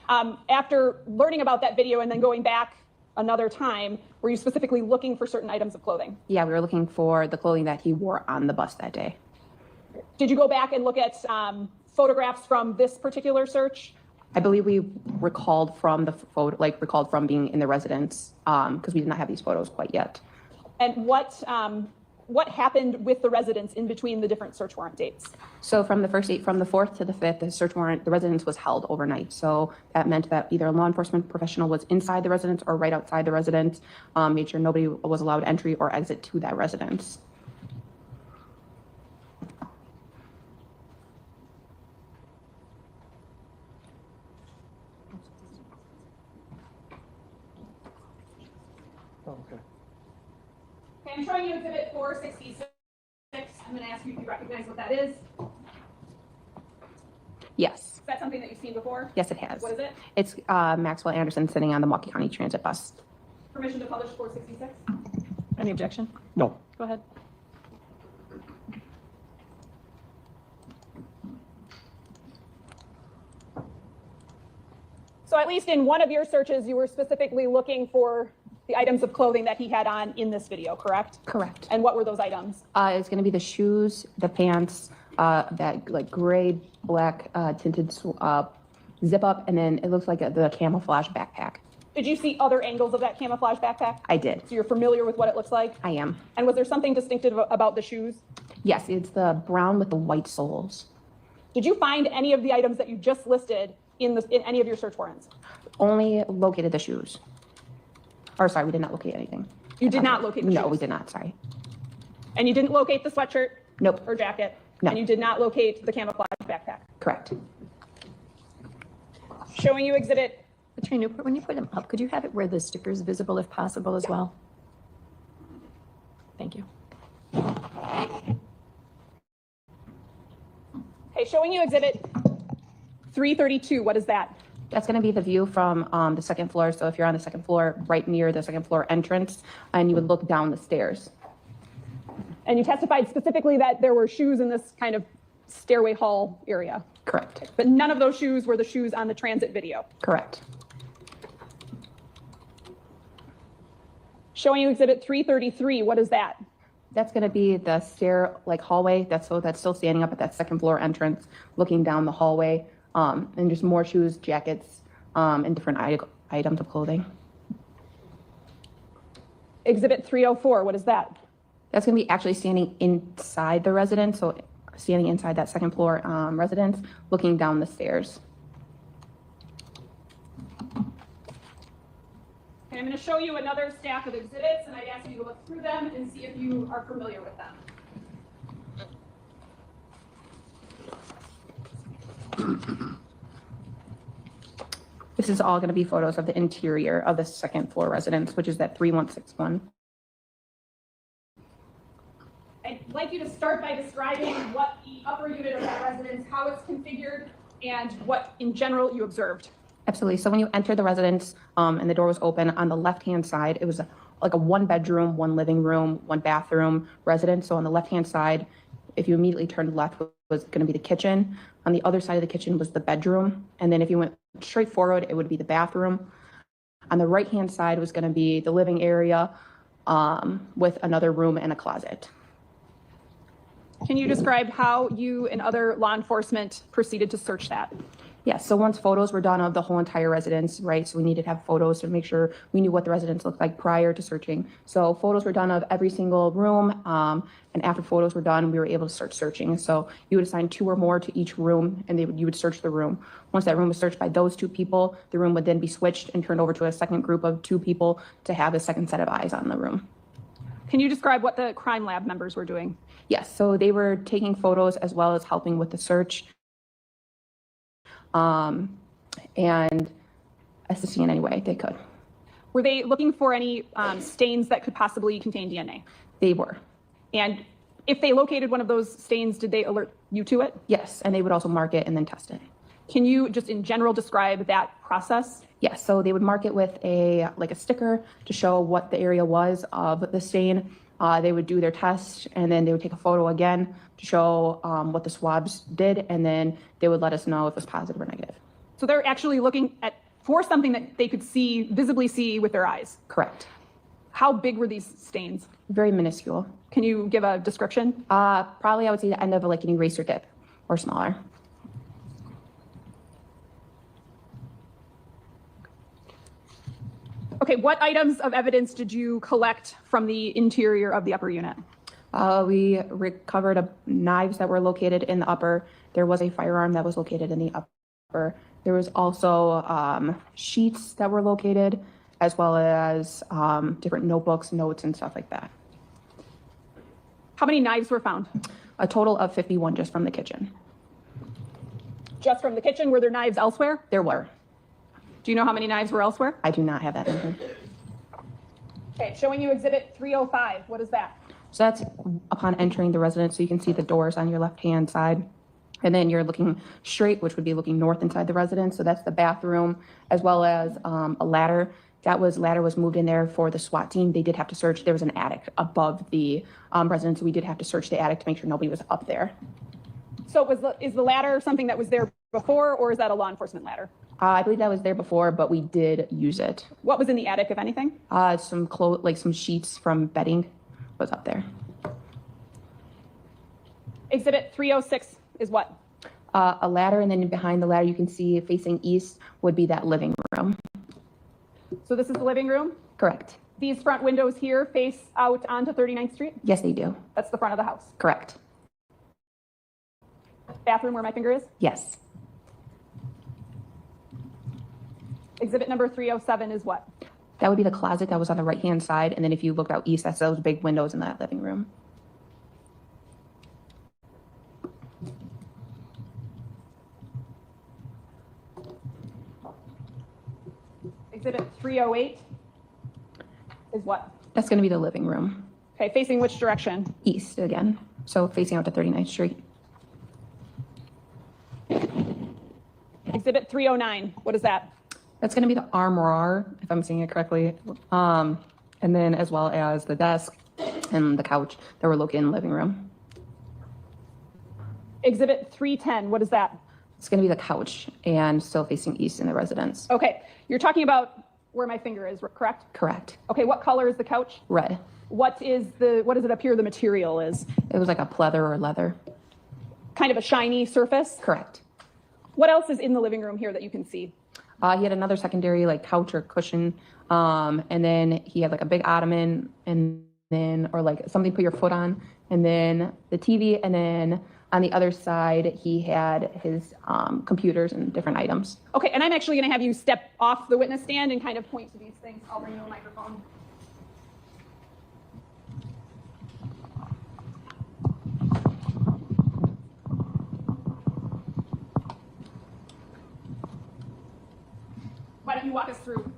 After learning about that video and then going back another time, were you specifically looking for certain items of clothing? Yeah, we were looking for the clothing that he wore on the bus that day. Did you go back and look at photographs from this particular search? I believe we recalled from the photo, recalled from being in the residence, because we did not have these photos quite yet. And what happened with the residents in between the different search warrant dates? So from the first date, from the 4th to the 5th, the search warrant, the residence was held overnight. So that meant that either a law enforcement professional was inside the residence or right outside the residence, made sure nobody was allowed entry or exit to that residence. Oh, okay. Okay, I'm showing you Exhibit 466. I'm going to ask you if you recognize what that is. Yes. Is that something that you've seen before? Yes, it has. What is it? It's Maxwell Anderson sitting on the Milwaukee County Transit bus. Permission to publish 466? Any objection? No. Go ahead. So at least in one of your searches, you were specifically looking for the items of clothing that he had on in this video, correct? Correct. And what were those items? It's going to be the shoes, the pants, that like gray, black tinted zip up, and then it looks like the camouflage backpack. Did you see other angles of that camouflage backpack? I did. So you're familiar with what it looks like? I am. And was there something distinctive about the shoes? Yes, it's the brown with the white soles. Did you find any of the items that you just listed in any of your search warrants? Only located the shoes. Or sorry, we did not locate anything. You did not locate the shoes? No, we did not, sorry. And you didn't locate the sweatshirt? Nope. Or jacket? No. And you did not locate the camouflage backpack? Correct. Showing you Exhibit. Katrina, when you put them up, could you have it where the sticker is visible if possible as well? Thank you. Okay, showing you Exhibit 332. What is that? That's going to be the view from the second floor. So if you're on the second floor, right near the second floor entrance, and you would look down the stairs. And you testified specifically that there were shoes in this kind of stairway hall area. Correct. But none of those shoes were the shoes on the transit video. Correct. Showing you Exhibit 333. What is that? That's going to be the stair hallway. That's still standing up at that second floor entrance, looking down the hallway, and just more shoes, jackets, and different items of clothing. Exhibit 304. What is that? That's going to be actually standing inside the residence, so standing inside that second floor residence, looking down the stairs. Okay, I'm going to show you another stack of exhibits, and I'd ask you to look through them and see if you are familiar with them. This is all going to be photos of the interior of the second floor residence, which is that 3161. I'd like you to start by describing what the upper unit of that residence, how it's configured, and what in general you observed. Absolutely. So when you enter the residence and the door was open, on the left-hand side, it was like a one-bedroom, one living room, one bathroom residence. So on the left-hand side, if you immediately turned left, was going to be the kitchen. On the other side of the kitchen was the bedroom. And then if you went straight forward, it would be the bathroom. On the right-hand side was going to be the living area with another room and a closet. Can you describe how you and other law enforcement proceeded to search that? Yes, so once photos were done of the whole entire residence, right? So we needed to have photos to make sure we knew what the residence looked like prior to searching. So photos were done of every single room, and after photos were done, we were able to start searching. So you would assign 2 or more to each room, and you would search the room. Once that room was searched by those 2 people, the room would then be switched and turned over to a second group of 2 people to have a second set of eyes on the room. Can you describe what the crime lab members were doing? Yes, so they were taking photos as well as helping with the search. And assisting in any way they could. Were they looking for any stains that could possibly contain DNA? They were. And if they located one of those stains, did they alert you to it? Yes, and they would also mark it and then test it. Can you just in general describe that process? Yes, so they would mark it with a sticker to show what the area was of the stain. They would do their test, and then they would take a photo again to show what the swabs did, and then they would let us know if it was positive or negative. So they're actually looking for something that they could visibly see with their eyes? Correct. How big were these stains? Very minuscule. Can you give a description? Probably I would say the end of like an eraser dip or smaller. Okay, what items of evidence did you collect from the interior of the upper unit? We recovered knives that were located in the upper. There was a firearm that was located in the upper. There was also sheets that were located, as well as different notebooks, notes, and stuff like that. How many knives were found? A total of 51 just from the kitchen. Just from the kitchen? Were there knives elsewhere? There were. Do you know how many knives were elsewhere? I do not have that in here. Okay, showing you exhibit 305. What is that? So that's upon entering the residence, so you can see the doors on your left-hand side. And then you're looking straight, which would be looking north inside the residence. So that's the bathroom, as well as a ladder. Ladder was moved in there for the SWAT team. They did have to search. There was an attic above the residence. So we did have to search the attic to make sure nobody was up there. So is the ladder something that was there before, or is that a law enforcement ladder? I believe that was there before, but we did use it. What was in the attic, if anything? Some sheets from bedding was up there. Exhibit 306 is what? A ladder, and then behind the ladder, you can see facing east would be that living room. So this is the living room? Correct. These front windows here face out onto 39th Street? Yes, they do. That's the front of the house? Correct. Bathroom where my finger is? Yes. Exhibit number 307 is what? That would be the closet that was on the right-hand side, and then if you looked out east, that's those big windows in that living room. Exhibit 308 is what? That's going to be the living room. Okay, facing which direction? East again, so facing out to 39th Street. Exhibit 309, what is that? That's going to be the armoire, if I'm saying it correctly, and then as well as the desk and the couch that were located in the living room. Exhibit 310, what is that? It's going to be the couch and still facing east in the residence. Okay, you're talking about where my finger is, correct? Correct. Okay, what color is the couch? Red. What does it appear the material is? It was like a pleather or leather. Kind of a shiny surface? Correct. What else is in the living room here that you can see? He had another secondary like couch or cushion, and then he had like a big ottoman, and then or like something to put your foot on, and then the TV, and then on the other side he had his computers and different items. Okay, and I'm actually going to have you step off the witness stand and kind of point to these things. I'll bring you a microphone. Why don't you walk us through?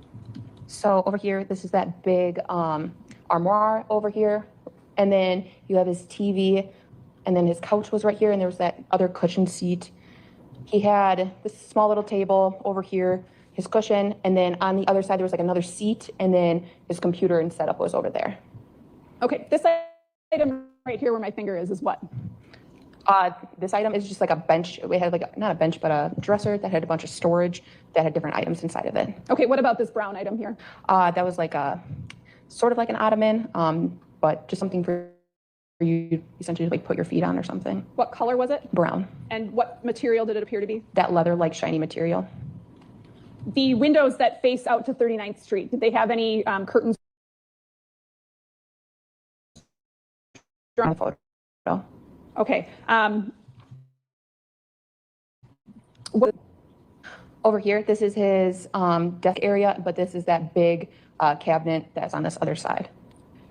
So over here, this is that big armoire over here. And then you have his TV, and then his couch was right here, and there was that other cushion seat. He had this small little table over here. his cushion, and then on the other side, there was like another seat, and then his computer and setup was over there. Okay, this item right here where my finger is what? This item is just like a bench. We had like, not a bench, but a dresser that had a bunch of storage that had different items inside of it. Okay, what about this brown item here? That was like a, sort of like an ottoman, but just something for you essentially like put your feet on or something. What color was it? Brown. And what material did it appear to be? That leather-like shiny material. The windows that face out to 39th Street, did they have any curtains? On the photo. Okay. Over here, this is his desk area, but this is that big cabinet that's on this other side.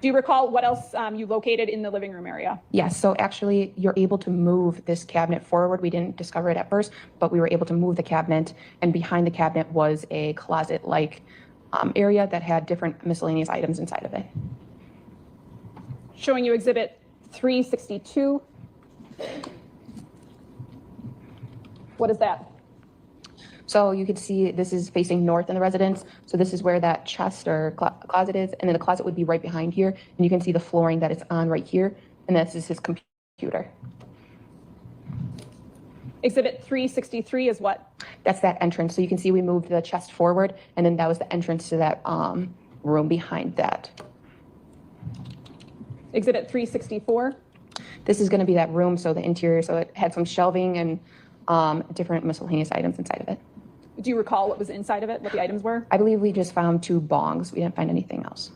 Do you recall what else you located in the living room area? Yes, so actually you're able to move this cabinet forward. We didn't discover it at first, but we were able to move the cabinet, and behind the cabinet was a closet-like area that had different miscellaneous items inside of it. Showing you exhibit 362. What is that? So you can see this is facing north in the residence. So this is where that chest or closet is. And then the closet would be right behind here. And you can see the flooring that it's on right here. And this is his computer. Exhibit 363 is what? That's that entrance. So you can see we moved the chest forward. And then that was the entrance to that room behind that. Exhibit 364. This is going to be that room. So the interior, so it had some shelving and different miscellaneous items inside of it. Do you recall what was inside of it, what the items were? I believe we just found 2 bongs. We didn't find anything else.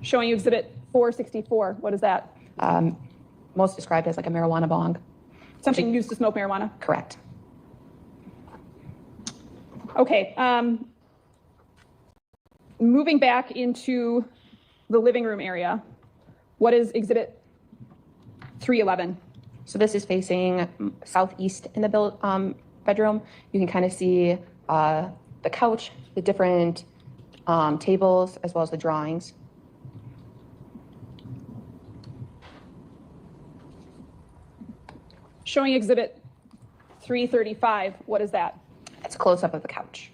Showing you exhibit 464. What is that? Most described as like a marijuana bong. Something used to smoke marijuana? Correct. Okay. Moving back into the living room area, what is exhibit 311? So this is facing southeast in the bedroom. You can kind of see the couch, the different tables, as well as the drawings. Showing exhibit 335, what is that? It's a close-up of the couch.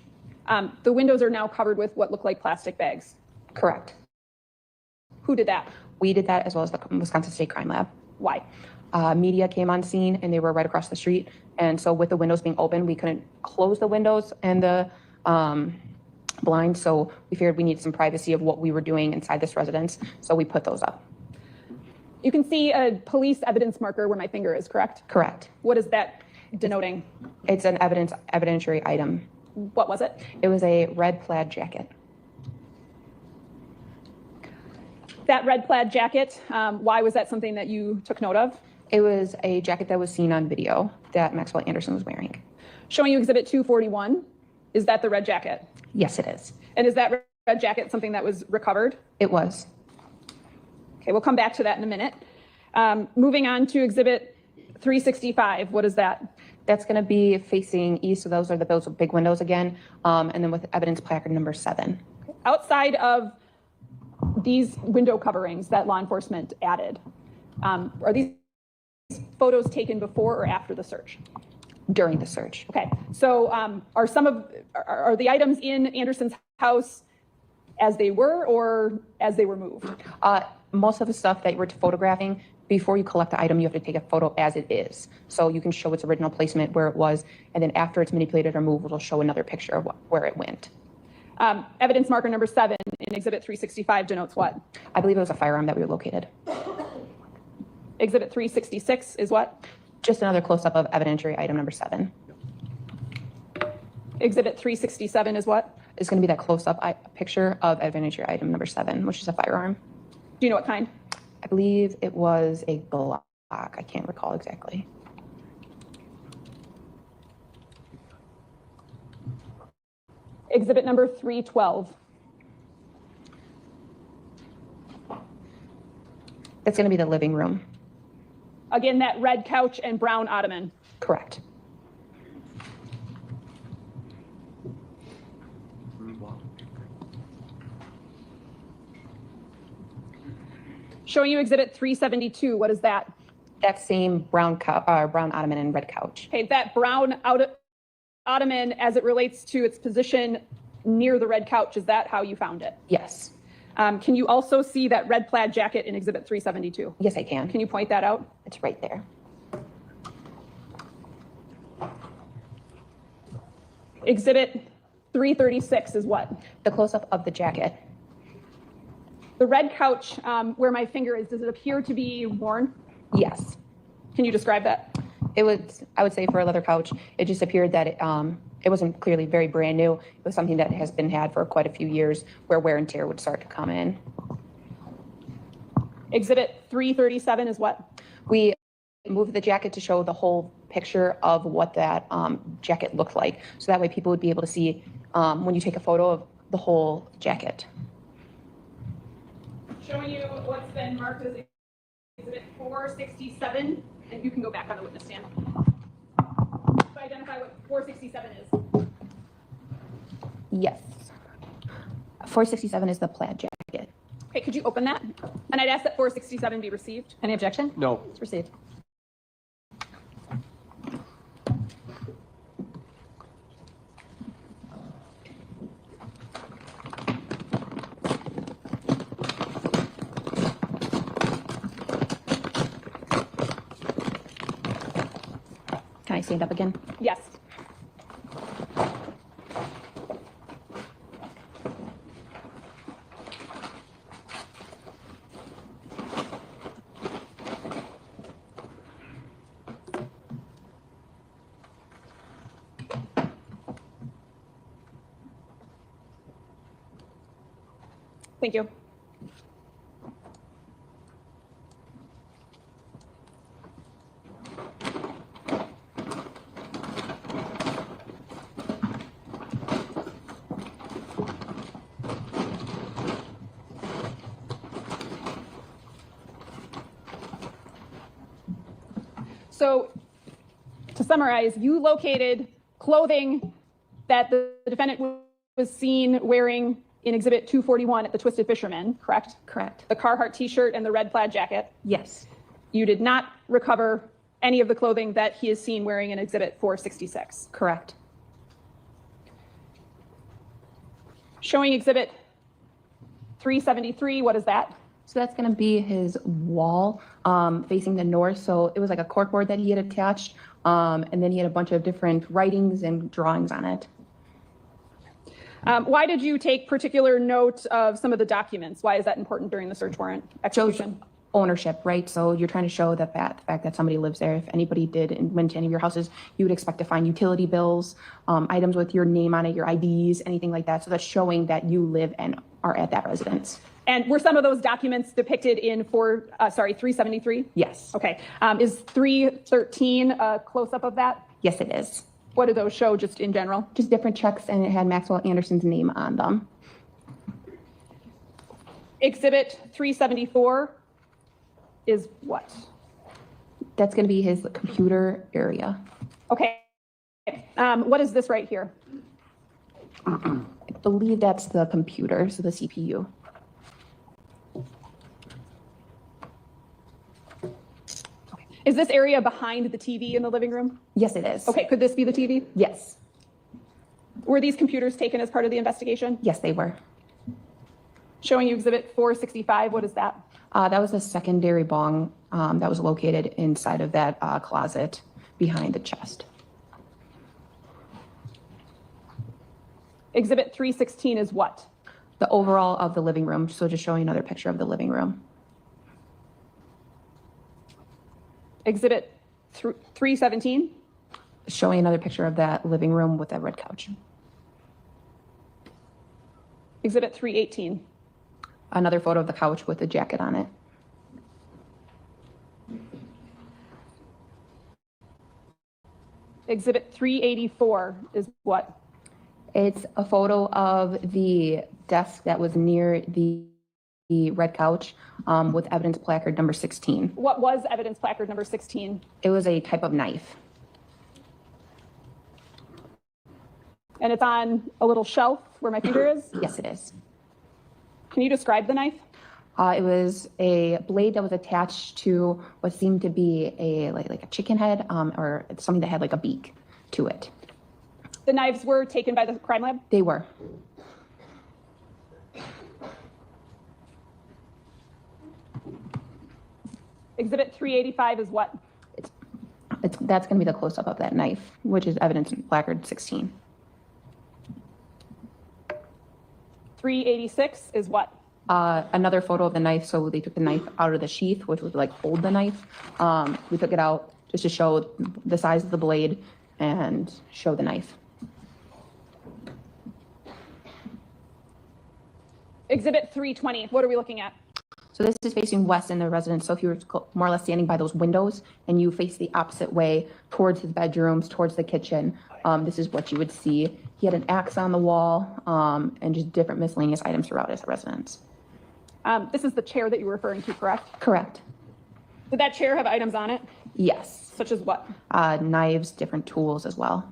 The windows are now covered with what look like plastic bags. Correct. Who did that? We did that, as well as the Wisconsin State Crime Lab. Why? Media came on scene, and they were right across the street. And so with the windows being open, we couldn't close the windows and the blinds. So we figured we needed some privacy of what we were doing inside this residence. So we put those up. You can see a police evidence marker where my finger is, correct? Correct. What is that denoting? It's an evidentiary item. What was it? It was a red plaid jacket. That red plaid jacket, why was that something that you took note of? It was a jacket that was seen on video that Maxwell Anderson was wearing. Showing you exhibit 241, is that the red jacket? Yes, it is. And is that red jacket something that was recovered? It was. Okay, we'll come back to that in a minute. Moving on to exhibit 365, what is that? That's going to be facing east, so those are those big windows again, and then with evidence placard number 7. Outside of these window coverings that law enforcement added, are these photos taken before or after the search? During the search. Okay, so are the items in Anderson's house as they were or as they were moved? Most of the stuff that you were photographing, before you collect the item, you have to take a photo as it is. So you can show its original placement where it was, and then after it's manipulated or moved, it'll show another picture of where it went. Evidence marker number 7 in exhibit 365 denotes what? I believe it was a firearm that we located. Exhibit 366 is what? Just another close-up of evidentiary item number 7. Exhibit 367 is what? It's going to be that close-up picture of evidentiary item number 7, which is a firearm. Do you know what kind? I believe it was a Glock. I can't recall exactly. Exhibit number 312. That's going to be the living room. Again, that red couch and brown ottoman. Correct. Showing you exhibit 372, what is that? That same brown ottoman and red couch. Okay, that brown ottoman as it relates to its position near the red couch. Is that how you found it? Yes. Can you also see that red plaid jacket in Exhibit 372? Yes, I can. Can you point that out? It's right there. Exhibit 336 is what? The close-up of the jacket. The red couch where my finger is, does it appear to be worn? Yes. Can you describe that? It was, I would say, for a leather couch, it just appeared that it wasn't clearly very brand new. It was something that has been had for quite a few years where wear and tear would start to come in. Exhibit 337 is what? We moved the jacket to show the whole picture of what that jacket looked like. So that way people would be able to see when you take a photo of the whole jacket. Showing you what's been marked as Exhibit 467, and you can go back on the witness stand. To identify what 467 is. Yes. 467 is the plaid jacket. Okay, could you open that? And I'd ask that 467 be received. Any objection? No. It's received. Can I stand up again? Yes. Thank you. So to summarize, you located clothing that the defendant was seen wearing in Exhibit 241 at the Twisted Fisherman, correct? Correct. The Carhartt t-shirt and the red plaid jacket. Yes. You did not recover any of the clothing that he is seen wearing in Exhibit 466. Correct. Showing Exhibit 373, what is that? So that's going to be his wall facing the north. So it was like a corkboard that he had attached, and then he had a bunch of different writings and drawings on it. Why did you take particular note of some of the documents? Why is that important during the search warrant execution? Ownership, right? So you're trying to show that the fact that somebody lives there. If anybody did and went to any of your houses, you would expect to find utility bills, items with your name on it, your IDs, anything like that. So that's showing that you live and are at that residence. And were some of those documents depicted in 373? Yes. Okay. Is 313 a close-up of that? Yes, it is. What do those show just in general? Just different checks, and it had Maxwell Anderson's name on them. Exhibit 374 is what? That's going to be his computer area. Okay. What is this right here? I believe that's the computer, so the CPU. Is this area behind the TV in the living room? Yes, it is. Okay, could this be the TV? Yes. Were these computers taken as part of the investigation? Yes, they were. Showing you Exhibit 465, what is that? That was a secondary bong that was located inside of that closet behind the chest. Exhibit 316 is what? The overall of the living room, so just showing another picture of the living room. Exhibit 317? Showing another picture of that living room with that red couch. Exhibit 318? Another photo of the couch with the jacket on it. Exhibit 384 is what? It's a photo of the desk that was near the red couch with evidence placard number 16. What was evidence placard number 16? It was a type of knife. And it's on a little shelf where my finger is? Yes, it is. Can you describe the knife? It was a blade that was attached to what seemed to be a like a chicken head or something that had like a beak to it. The knives were taken by the crime lab? They were. Exhibit 385 is what? That's going to be the close-up of that knife, which is evidence in placard 16. 386 is what? Another photo of the knife. So they took the knife out of the sheath, which would like hold the knife. We took it out just to show the size of the blade and show the knife. Exhibit 320, what are we looking at? So this is facing west in the residence. So if you were more or less standing by those windows and you face the opposite way towards his bedrooms, towards the kitchen, this is what you would see. He had an axe on the wall and just different miscellaneous items throughout his residence. This is the chair that you were referring to, correct? Correct. Did that chair have items on it? Yes. Such as what? Knives, different tools as well.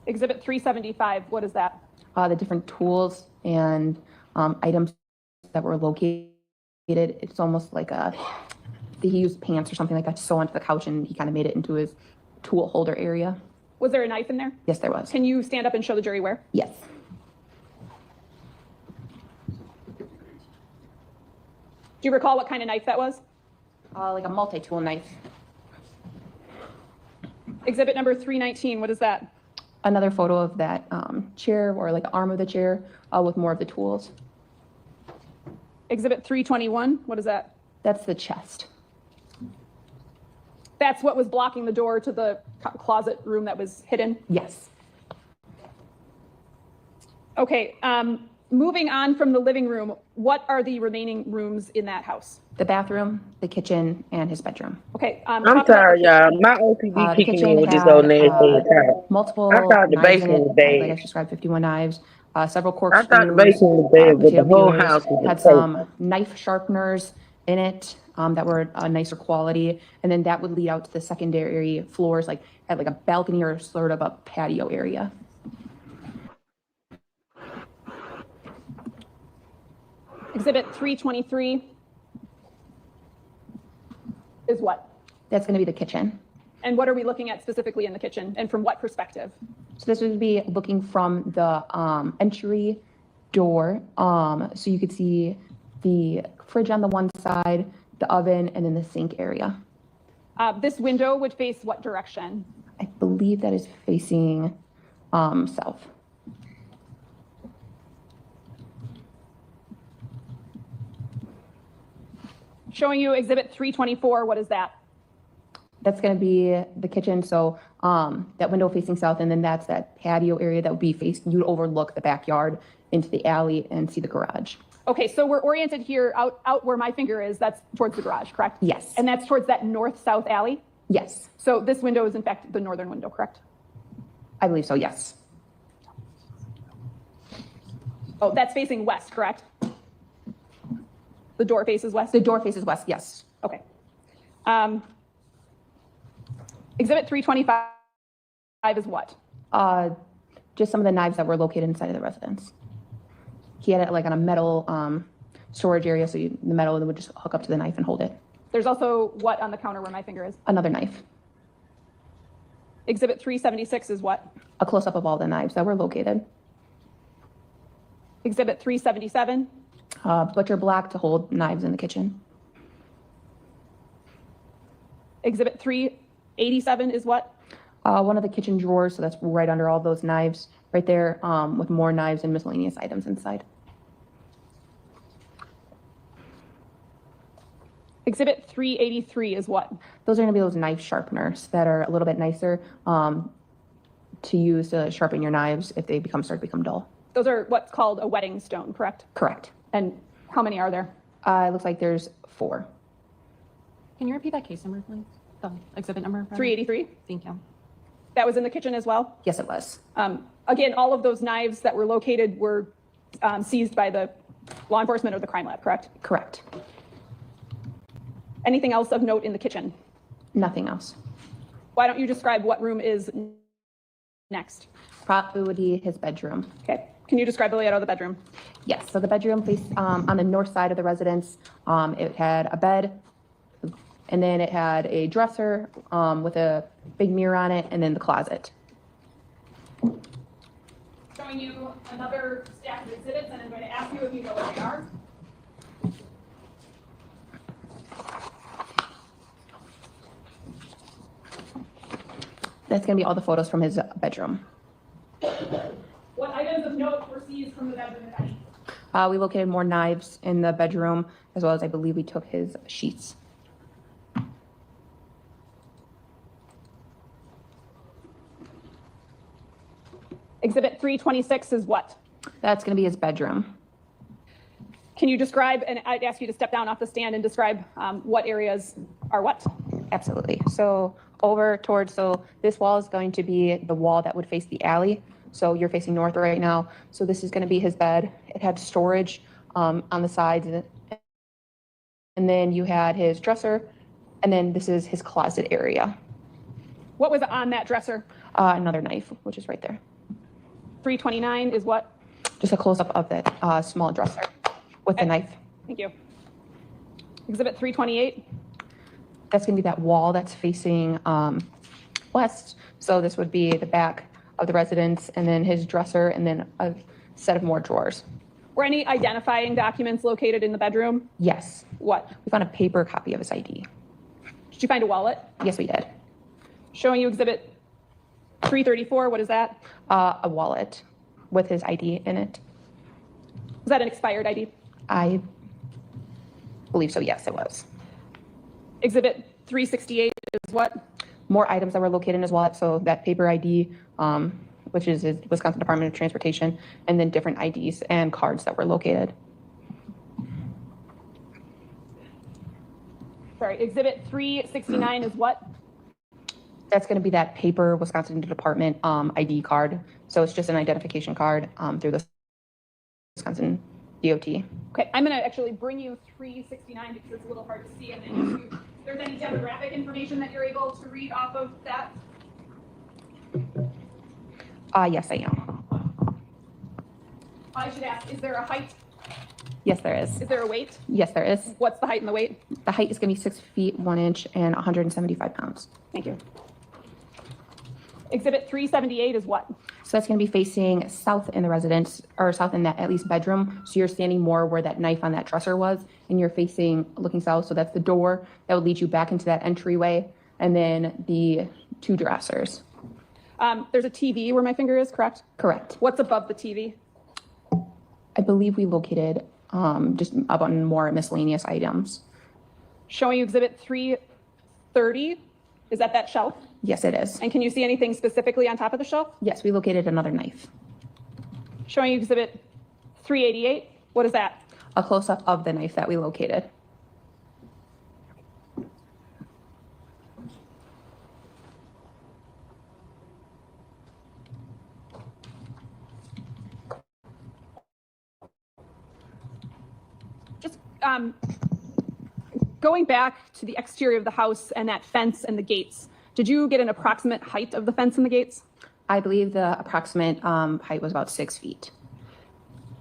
Exhibit 375, what is that? The different tools and items that were located. It's almost like he used pants or something like that to sew onto the couch, and he kind of made it into his tool holder area. Was there a knife in there? Yes, there was. Can you stand up and show the jury where? Yes. Do you recall what kind of knife that was? Like a multi-tool knife. Exhibit number 319, what is that? Another photo of that chair, or like the arm of the chair with more of the tools. Exhibit 321, what is that? That's the chest. That's what was blocking the door to the closet room that was hidden? Yes. Okay, moving on from the living room, what are the remaining rooms in that house? The bathroom, the kitchen, and his bedroom. Okay. I'm sorry, y'all. My OCD kicking in with this old nasty attack. Multiple I thought the knives in basement it, was bad. like I described, 51 knives, several corkscrews. I thought the basement was bad, but the whole house was had a some knife sharpeners in it that were nicer quality, and then that would lead out to the secondary floors, like at like a balcony or sort of a patio area. Exhibit 323 is what? That's going to be the kitchen. And what are we looking at specifically in the kitchen, and from what perspective? So this would be looking from the entry door. So you could see the fridge on the one side, the oven, and then the sink area. This window would face what direction? I believe that is facing south. Showing you exhibit 324, what is that? That's going to be the kitchen. So that window facing south, and then that's that patio area that would be facing, you'd overlook the backyard into the alley and see the garage. Okay, so we're oriented here out where my finger is, that's towards the garage, correct? Yes. And that's towards that north-south alley? Yes. So this window is in fact the northern window, correct? I believe so, yes. Oh, that's facing west, correct? The door faces west? The door faces west, yes. Okay. Exhibit 325 is what? Just some of the knives that were located inside of the residence. He had it like on a metal storage area, so the metal would just hook up to the knife and hold it. There's also what on the counter where my finger is? Another knife. Exhibit 376 is what? A close-up of all the knives that were located. Exhibit 377? Butcher block to hold knives in the kitchen. Exhibit 387 is what? One of the kitchen drawers, so that's right under all those knives, right there, with more knives and miscellaneous items inside. Exhibit 383 is what? Those are going to be those knife sharpeners that are a little bit nicer to use to sharpen your knives if they start to become dull. Those are what's called a whetting stone, correct? Correct. And how many are there? It looks like there's 4. Can you repeat that case number, please? The exhibit number? 383? Thank you. That was in the kitchen as well? Yes, it was. Again, all of those knives that were located were seized by the law enforcement or the crime lab, correct? Correct. Anything else of note in the kitchen? Nothing else. Why don't you describe what room is next? Probably would be his bedroom. Okay. Can you describe the layout of the bedroom? Yes. So the bedroom faced on the north side of the residence. It had a bed, and then it had a dresser with a big mirror on it, and then the closet. showing you another stack of exhibits, and I'm going to ask you if you know what they are. That's going to be all the photos from his bedroom. What items of note were seized from the bedroom, if any? We located more knives in the bedroom, as well as I believe we took his sheets. Exhibit 326 is what? That's going to be his bedroom. Can you describe, and I'd ask you to step down off the stand and describe what areas are what? Absolutely. So over towards, so this wall is going to be the wall that would face the alley. So you're facing north right now. So this is going to be his bed. It had storage on the sides. And then you had his dresser. And then this is his closet area. What was on that dresser? Another knife, which is right there. 329 is what? Just a close-up of that small dresser with the knife. Thank you. Exhibit 328. That's going to be that wall that's facing west. So this would be the back of the residence, and then his dresser, and then a set of more drawers. Were any identifying documents located in the bedroom? Yes. What? We found a paper copy of his ID. Did you find a wallet? Yes, we did. Showing you exhibit 334, what is that? A wallet with his ID in it. Was that an expired ID? I believe so, yes, it was. Exhibit 368 is what? More items that were located in his wallet, so that paper ID, which is his Wisconsin Department of Transportation, and then different IDs and cards that were located. Sorry, exhibit 369 is what? That's going to be that paper Wisconsin Department ID card. So it's just an identification card through the Wisconsin DOT. Okay, I'm going to actually bring you 369 because it's a little hard to see. And then if there's any demographic information that you're able to read off of that? Yes, I am. I should ask, is there a height? Yes, there is. Is there a weight? Yes, there is. What's the height and the weight? The height is going to be 6 feet 1 inch and 175 pounds. Thank you. Exhibit 378 is what? So that's going to be facing south in the residence, or south in that at least bedroom. So you're standing more where that knife on that dresser was, and you're facing looking south. So that's the door that would lead you back into that entryway, and then the 2 dressers. There's a TV where my finger is, correct? Correct. What's above the TV? I believe we located just up on more miscellaneous items. Showing you exhibit 330. Is that shelf? Yes, it is. And can you see anything specifically on top of the shelf? Yes, we located another knife. Showing you exhibit 388. What is that? A close-up of the knife that we located. Just going back to the exterior of the house and that fence and the gates, did you get an approximate height of the fence and the gates? I believe the approximate height was about 6 feet.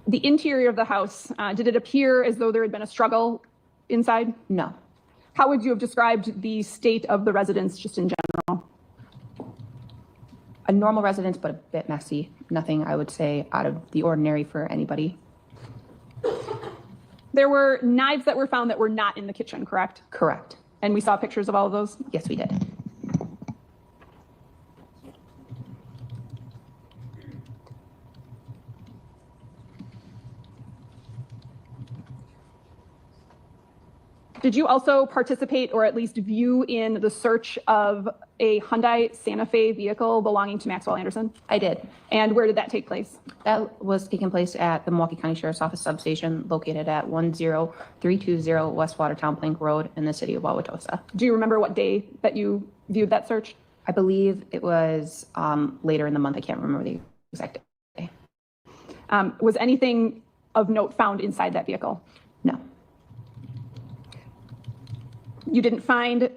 The interior of the house, did it appear as though there had been a struggle inside? No. How would you have described the state of the residence just in general? A normal residence, but a bit messy. Nothing, I would say, out of the ordinary for anybody. There were knives that were found that were not in the kitchen, correct? Correct. And we saw pictures of all of those? Yes, we did. Did you also participate or at least view in the search of a Hyundai Santa Fe vehicle belonging to Maxwell Anderson? I did. And where did that take place? That was taking place at the Milwaukee County Sheriff's Office substation located at 10320 West Watertown Plank Road in the city of Wauwatosa. Do you remember what day that you viewed that search? I believe it was later in the month. I can't remember the exact day. Was anything of note found inside that vehicle? No. You didn't find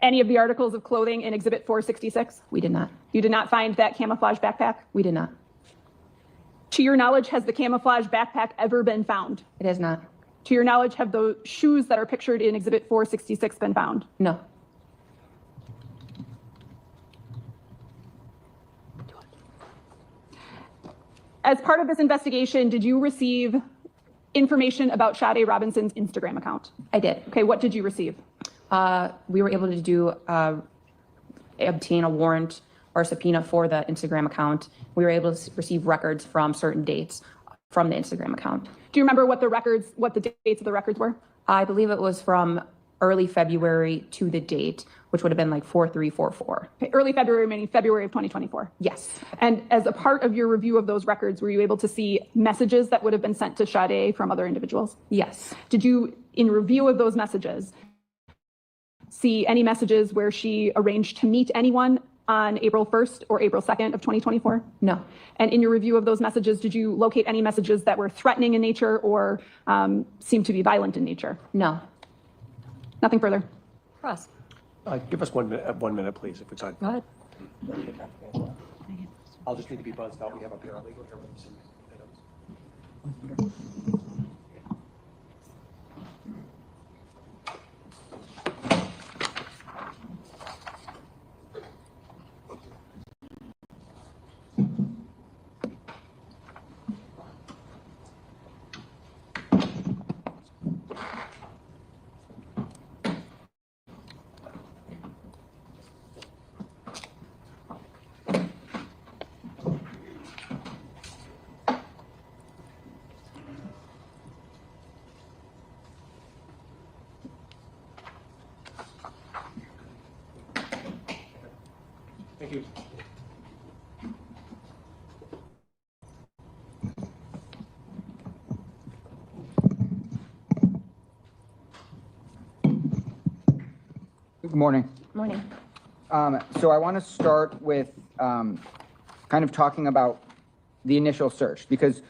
any of the articles of clothing in Exhibit 466? We did not. You did not find that camouflage backpack? We did not. To your knowledge, has the camouflage backpack ever been found? It has not. To your knowledge, have the shoes that are pictured in Exhibit 466 been found? No. As part of this investigation, did you receive information about Sade Robinson's Instagram account? I did. Okay, what did you receive? We were able to obtain a warrant or a subpoena for the Instagram account. We were able to receive records from certain dates from the Instagram account. Do you remember what the dates of the records were? I believe it was from early February to the date, which would have been like 4344. Okay, early February, meaning February of 2024. Yes. And as a part of your review of those records, were you able to see messages that would have been sent to Sade from other individuals? Yes. Did you, in review of those messages, see any messages where she arranged to meet anyone on April 1st or April 2nd of 2024? No. And in your review of those messages, did you locate any messages that were threatening in nature or seemed to be violent in nature? No. Nothing further. Ross. Give us 1 minute, please, if we could. Go ahead. I'll just need to be buzzed out. We have a paralegal here with some items. Thank you. Good morning. Morning. So I want to start with kind of talking about the initial search, because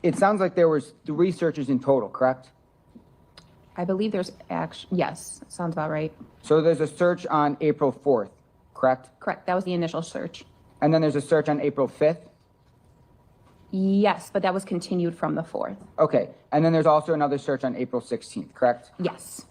it sounds like there was 3 searches in total, correct? I believe there's yes, sounds about right. So there's a search on April 4th, correct? Correct, that was the initial search. And then there's a search on April 5th? Yes, but that was continued from the 4th. Okay, and then there's also another search on April 16th, correct? Yes.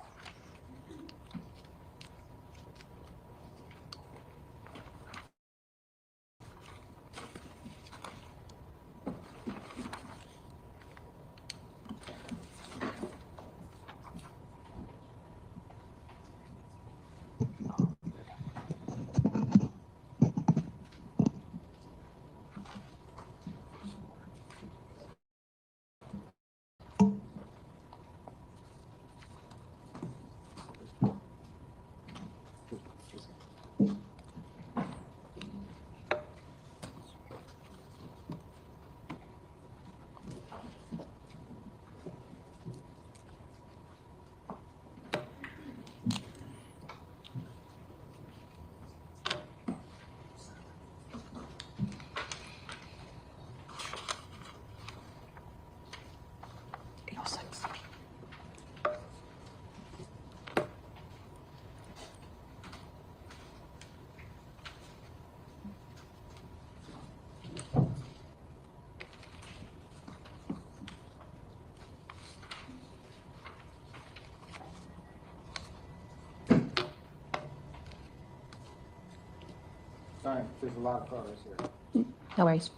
Sorry, there's a lot of photos here. No worries.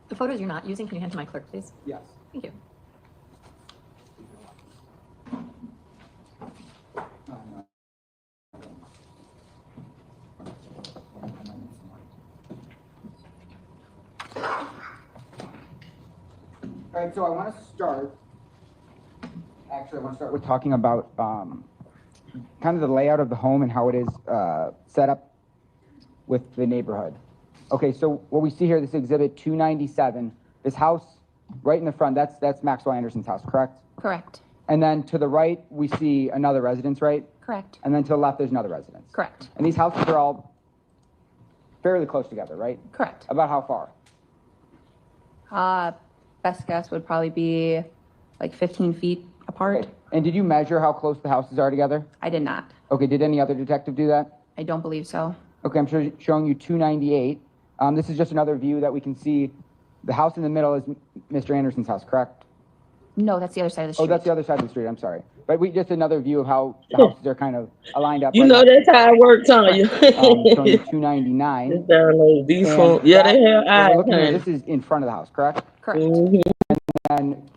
The photos you're not using, can you hand to my clerk, please? Yes. Thank you. All right, so I want to start, actually, I want to start with talking about kind of the layout of the home and how it is set up with the neighborhood. Okay, so what we see here, this exhibit 297, this house right in the front, that's Maxwell Anderson's house, correct? Correct. And then to the right, we see another residence, right? Correct. And then to the left, there's another residence. Correct. And these houses are all fairly close together, right? Correct. About how far? Best guess would probably be like 15 feet apart. Okay. And did you measure how close the houses are together? I did not. Okay, did any other detective do that? I don't believe so. Okay, I'm showing you 298. This is just another view that we can see The house in the middle is Mr. Anderson's house, correct? No, that's the other side of the street. Oh, that's the other side of the street, I'm sorry. But we just another view of how the houses are kind of aligned up. You right know next that's to each how other. it works, Tanya. Showing 299. Just download these And phones. Yeah, they that- have what eyes, we're looking here, honey. this is in front of the house, correct? Correct. And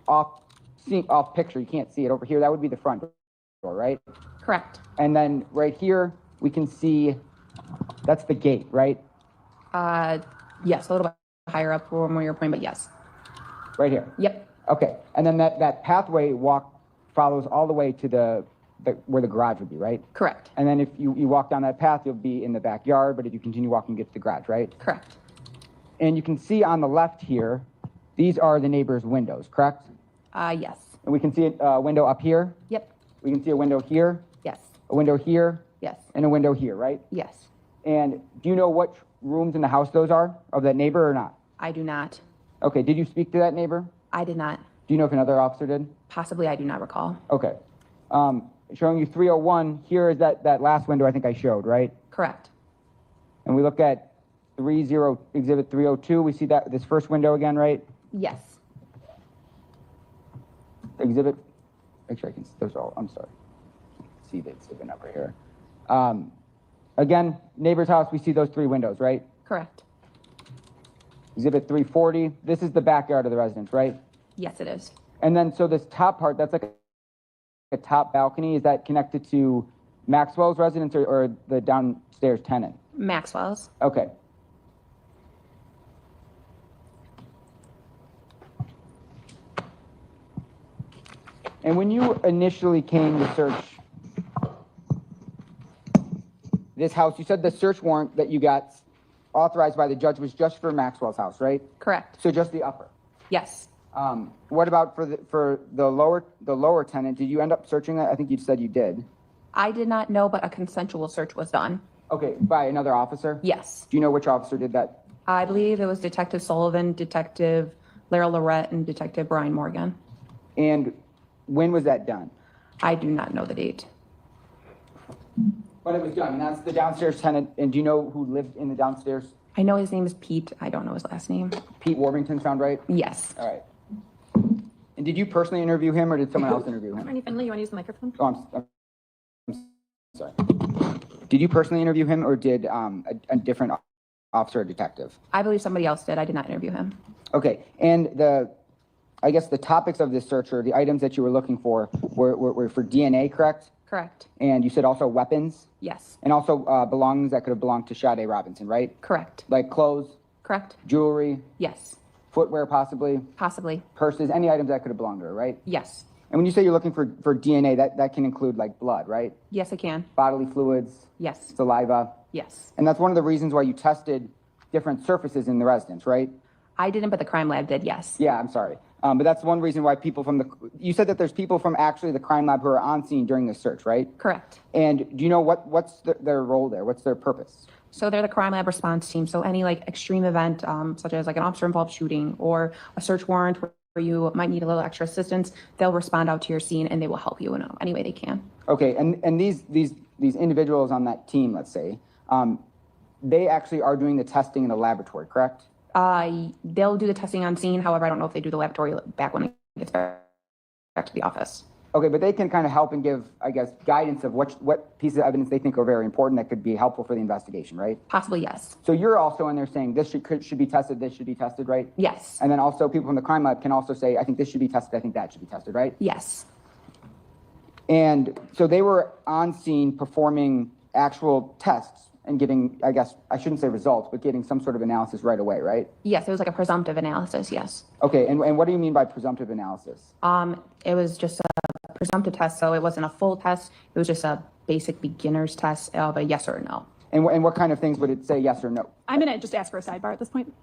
off picture, you can't see it over here, that would be the front door, right? Correct. And then right here, we can see, that's the gate, right? Yes, a little bit higher up from where you're pointing, but yes. Right here? Yep. Okay, and then that pathway follows all the way to the where the garage would be, right? Correct. And then if you walk down that path, you'll be in the backyard, but if you continue walking, you get to the garage, right? Correct. And you can see on the left here, these are the neighbors' windows, correct? Yes. And we can see a window up here. Yep. We can see a window here, Yes. a window here, Yes. and a window here, right? Yes. And do you know which rooms in the house those are, of that neighbor or not? I do not. Okay, did you speak to that neighbor? I did not. Do you know if another officer did? Possibly, I do not recall. Okay. Showing you 301, here is that last window I think I showed, right? Correct. And we look at exhibit 302, we see this first window again, right? Yes. Exhibit, make sure I can, those all, I'm sorry. See the exhibit number here. Again, neighbor's house, we see those 3 windows, right? Correct. Exhibit 340, this is the backyard of the residence, right? Yes, it is. And then, so this top part, that's like a top balcony, is that connected to Maxwell's residence or the downstairs tenant? Maxwell's. Okay. And when you initially came to search this house, you said the search warrant that you got authorized by the judge was just for Maxwell's house, right? Correct. So just the upper. Yes. What about for the lower tenant? Did you end up searching that? I think you said you did. I did not know, but a consensual search was done. Okay, by another officer? Yes. Do you know which officer did that? I believe it was Detective Sullivan, Detective Lara Lorette, and Detective Brian Morgan. And when was that done? I do not know the date. But it was done, and that's the downstairs tenant, and do you know who lived in the downstairs? I know his name is Pete. I don't know his last name. Pete Warmington, sound right? Yes. All right. And did you personally interview him, or did someone else interview him? Randy Finley, you want to use the microphone? Oh, I'm sorry. Did you personally interview him, or did a different officer or detective? I believe somebody else did. I did not interview him. Okay, and I guess the topics of this search, or the items that you were looking for, were for DNA, correct? Correct. And you said also weapons? Yes. And also belongings that could have belonged to Sade Robinson, right? Correct. Like clothes, Correct. jewelry, Yes. footwear possibly, Possibly. purses, any items that could have belonged to her, right? Yes. And when you say you're looking for DNA, that can include like blood, right? Yes, I can. Bodily fluids, Yes. saliva. Yes. And that's one of the reasons why you tested different surfaces in the residence, right? I didn't, but the crime lab did. Yes. Yeah, I'm sorry. But that's one reason why people you said that there's people from actually the crime lab who are on scene during the search, right? Correct. And do you know what's their role there? What's their purpose? So they're the crime lab response team. So any like extreme event, such as like an officer involved shooting or a search warrant where you might need a little extra assistance, they'll respond out to your scene and they will help you in any way they can. Okay, and these individuals on that team, let's say, they actually are doing the testing in the laboratory, correct? They'll do the testing on scene. However, I don't know if they do the laboratory back when it gets back to the office. Okay, but they can kind of help and give, I guess, guidance of what pieces of evidence they think are very important that could be helpful for the investigation, right? Possibly, yes. So you're also in there saying this should be tested, this should be tested, right? Yes. And then also people from the crime lab can also say, I think this should be tested, I think that should be tested, right? Yes. And so they were on scene performing actual tests and getting, I guess, I shouldn't say results, but getting some sort of analysis right away, right? Yes, it was like a presumptive analysis, yes. Okay, and what do you mean by presumptive analysis? It was just a presumptive test, so it wasn't a full test. It was just a basic beginner's test of a yes or a no. And what kind of things would it say yes or no? I'm going to just ask for a sidebar at this point.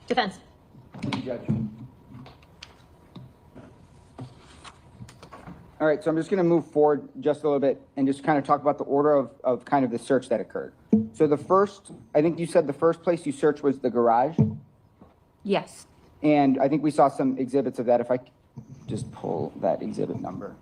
Defense. Thank you, Judge. All right, so I'm just going to move forward just a little bit and just kind of talk about the order of kind of the search that occurred. So the first, I think you said the first place you searched was the garage, Yes. and I think we saw some exhibits of that. If I could just pull that exhibit number.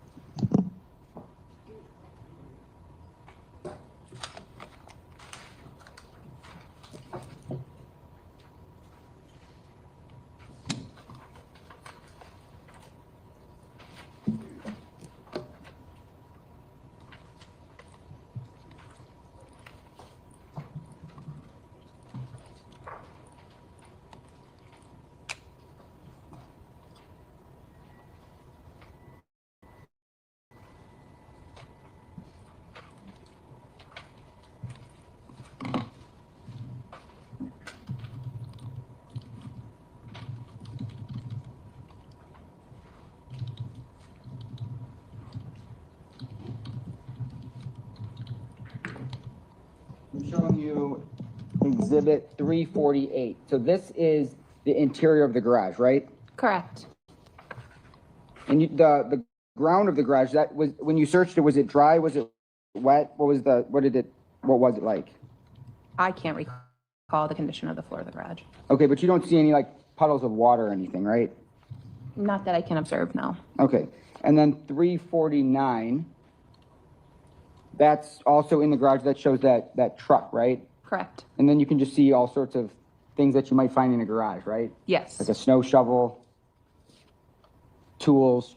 I'm showing you exhibit 348. So this is the interior of the garage, right? Correct. And the ground of the garage, that was, when you searched it, was it dry? Was it wet? What was it like? I can't recall the condition of the floor of the garage. Okay, but you don't see any like puddles of water or anything, right? Not that I can observe, no. Okay, and then 349, that's also in the garage, that shows that truck, right? Correct. And then you can just see all sorts of things that you might find in a garage, right? Yes. Like a snow shovel, tools.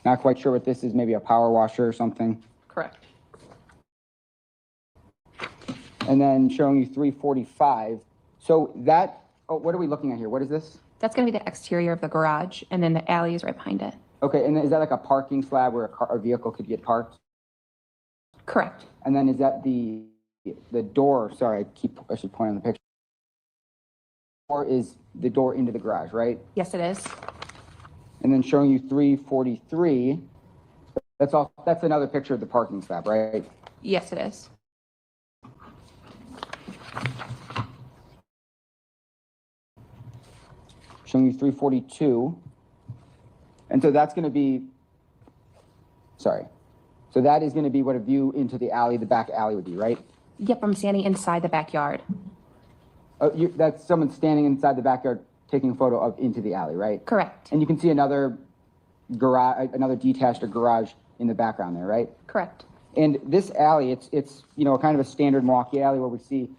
Not quite sure what this is, maybe a power washer or something. Correct. And then showing you 345. So that, oh, what are we looking at here? What is this? That's going to be the exterior of the garage, and then the alley is right behind it. Okay, and is that like a parking slab where a vehicle could get parked? Correct. And then is that the door, sorry, I should point on the picture. Or is the door into the garage, right? Yes, it is. And then showing you 343, that's another picture of the parking slab, right? Yes, it is. Showing you 342. And so that's going to be, sorry. So that is going to be what a view into the alley, the back alley would be, right? Yep, I'm standing inside the backyard. Oh, that's someone standing inside the backyard taking a photo of into the alley, right? Correct. And you can see another garage, another detached garage in the background there, right? Correct. And this alley, it's kind of a standard Milwaukee alley where we see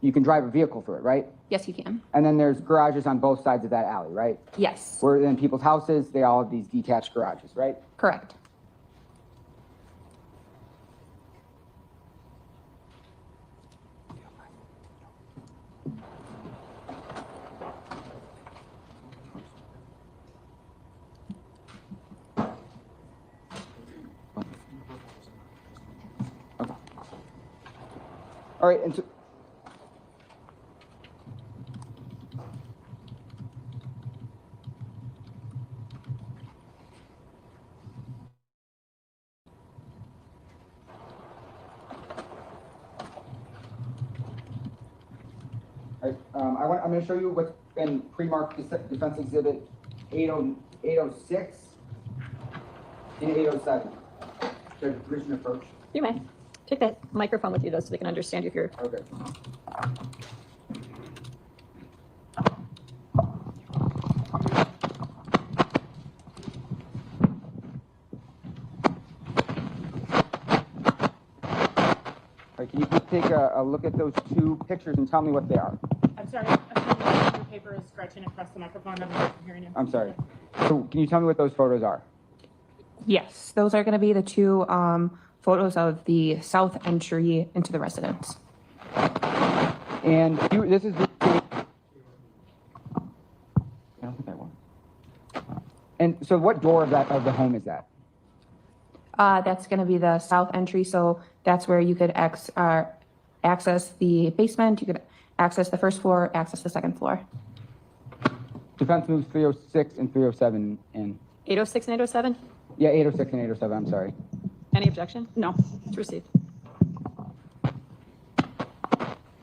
you can drive a vehicle through it, right? Yes, you can. And then there's garages on both sides of that alley, right? Yes. Where then people's houses, they all have these detached garages, right? Correct. All right, and so, I'm going to show you what's been pre-marked defense exhibit 806 and 807. Should I permission to approach? You may. Take that microphone with you, though, so they can understand you if you're... Okay. All right, can you please take a look at those two pictures and tell me what they are? I'm sorry, your paper is scratching across the microphone. I'm hearing you. I'm sorry. So can you tell me what those photos are? Yes, those are going to be the two photos of the south entry into the residence. And this is the... I don't think I won. And so what door of the home is that? That's going to be the south entry, so that's where you could access the basement, you could access the first floor, access the second floor. Defense moves 306 and 307 in. 806 and 807? Yeah, 806 and 807, I'm sorry. Any objection? No. It's received.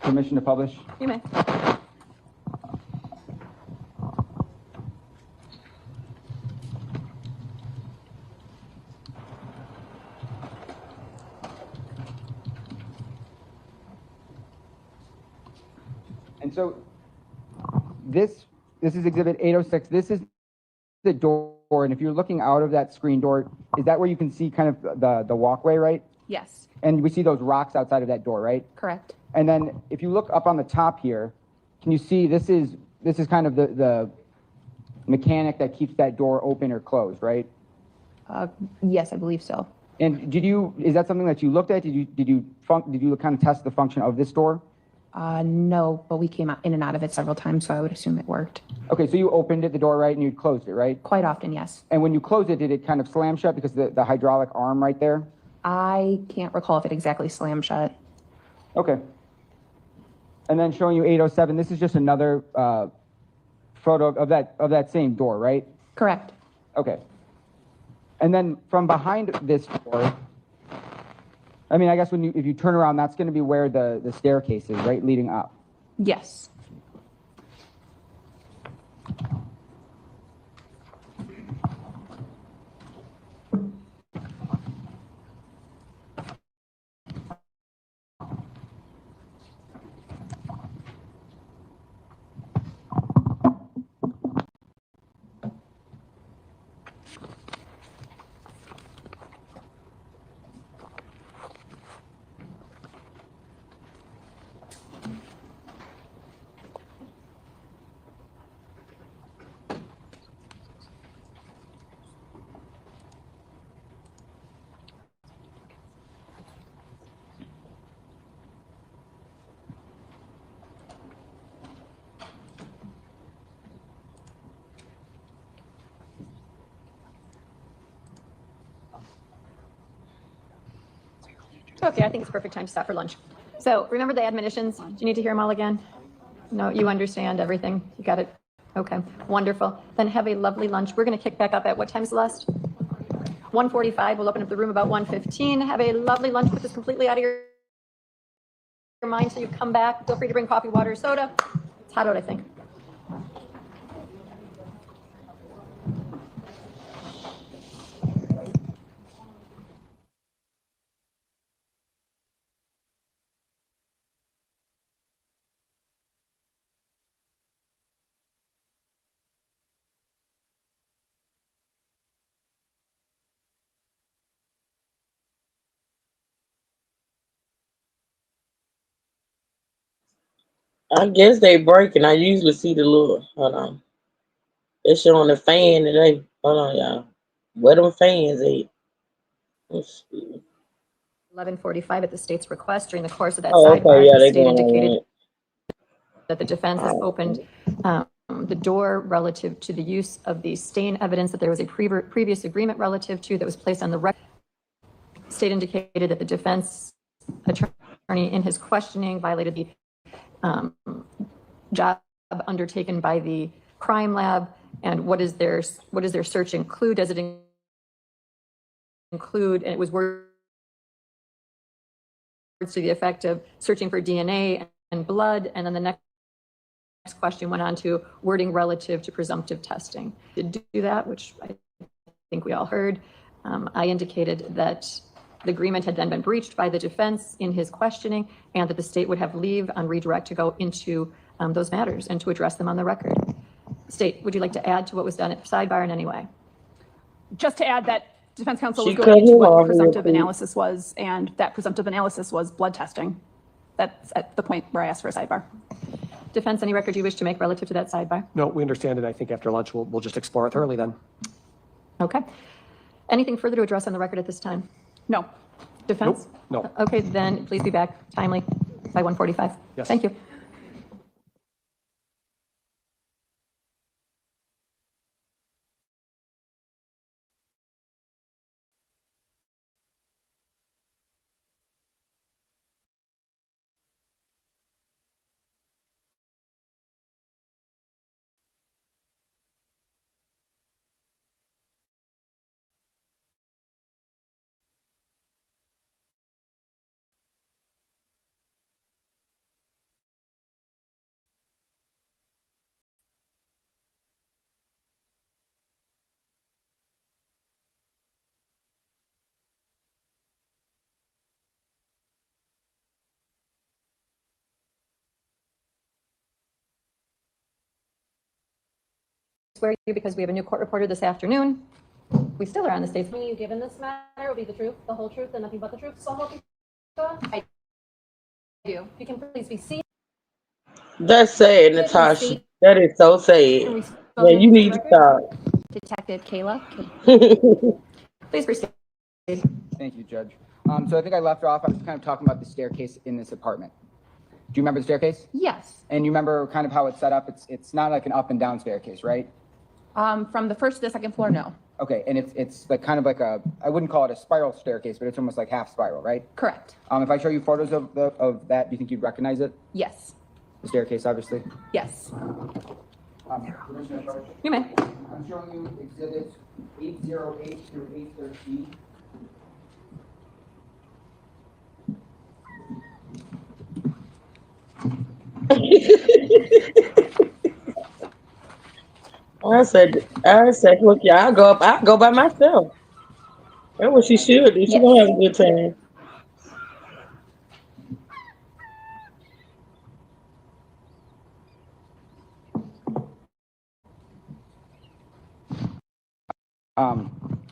Permission to publish? You may. And so this is exhibit 806. This is the door, and if you're looking out of that screen door, is that where you can see kind of the walkway, right? Yes, And we see those rocks outside of that door, right? correct. And then if you look up on the top here, can you see this is kind of the mechanic that keeps that door open or closed, right? Yes, I believe so. And is that something that you looked at? Did you kind of test the function of this door? No, but we came in and out of it several times, so I would assume it worked. Okay, so you opened it, the door, right, and you closed it, right? Quite often, yes. And when you closed it, did it kind of slam shut because the hydraulic arm right there? I can't recall if it exactly slammed shut. Okay. And then showing you 807, this is just another photo of that same door, right? Correct. Okay. And then from behind this door, I mean, I guess if you turn around, that's going to be where the staircase is, right, leading up. Yes. Okay, I think it's a perfect time to stop for lunch. So remember the admonitions? Do you need to hear them all again? No, you understand everything? You got it? Okay, wonderful. Then have a lovely lunch. We're going to kick back up at what time, Celeste? 1:45. We'll open up the room about 1:15. Have a lovely lunch. Put this completely out of your mind so you come back. Feel free to bring coffee, water, soda. It's hot out, I think. I guess they breaking. I usually see the little. Hold on. They're showing the fan today. Hold on, y'all. Where them fans at? Let's see. 11:45 at the state's request. During the course of that Oh, okay. sidebar, Yeah, the they state going indicated on. that the defense has opened the door relative to the use of the stain evidence that there was a previous agreement relative to that was placed on the record. State indicated that the defense attorney in his questioning violated the job undertaken by the crime lab. And what does their search include? Does it include, and it was words to the effect of searching for DNA and blood. And then the next question went on to wording relative to presumptive testing. Did do that, which I think we all heard. I indicated that the agreement had then been breached by the defense in his questioning, and that the state would have leave on redirect to go into those matters and to address them on the record. State, would you like to add to what was done at sidebar in any way? Just to add that defense counsel was She going cut into him what off real presumptive quick. analysis was, and that presumptive analysis was blood testing. That's at the point where I asked for a sidebar. Defense, any record you wish to make relative to that sidebar? No, we understand it. I think after lunch, we'll just explore it thoroughly then. Okay. Anything further to address on the record at this time? No. Defense? Nope. Okay, then please be back timely by 1:45. Yes. Thank you. swear you because we have a new court reporter this afternoon. We still are on the state's. When you given this matter will be the truth, the whole truth, and nothing but the truth, so help you God? I do. You can please be seated. That's sad, Natasha. That is so sad. Yeah, you need to stop. Detective Kayla. Please proceed. Thank you, Judge. So I think I left off, I was kind of talking about the staircase in this apartment. Do you remember the staircase? Yes. And you remember kind of how it's set up? It's not like an up and down staircase, right? From the first to the second floor, no. Okay, and it's like kind of like a, I wouldn't call it a spiral staircase, but it's almost like half spiral, right? Correct. If I show you photos of that, do you think you'd recognize it? Yes. The staircase, obviously. Yes. You may. I'm showing you exhibits 808 through 813. I said, look, yeah, I'll go by myself. That's what she should do. She gonna have a good time.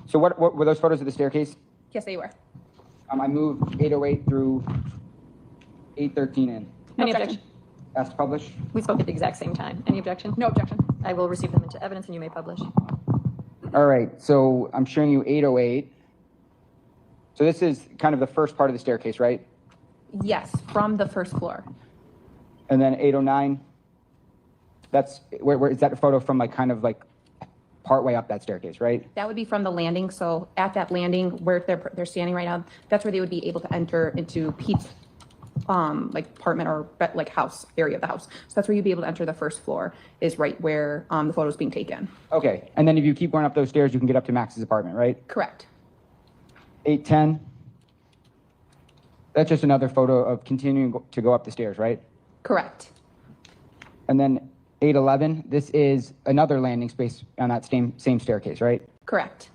So what were those photos of the staircase? Yes, they were. I moved 808 through 813 in. Any objection? Asked to publish. We spoke at the exact same time. Any objection? No objection. I will receive them into evidence and you may publish. All right, so I'm showing you 808. So this is kind of the first part of the staircase, right? Yes, from the first floor. And then 809. That's where is that a photo from, like kind of like part way up that staircase, right? That would be from the landing. So at that landing where they're standing right now, that's where they would be able to enter into Pete's like apartment or like house area of the house. So that's where you'd be able to enter the first floor is right where the photo's being taken. Okay, and then if you keep going up those stairs, you can get up to Max's apartment, right? Correct. 810. That's just another photo of continuing to go up the stairs, right? Correct. And then 811, this is another landing space on that same staircase, right? Correct.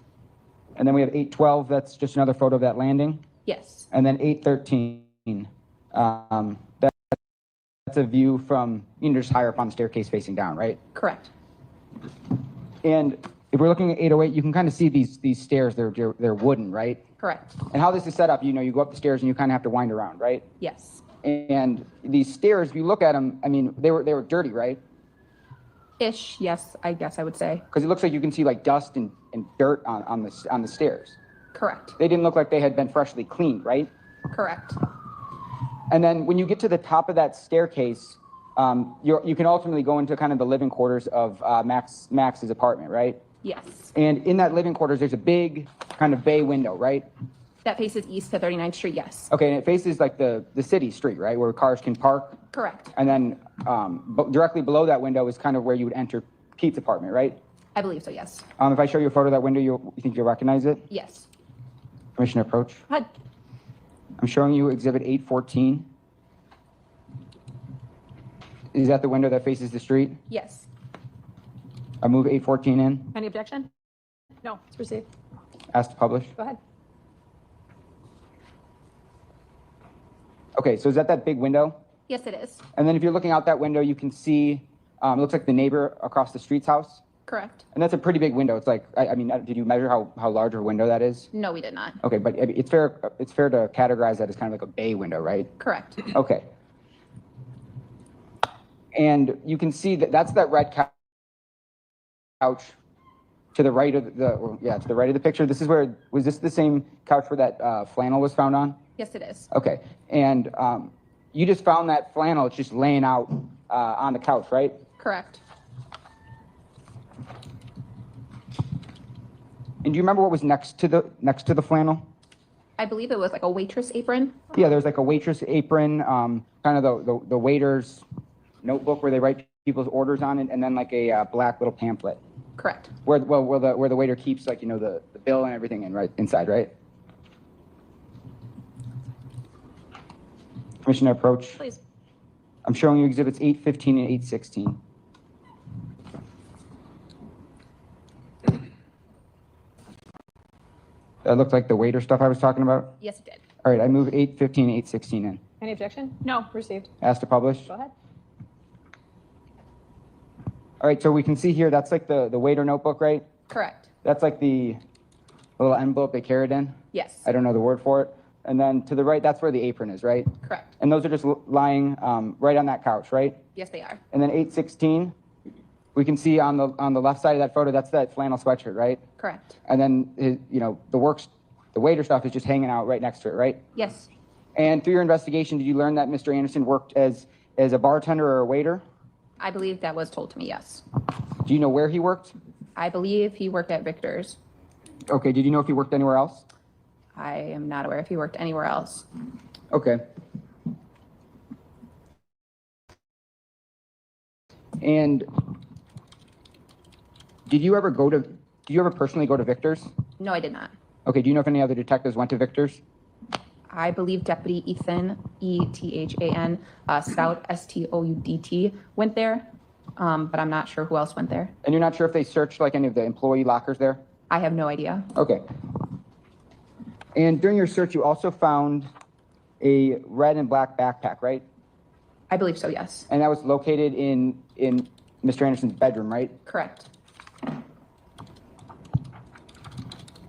And then we have 812, that's just another photo of that landing. Yes. And then 813, that's a view from, you know, just higher up on the staircase facing down, right? Correct. And if we're looking at 808, you can kind of see these stairs, they're wooden, right? Correct. And how this is set up, you know, you go up the stairs and you kind of have to wind around, right? Yes. And these stairs, if you look at them, I mean, they were dirty, right? Ish, yes, I guess I would say. Because it looks like you can see like dust and dirt on the stairs. Correct. They didn't look like they had been freshly cleaned, right? Correct. And then when you get to the top of that staircase, you can ultimately go into kind of the living quarters of Max's apartment, right? Yes. And in that living quarters, there's a big kind of bay window, right? That faces east to 39th Street, yes. Okay, and it faces like the city street, right, where cars can park. Correct. And then directly below that window is kind of where you would enter Pete's apartment, right? I believe so, yes. If I show you a photo of that window, you think you'll recognize it? Yes. Commissioner, approach. Go ahead. I'm showing you Exhibit 814. Is that the window that faces the street? Yes. I move 814 in. Any objection? No, let's proceed. Asked to publish. Go ahead. Okay, so is that big window? Yes, it is. And then if you're looking out that window, you can see, it looks like the neighbor across the street's house. Correct. And that's a pretty big window. It's like, I mean, did you measure how large of a window that is? No, we did not. Okay, but it's fair to categorize that as kind of like a bay window, right? Correct. Okay. And you can see that's that red couch to the right of to the right of the picture. This is where, was this the same couch where that flannel was found on? Yes, it is. Okay, and you just found that flannel, it's just laying out on the couch, right? Correct. And do you remember what was next to the flannel? I believe it was like a waitress apron. Yeah, there's like a waitress apron, kind of the waiter's notebook where they write people's orders on it, and then like a black little pamphlet. Correct. Where the waiter keeps, like, you know, the bill and everything inside, right? Commissioner, approach. Please. I'm showing you exhibits 815 and 816. That looked like the waiter stuff I was talking about? Yes, it did. All right, I move 815 and 816 in. Any objection? No, received. Asked to publish. Go ahead. All right, so we can see here, that's like the waiter notebook, right? Correct. That's like the little envelope they carried in? Yes. I don't know the word for it. And then to the right, that's where the apron is, right? Correct. And those are just lying right on that couch, right? Yes, they are. And then 816, we can see on the left side of that photo, that's that flannel sweatshirt, right? Correct. And then, the waiter stuff is just hanging out right next to it, right? Yes. And through your investigation, did you learn that Mr. Anderson worked as a bartender or a waiter? I believe that was told to me, yes. Do you know where he worked? I believe he worked at Victor's. Okay, did you know if he worked anywhere else? I am not aware if he worked anywhere else. Okay. And did you ever personally go to Victor's? No, I did not. Okay, do you know if any other detectives went to Victor's? I believe Deputy Ethan, Ethan, Stout, Stoudt, went there, but I'm not sure who else went there. And you're not sure if they searched like any of the employee lockers there? I have no idea. Okay. And during your search, you also found a red and black backpack, right? I believe so, yes. And that was located in Mr. Anderson's bedroom, right? Correct.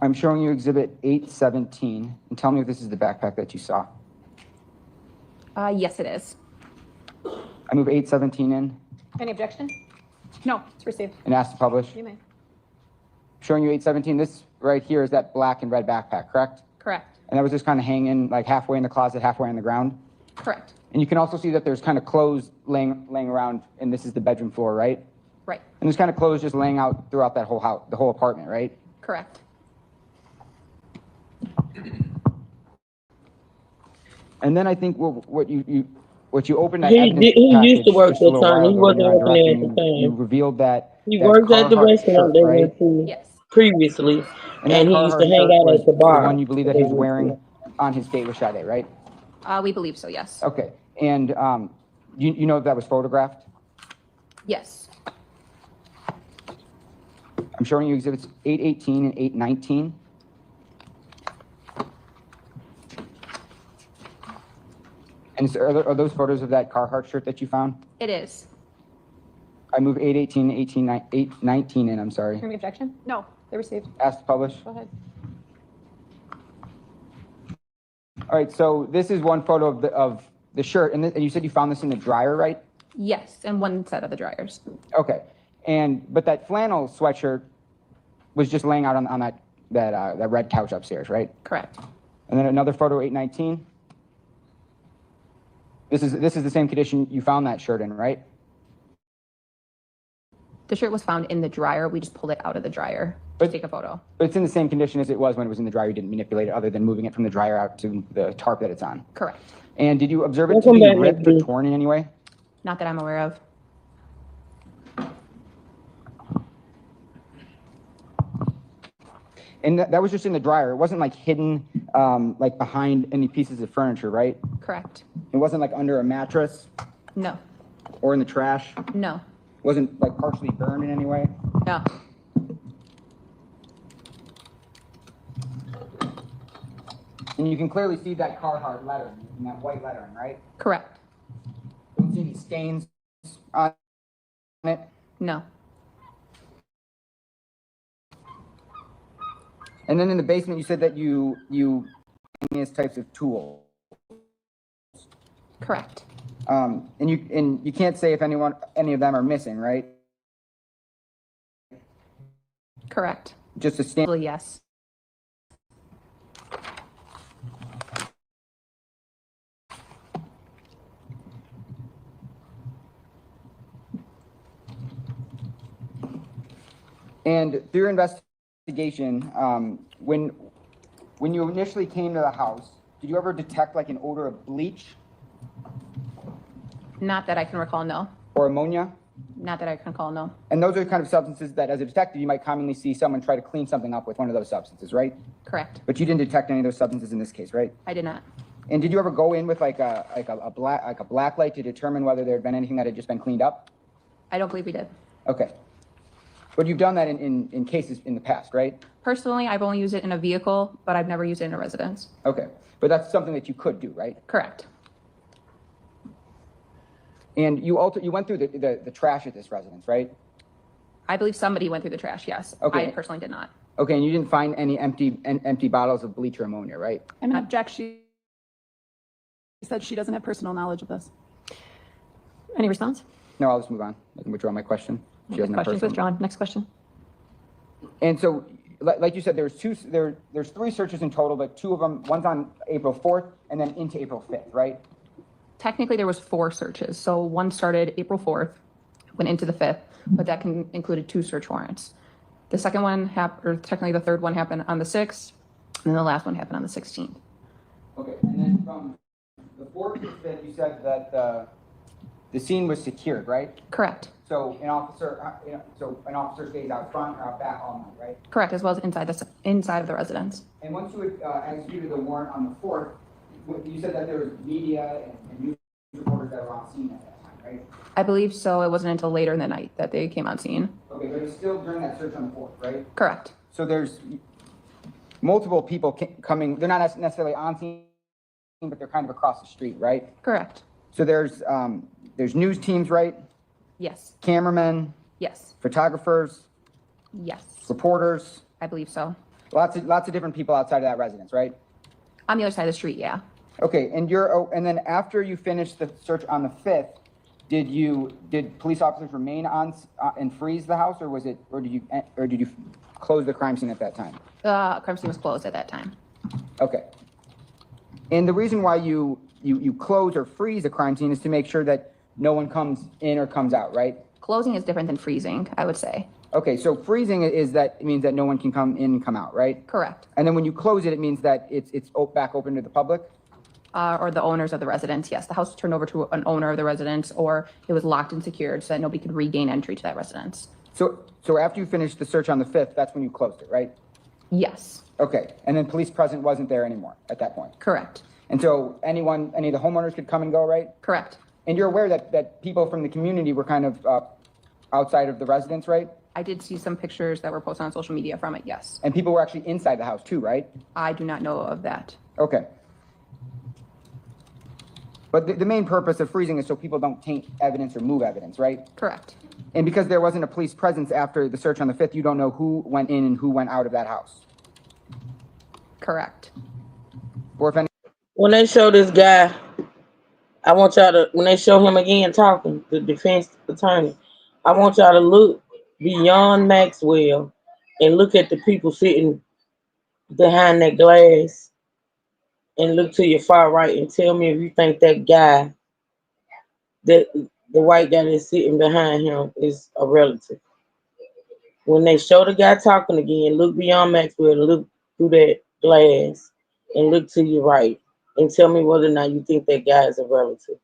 I'm showing you exhibit 817, and tell me if this is the backpack that you saw. Yes, it is. I move 817 in Any objection? No. It's received. and ask to publish. You may. Showing you 817, this right here is that black and red backpack, correct? Correct. And that was just kind of hanging like halfway in the closet, halfway on the ground. Correct. And you can also see that there's kind of clothes laying around, and this is the bedroom floor, right? Right. And there's kind of clothes just laying out throughout that whole house, the whole apartment, right? Correct. And then I think what you opened that He evidence used to package work just a little full time. while He ago when wasn't you were on working your there at record, the you time. revealed that He that worked at the Carhartt restaurant shirt, they right? went to Yes. previously, And that and he used to Carhartt hang shirt out was at the bar. the one you believe that he was wearing on his date with Sade, right? We believe so, yes. Okay. And you know if that was photographed? Yes. I'm showing you exhibits 818 and 819. And so are those photos of that Carhartt shirt that you found? It is. I move 818 and 819 in, I'm sorry. Any objection? No. They're received. Ask to publish. Go ahead. All right, so this is one photo of the shirt, and you said you found this in the dryer, right? Yes, and one set of the dryers. Okay, but that flannel sweatshirt was just laying out on that red couch upstairs, right? Correct. And then another photo, 819. This is the same condition you found that shirt in, right? The shirt was found in the dryer. We just pulled it out of the dryer to take a photo. But it's in the same condition as it was when it was in the dryer. You didn't manipulate it other than moving it from the dryer out to the tarp that it's on. Correct. And did you observe it to be ripped or torn in any way? Not that I'm aware of. And that was just in the dryer. It wasn't like hidden like behind any pieces of furniture, right? Correct. It wasn't like under a mattress No. or in the trash? No. It wasn't like partially burned in any way? No. And you can clearly see that Carhartt lettering, and that white lettering, right? Correct. Don't see any stains on it? No. And then in the basement, you said that you these types of tools. Correct. And you can't say if any of them are missing, right? Correct. Just a standard. Yes. And through your investigation, when you initially came to the house, did you ever detect like an odor of bleach Not that I can recall, no. or ammonia? Not that I can recall, no. And those are the kind of substances that, as a detective, you might commonly see someone try to clean something up with one of those substances, right? Correct. But you didn't detect any of those substances in this case, right? I did not. And did you ever go in with like a black light to determine whether there had been anything that had just been cleaned up? I don't believe we did. Okay. But you've done that in cases in the past, right? Personally, I've only used it in a vehicle, but I've never used it in a residence. Okay. But that's something that you could do, right? Correct. And you went through the trash at this residence, right? I believe somebody went through the trash, yes. Okay. I personally did not. Okay, and you didn't find any empty bottles of bleach or ammonia, right? I'm going to object. She said she doesn't have personal knowledge of this. Any response? No, I'll just move on. I can withdraw my question. She doesn't have Questions personal- withdrawn. Next question. And so, like you said, there's three searches in total, but two of them, one's on April 4th and then into April 5th, right? Technically, there was 4 searches. So one started April 4th, went into the 5th, but that included 2 search warrants. The second one or technically the third one happened on the 6th, and then the last one happened on the 16th. Okay, and then from the 4th to the 5th, you said that the scene was secured, right? Correct. So an officer stays out front or out back all night, right? Correct, as well as inside of the residence. And once you had executed the warrant on the 4th, you said that there was media and news reporters that were on scene at that time, right? I believe so. It wasn't until later in the night that they came on scene. Okay, but it was still during that search on the 4th, right? Correct. So there's multiple people coming. They're not necessarily on scene, but they're kind of across the street, right? Correct. So there's news teams, right? Yes. Cameramen, Yes. photographers, Yes. reporters. I believe so. Lots of different people outside of that residence, right? On the other side of the street, yeah. Okay, and then after you finished the search on the 5th, did police officers remain on and freeze the house, or did you close the crime scene at that time? The crime scene was closed at that time. Okay. And the reason why you close or freeze the crime scene is to make sure that no one comes in or comes out, right? Closing is different than freezing, I would say. Okay, so freezing it means that no one can come in and come out, right? Correct. And then when you close it, it means that it's back open to the public? Or the owners of the residence, yes. The house was turned over to an owner of the residence, or it was locked and secured so that nobody could regain entry to that residence. So after you finished the search on the 5th, that's when you closed it, right? Yes. Okay, and then police presence wasn't there anymore at that point? Correct. And so any of the homeowners could come and go, right? Correct. And you're aware that people from the community were kind of outside of the residence, right? I did see some pictures that were posted on social media from it, yes. And people were actually inside the house too, right? I do not know of that. Okay. But the main purpose of freezing is so people don't taint evidence or move evidence, right? Correct. And because there wasn't a police presence after the search on the 5th, you don't know who went in and who went out of that house? Correct. Or if any... When they show this guy, I want y'all to, when they show him again talking, the defense attorney, I want y'all to look beyond Maxwell and look at the people sitting behind that glass and look to your far right and tell me if you think that guy, that the white guy that's sitting behind him is a relative. When they show the guy talking again, look beyond Maxwell and look through that glass and look to your right and tell me whether or not you think that guy is a relative.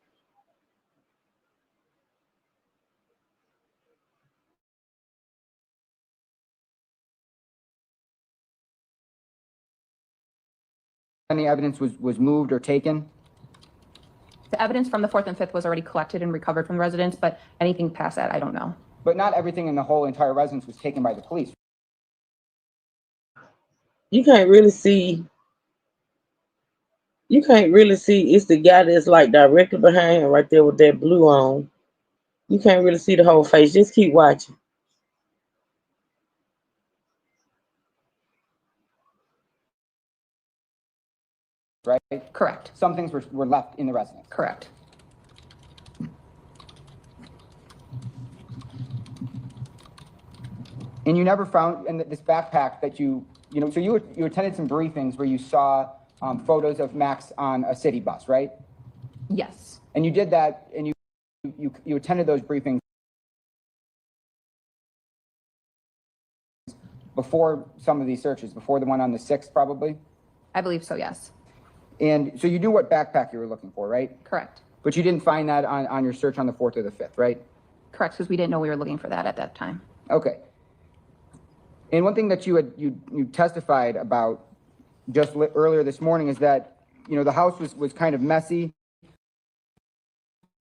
Any evidence was moved or taken? The evidence from the 4th and 5th was already collected and recovered from the residence, but anything past that, I don't know. But not everything in the whole entire residence was taken by the police. You can't really see. It's the guy that's like directly behind him right there with that blue on. You can't really see the whole face. Just keep watching. Right? Correct. Some things were left in the residence. Correct. And you never found in this backpack that so you attended some briefings where you saw photos of Max on a city bus, right? Yes. And you did that, and you attended those briefings before some of these searches, before the one on the 6th, probably? I believe so, yes. And so you knew what backpack you were looking for, right? Correct. But you didn't find that on your search on the 4th or the 5th, right? Correct, because we didn't know we were looking for that at that time. Okay. And one thing that you testified about just earlier this morning is that, the house was kind of messy,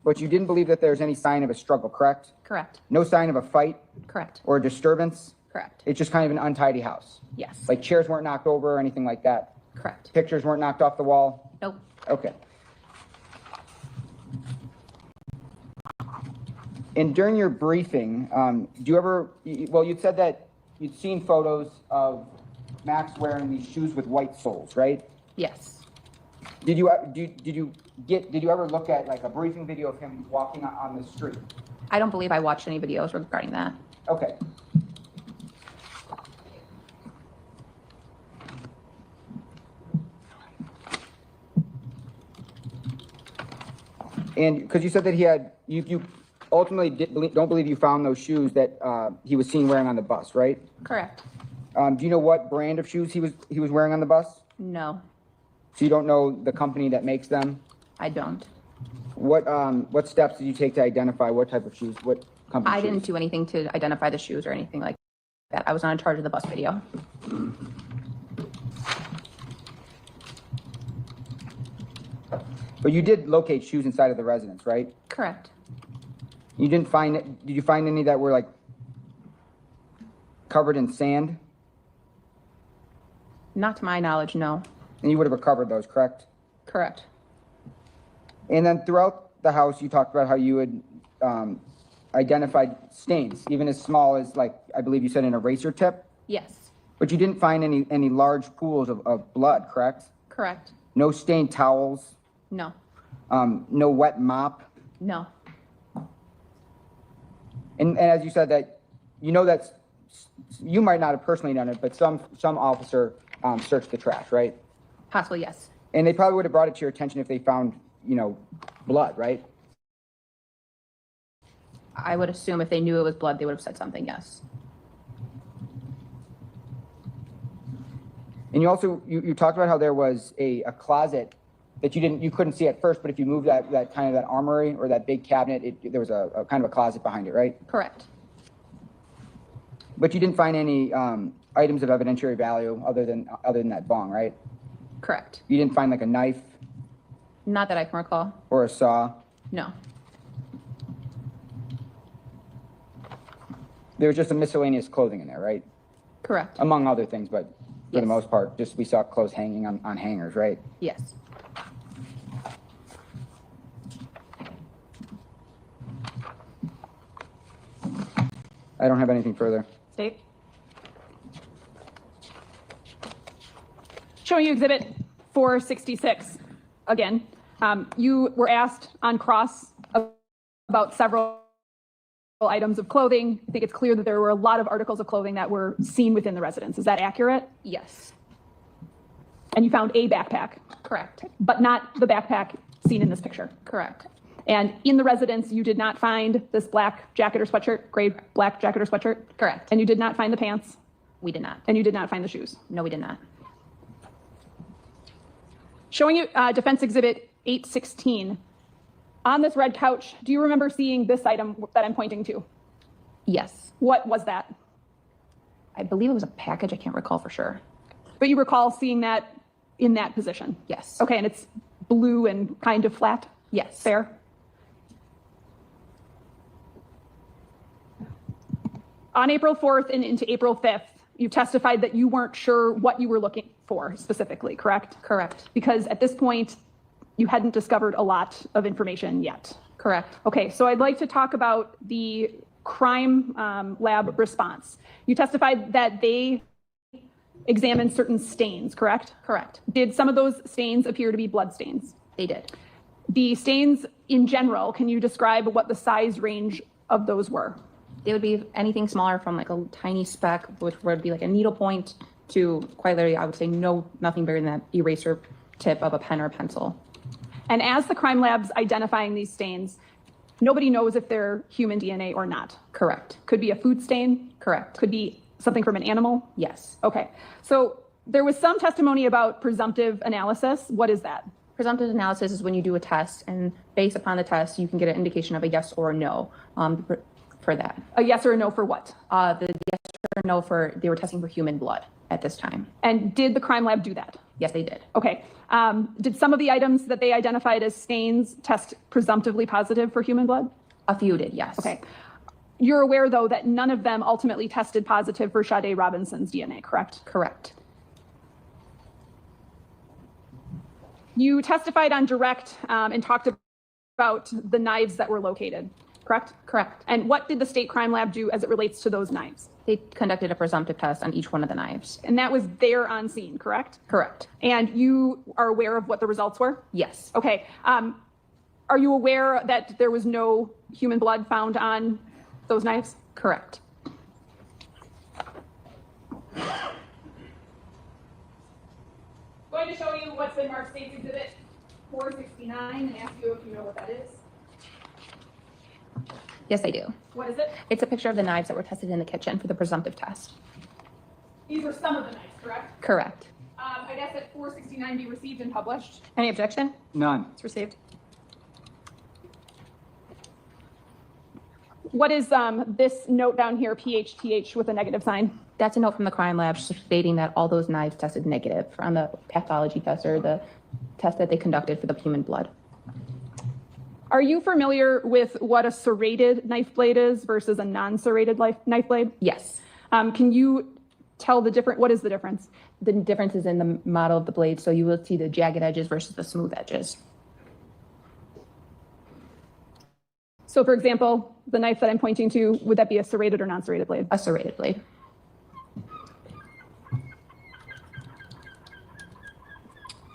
but you didn't believe that there's any sign of a struggle, correct? Correct. No sign of a fight? Correct. Or a disturbance? Correct. It's just kind of an untidy house? Yes. Like chairs weren't knocked over or anything like that? Correct. Pictures weren't knocked off the wall? Nope. Okay. And during your briefing, do you ever, well, you said that you'd seen photos of Max wearing these shoes with white soles, right? Yes. Did you ever look at like a briefing video of him walking on the street? I don't believe I watched any videos regarding that. Okay. And because you said that he had, you ultimately don't believe you found those shoes that he was seen wearing on the bus, right? Correct. Do you know what brand of shoes he was wearing on the bus? No, So you don't know the company that makes them? I don't. What steps did you take to identify what type of shoes, what company I shoes? didn't do anything to identify the shoes or anything like that. I was not in charge of the bus video. But you did locate shoes inside of the residence, right? Correct. You didn't find, did you find any that were like covered in sand? Not to my knowledge, no. And you would have recovered those, correct? Correct. And then throughout the house, you talked about how you had identified stains, even as small as, like, I believe you said an eraser tip, Yes. but you didn't find any large pools of blood, correct? Correct. No stained towels, No. no wet mop. No. And as you said that, you know that you might not have personally done it, but some officer searched the trash, right? Possibly, yes. And they probably would have brought it to your attention if they found, blood, right? I would assume if they knew it was blood, they would have said something, yes. And you also, you talked about how there was a closet that you couldn't see at first, but if you move that kind of that armory or that big cabinet, there was a kind of a closet behind it, right? Correct. But you didn't find any items of evidentiary value other than that bong, right? Correct. You didn't find like a knife Not that I can recall. or a saw. No. There was just some miscellaneous clothing in there, right? Correct. Among other things, but for Yes. the most part, just we saw clothes hanging on hangers, right? Yes. I don't have anything further. State. Showing you exhibit 466. Again, you were asked on cross about several items of clothing. I think it's clear that there were a lot of articles of clothing that were seen within the residence. Is that accurate? Yes. And you found a backpack, Correct. but not the backpack seen in this picture. Correct. And in the residence, you did not find this black jacket or sweatshirt, gray black jacket or sweatshirt? Correct. And you did not find the pants? We did not. And you did not find the shoes? No, we did not. Showing you Defense Exhibit 816. On this red couch, do you remember seeing this item that I'm pointing to? Yes. What was that? I believe it was a package. I can't recall for sure. But you recall seeing that in that position? Yes. Okay, and it's blue and kind of flat? Yes. Fair? On April 4th and into April 5th, you testified that you weren't sure what you were looking for specifically, correct? Correct. Because at this point, you hadn't discovered a lot of information yet. Correct. Okay, so I'd like to talk about the crime lab response. You testified that they examined certain stains, correct? Correct. Did some of those stains appear to be blood stains? They did. The stains in general, can you describe what the size range of those were? They would be anything smaller from like a tiny speck, which would be like a needle point, to quite literally, I would say nothing bigger than that eraser tip of a pen or a pencil. And as the crime lab's identifying these stains, nobody knows if they're human DNA or not. Correct. Could be a food stain. Correct. Could be something from an animal. Yes. Okay, so there was some testimony about presumptive analysis. What is that? Presumptive analysis is when you do a test, and based upon the test, you can get an indication of a yes or a no for that. A yes or a no for what? The yes or no for, they were testing for human blood at this time. And did the crime lab do that? Yes, they did. Okay. Did some of the items that they identified as stains test presumptively positive for human blood? A few did, yes. Okay. You're aware, though, that none of them ultimately tested positive for Sade Robinson's DNA, correct? Correct. You testified on direct and talked about the knives that were located. correct? Correct. And what did the state crime lab do as it relates to those knives? They conducted a presumptive test on each one of the knives. And that was there on scene, correct? Correct. And you are aware of what the results were? Yes. Okay. Are you aware that there was no human blood found on those knives? Correct. Going to show you what's been marked State's Exhibit 469 and ask you if you know what that is. Yes, I do. What is it? It's a picture of the knives that were tested in the kitchen for the presumptive test. These were some of the knives, correct? Correct. I'd ask that 469 be received and published. Any objection? None. It's received. What is this note down here, PHTH with a negative sign? That's a note from the crime lab stating that all those knives tested negative on the pathology test or the test that they conducted for the human blood. Are you familiar with what a serrated knife blade is versus a non-serrated knife blade? Yes. Can you tell what is the difference? The difference is in the model of the blade, so you will see the jagged edges versus the smooth edges. So for example, the knife that I'm pointing to, would that be a serrated or non-serrated blade? A serrated blade.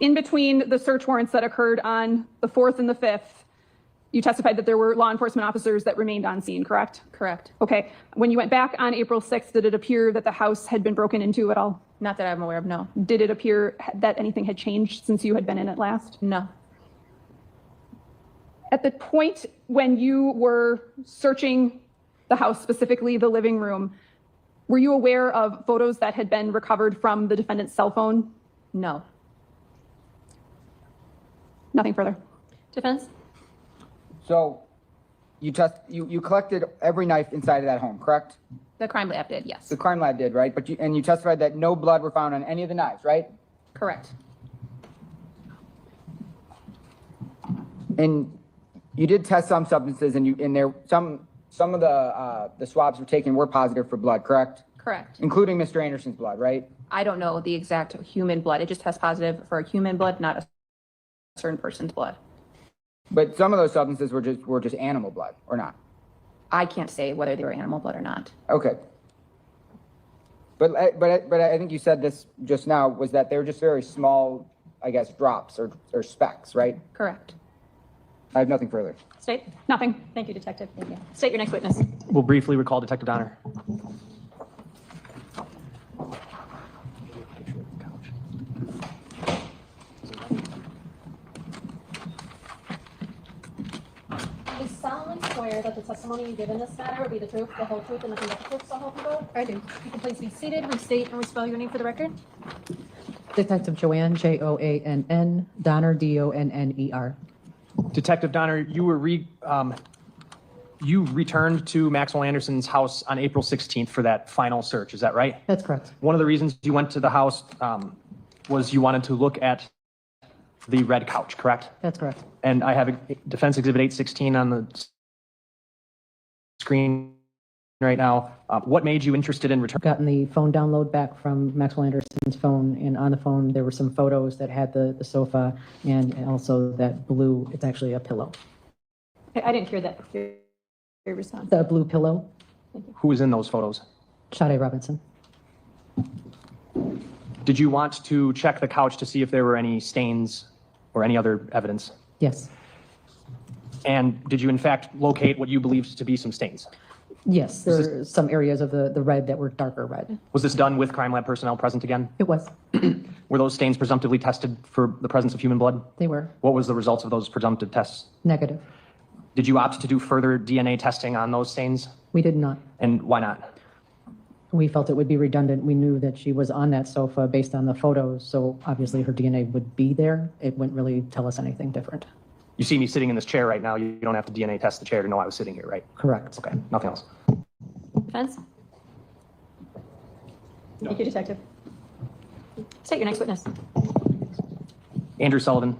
In between the search warrants that occurred on the 4th and the 5th, you testified that there were law enforcement officers that remained on scene, correct? Correct. Okay. When you went back on April 6th, did it appear that the house had been broken into at all? Not that I'm aware of, no. Did it appear that anything had changed since you had been in it last? No. At the point when you were searching the house, specifically the living room, were you aware of photos that had been recovered from the defendant's cell phone? No. Nothing further. Defense? So you collected every knife inside of that home, correct? The crime lab did, yes. The crime lab did, right? But you testified that no blood were found on any of the knives, right? Correct. And you did test some substances, and some of the swabs were taken were positive for blood, correct? Correct. Including Mr. Anderson's blood, right? I don't know the exact human blood. It just tests positive for human blood, not a certain person's blood. But some of those substances were just animal blood, or not? I can't say whether they were animal blood or not. Okay. But I think you said this just now, was that they were just very small, I guess, drops or specks, right? Correct. I have nothing further. State? Nothing. Thank you, Detective. Thank you. State your next witness. We'll briefly recall Detective Donner. You solemnly swear that the testimony you give in this matter will be the truth, the whole truth, and nothing but the truth, so help you God? I do. You can please be seated, restate, and respell your name for the record. Detective Joanne, Joann, Donner, Donner. Detective Donner, you returned to Maxwell Anderson's house on April 16th for that final search, is that right? That's correct. One of the reasons you went to the house was you wanted to look at the red couch, correct? That's correct. And I have a Defense Exhibit 816 on the screen right now. What made you interested in returning? Gotten the phone download back from Maxwell Anderson's phone, and on the phone there were some photos that had the sofa and also that blue, it's actually a pillow. I didn't hear that. Your response. The blue pillow. Who was in those photos? Sade Robinson. Did you want to check the couch to see if there were any stains or any other evidence? Yes. And did you in fact locate what you believed to be some stains? Yes, there are some areas of the red that were darker red. Was this done with crime lab personnel present again? It was. Were those stains presumptively tested for the presence of human blood? They were. What was the results of those presumptive tests? Negative. Did you opt to do further DNA testing on those stains? We did not. And why not? We felt it would be redundant. We knew that she was on that sofa based on the photos, so obviously her DNA would be there. It wouldn't really tell us anything different. You see me sitting in this chair right now. You don't have to DNA test the chair to know I was sitting here, right? Correct. Okay, nothing else. Defense? No. Thank you, Detective. State your next witness. Andrew Sullivan.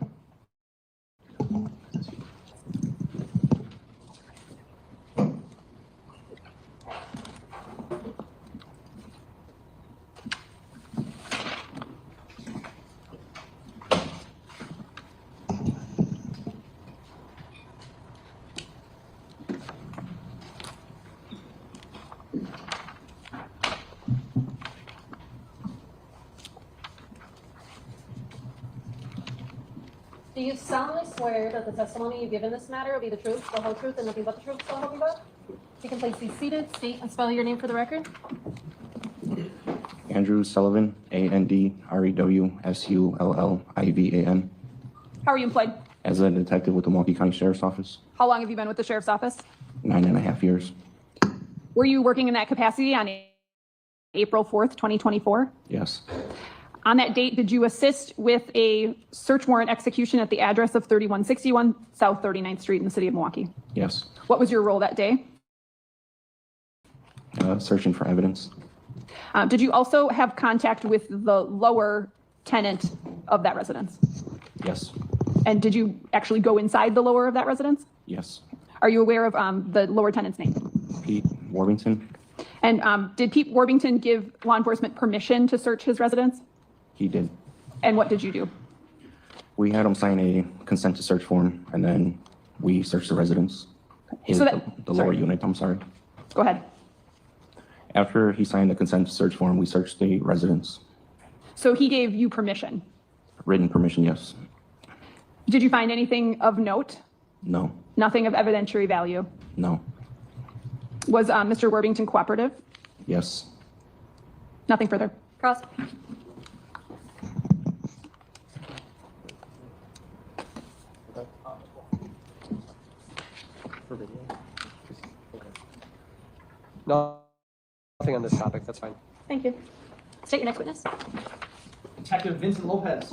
you solemnly swear that the testimony you give in this matter will be the truth, the whole truth, and nothing but the truth, so help you God? You can please be seated, state and spell your name for the record. Andrew Sullivan, AndrewSullivan. How are you employed? As a detective with the Milwaukee County Sheriff's Office, How long have you been with the sheriff's office? 9.5 years. Were you working in that capacity on April 4th, 2024? Yes. On that date, did you assist with a search warrant execution at the address of 3161 South 39th Street in the city of Milwaukee? Yes. What was your role that day? Searching for evidence. Did you also have contact with the lower tenant of that residence? Yes. And did you actually go inside the lower of that residence? Yes. Are you aware of the lower tenant's name? Pete Warmington. And did Pete Warmington give law enforcement permission to search his residence? He did. And what did you do? We had him sign a consent to search form, and then we searched the residence. The lower unit, I'm sorry. Go ahead. After he signed the consent to search form, we searched the residence. So he gave you permission? Written permission, yes. Did you find anything of note? No. Nothing of evidentiary value? No. Was Mr. Worthington cooperative? Yes. Nothing further. Cross. Nothing on this topic, that's fine. Thank you. State your next witness. Detective Vincent Lopez.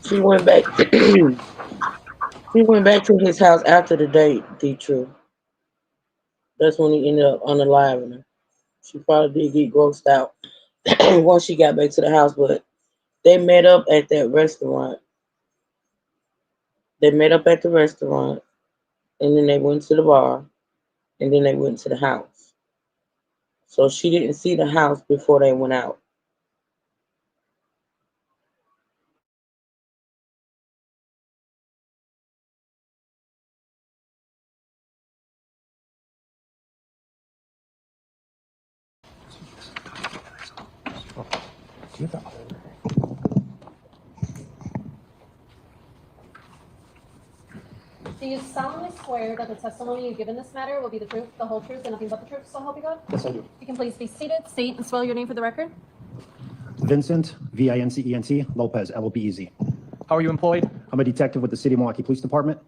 She went back. He went back to his house after the date, True. That's when he ended up unaliving her. She probably did get grossed out once she got back to the house, but they met up at that restaurant. They met up at the restaurant, and then they went to the bar, and then they went to the house. So she didn't see the house before they went out. Do you solemnly swear that the testimony you give in this matter will be the truth, the whole truth, and nothing but the truth, so help you God? Yes, I do. You can please be seated, state and spell your name for the record. Vincent, Vincent, Lopez, LOPEZ. How are you employed? I'm a detective with the City of Milwaukee Police Department.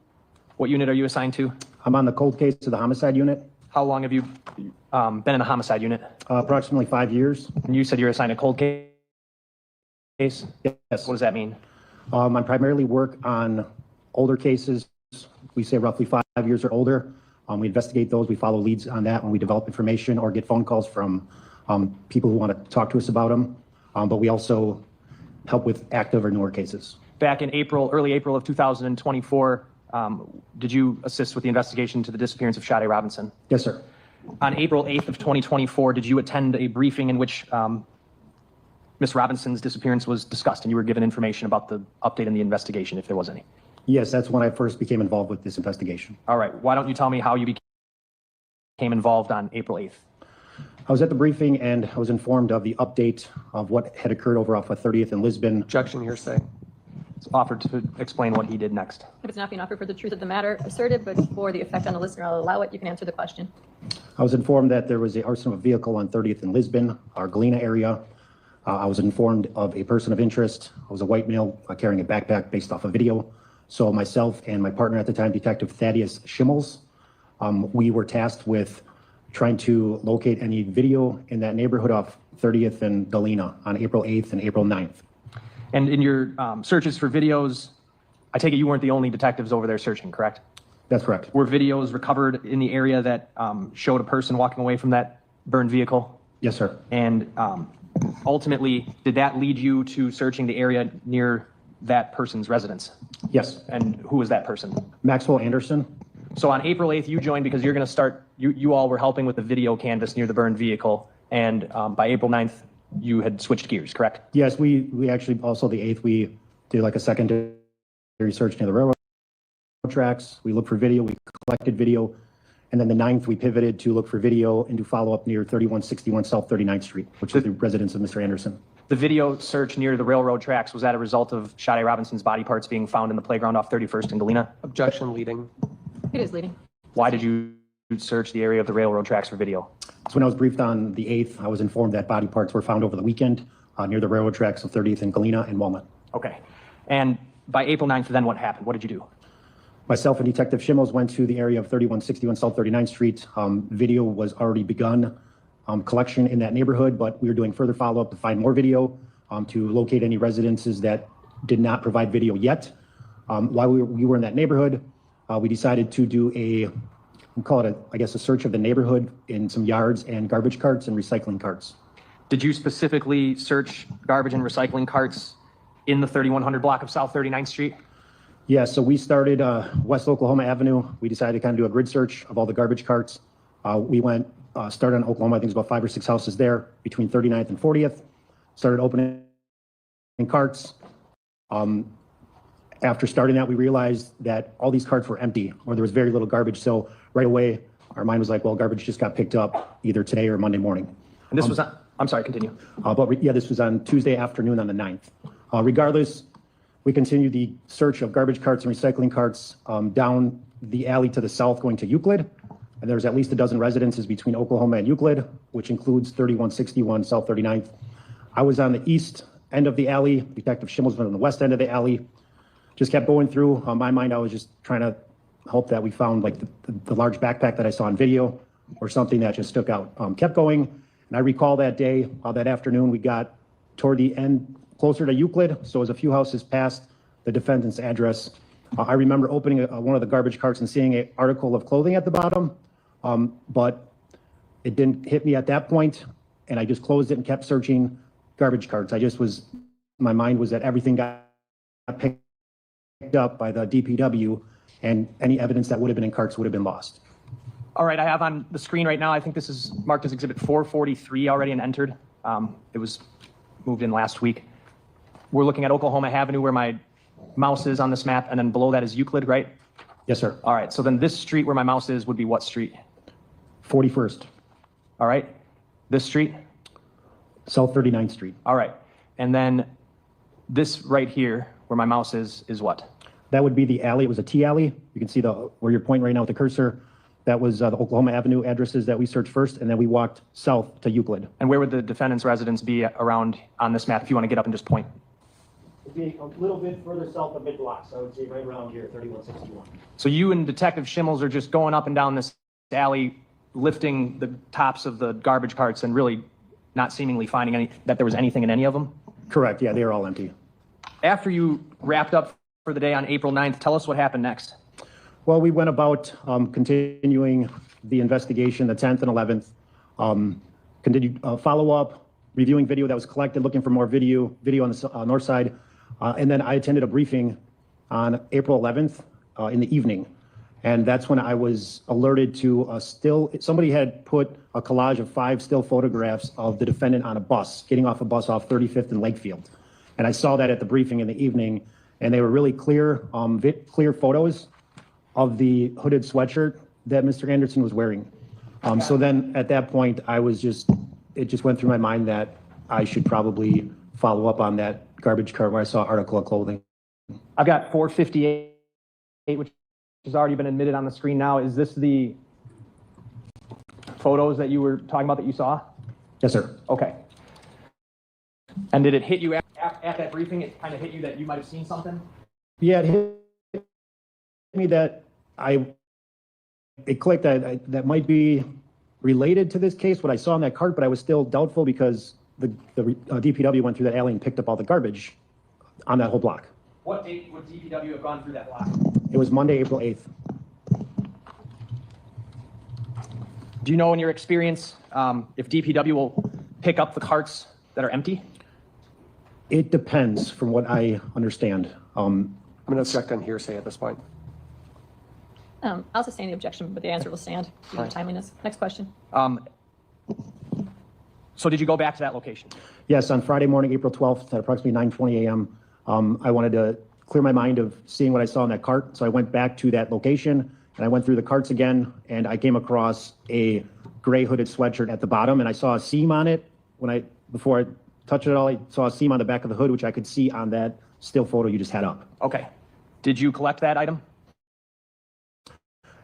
What unit are you assigned to? I'm on the cold case of the homicide unit. How long have you been in the homicide unit? Approximately 5 years. And you said you're assigned a cold case? Yes. What does that mean? I primarily work on older cases. We say roughly 5 years or older. We investigate those. We follow leads on that when we develop information or get phone calls from people who want to talk to us about them. But we also help with active or newer cases. Back in early April of 2024, did you assist with the investigation to the disappearance of Sade Robinson? Yes, sir. On April 8th of 2024, did you attend a briefing in which Ms. Robinson's disappearance was discussed and you were given information about the update in the investigation, if there was any? Yes, that's when I first became involved with this investigation. All right. Why don't you tell me how you became involved on April 8th? I was at the briefing and I was informed of the update of what had occurred over off of 30th and Lisbon. Objection, hearsay. It's offered to explain what he did next. If it's not being offered for the truth of the matter asserted, but for the effect on the listener, I'll allow it. You can answer the question. I was informed that there was an arson of a vehicle on 30th and Lisbon, our Galena area. I was informed of a person of interest. I was a white male carrying a backpack based off a video. So myself and my partner at the time, Detective Thaddeus Schimmels, we were tasked with trying to locate any video in that neighborhood off 30th and Galena on April 8th and April 9th. And in your searches for videos, I take it you weren't the only detectives over there searching, correct? That's correct. Were videos recovered in the area that showed a person walking away from that burned vehicle? Yes, sir. And ultimately, did that lead you to searching the area near that person's residence? Yes. And who was that person? Maxwell Anderson. So on April 8th, you joined because you're going to start, you all were helping with the video canvas near the burned vehicle. And by April 9th, you had switched gears, correct? Yes, we actually also the 8th, we did like a secondary search near the railroad tracks. We looked for video, we collected video. And then the 9th, we pivoted to look for video and do follow-up near 3161 South 39th Street, which is the residence of Mr. Anderson. The video search near the railroad tracks, was that a result of Sade Robinson's body parts being found in the playground off 31st and Galena? Objection leading. It is leading. Why did you search the area of the railroad tracks for video? So when I was briefed on the 8th, I was informed that body parts were found over the weekend near the railroad tracks of 30th and Galena and Walnut. Okay. And by April 9th, then what happened? What did you do? Myself and Detective Schimmels went to the area of 3161 South 39th Street. Video was already begun collection in that neighborhood, but we were doing further follow-up to find more video, to locate any residences that did not provide video yet. While we were in that neighborhood, we decided to do we call it I guess a search of the neighborhood in some yards and garbage carts and recycling carts. Did you specifically search garbage and recycling carts in the 3100 block of South 39th Street? Yeah, so we started West Oklahoma Avenue. We decided to kind of do a grid search of all the garbage carts. We started on Oklahoma, I think it's about 5 or 6 houses there between 39th and 40th. Started opening carts. After starting that, we realized that all these carts were empty, or there was very little garbage. So right away, our mind was like, well, garbage just got picked up either today or Monday morning. And this was on, I'm sorry, continue. Yeah, this was on Tuesday afternoon on the 9th. Regardless, we continued the search of garbage carts and recycling carts down the alley to the south going to Euclid. And there's at least a dozen residences between Oklahoma and Euclid, which includes 3161 South 39th. I was on the east end of the alley. Detective Schimmels was on the west end of the alley. Just kept going through. On my mind, I was just trying to hope that we found like the large backpack that I saw on video or something that just stuck out. Kept going. And I recall that day, that afternoon, we got toward the end, closer to Euclid. So it was a few houses past the defendant's address. I remember opening one of the garbage carts and seeing an article of clothing at the bottom, but it didn't hit me at that point, and I just closed it and kept searching garbage carts. My mind was that everything got picked up by the DPW, and any evidence that would have been in carts would have been lost. All right, I have on the screen right now, I think this is marked as Exhibit 443 already and entered. It was moved in last week. We're looking at Oklahoma Avenue where my mouse is on this map, and then below that is Euclid, right? Yes, sir. All right, so then this street where my mouse is would be what street? 41st. All right, this street? South 39th Street. All right, and then this right here where my mouse is what? That would be the alley. It was a T alley. You can see where you're pointing right now with the cursor. That was the Oklahoma Avenue addresses that we searched first, and then we walked south to Euclid. And where would the defendant's residence be around on this map if you want to get up and just point? It'd be a little bit further south of mid-block, so I would say right around here, 3161. So you and Detective Schimmels are just going up and down this alley, lifting the tops of the garbage carts and really not seemingly finding that there was anything in any of them? Correct, yeah, they are all empty. After You wrapped up for the day on April 9th. Tell us what happened next. Well, we went about continuing the investigation the 10th and 11th, continued follow-up, reviewing video that was collected, looking for more video on the north side. And then I attended a briefing on April 11th in the evening. And that's when I was alerted to somebody had put a collage of 5 still photographs of the defendant on a bus, getting off a bus off 35th and Lakefield. And I saw that at the briefing in the evening, and they were really clear photos of the hooded sweatshirt that Mr. Anderson was wearing. So then at that point, it just went through my mind that I should probably follow up on that garbage cart where I saw an article of clothing. I've got 458, which has already been admitted on the screen now. Is this the photos that you were talking about that you saw? Yes, sir. Okay. And did it hit you at that briefing? It kind of hit you that you might have seen something? Yeah, it hit me that it clicked that might be related to this case, what I saw in that cart, but I was still doubtful because the DPW went through that alley and picked up all the garbage on that whole block. What date would DPW have gone through that block? It was Monday, April 8th. Do you know in your experience if DPW will pick up the carts that are empty? It depends from what I understand. I'm going to object on hearsay at this point. I'll sustain the objection, but the answer will stand due to timeliness. Next question. So did you go back to that location? Yes, on Friday morning, April 12th at approximately 9:20 a.m., I wanted to clear my mind of seeing what I saw in that cart. So I went back to that location and I went through the carts again and I came across a gray hooded sweatshirt at the bottom and I saw a seam on it. Before I touched it all, I saw a seam on the back of the hood, which I could see on that still photo you just had up. Okay. Did you collect that item?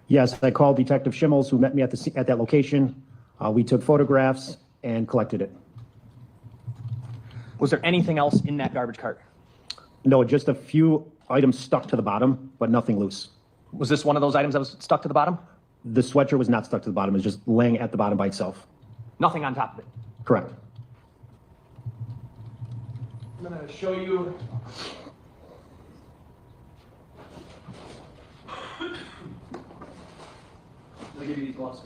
Yes, I called Detective Schimmels, who met me at that location. We took photographs and collected it. Was there anything else in that garbage cart? No, just a few items stuck to the bottom, but nothing loose. Was this one of those items that was stuck to the bottom? The sweatshirt was not stuck to the bottom. It was just laying at the bottom by itself. Nothing on top of it? Correct. I'm going to show you. Let me give you these gloves.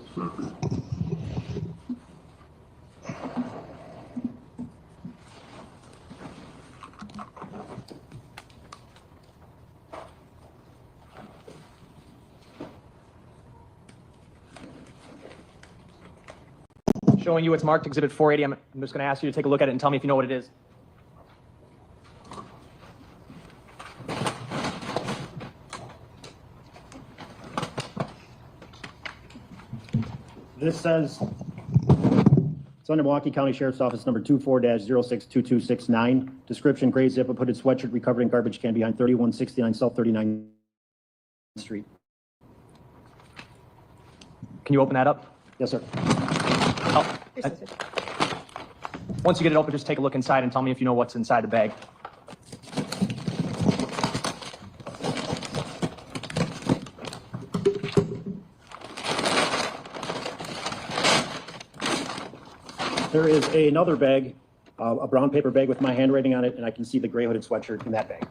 Showing you what's marked Exhibit 480. I'm just going to ask you to take a look at it and tell me if you know what it is. This says, it's under Milwaukee County Sheriff's Office number 24-062269. Description, gray zip-up hooded sweatshirt recovered in garbage can behind 3169 South 39th Street. Can you open that up? Yes, sir. Oh, once you get it open, just take a look inside and tell me if you know what's inside the bag. There is another bag, a brown paper bag with my handwriting on it, and I can see the gray hooded sweatshirt in that bag.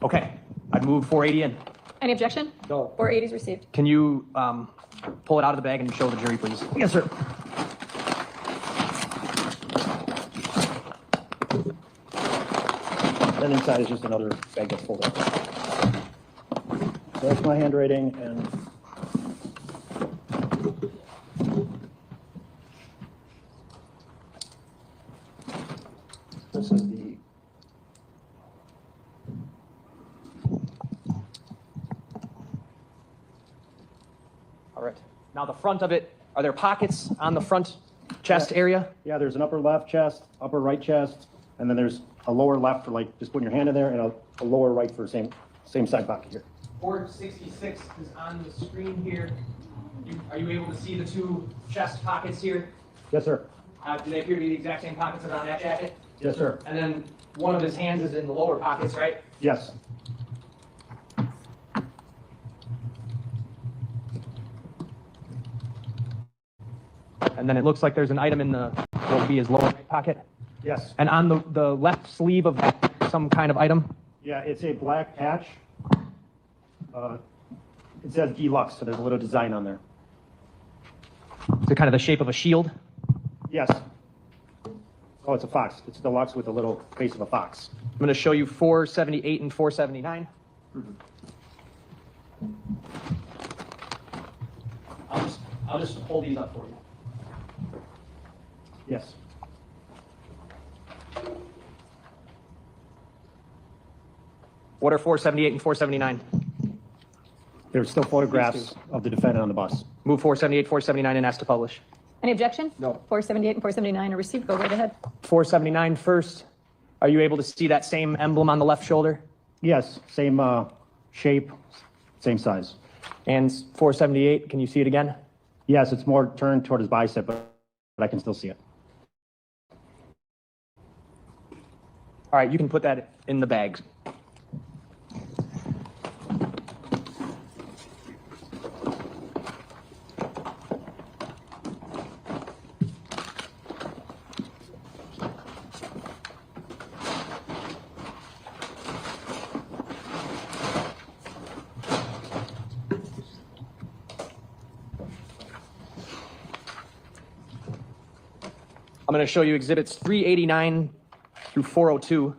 Okay, I'd move 480 in. Any objection? No. 480 is received. Can you pull it out of the bag and show the jury, please? Yes, sir. Then inside is just another bag that's folded up. So that's my handwriting, and this is the All right. Now the front of it, are there pockets on the front chest area? Yeah, there's an upper left chest, upper right chest, and then there's a lower left for like just putting your hand in there, and a lower right for same side pocket here. 466 is on the screen here. Are you able to see the two chest pockets here? Yes, sir. Do they appear to be the exact same pockets that are on that jacket? Yes, sir. And then one of his hands is in the lower pockets, right? Yes. And then it looks like there's an item in the, what would be his lower right pocket? Yes. And on the left sleeve of that, some kind of item? Yeah, it's a black patch. It says deluxe, so there's a little design on there. Is it kind of the shape of a shield? Yes. Oh, it's a fox. It's deluxe with a little face of a fox. I'm going to show you 478 and 479. I'll just hold these up for you. Yes. What are 478 and 479? There's still photographs of the defendant on the bus. Move 478, 479 and ask to publish. Any objection? No. 478 and 479 are received. Go right ahead. 479 first. Are you able to see that same emblem on the left shoulder? Yes, same shape, same size. And 478, can you see it again? Yes, it's more turned toward his bicep, but I can still see it. All right, you can put that in the bag. I'm going to show you exhibits 389 through 402.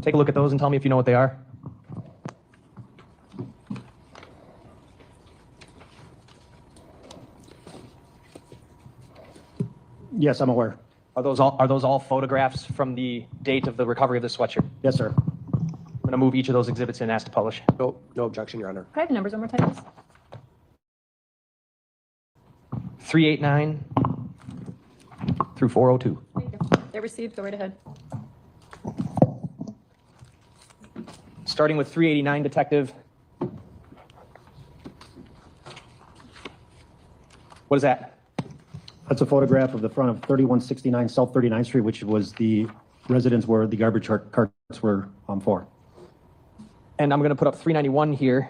Take a look at those and tell me if you know what they are. Yes, I'm aware. Are those all photographs from the date of the recovery of the sweatshirt? Yes, sir. I'm going to move each of those exhibits and ask to publish. No objection, Your Honor. Can I have the numbers one more time, please? 389 through 402. Thank you. They're received. Go right ahead. Starting with 389, Detective. What is that? That's a photograph of the front of 3169 South 39th Street, which was the residence where the garbage carts were for. And I'm going to put up 391 here.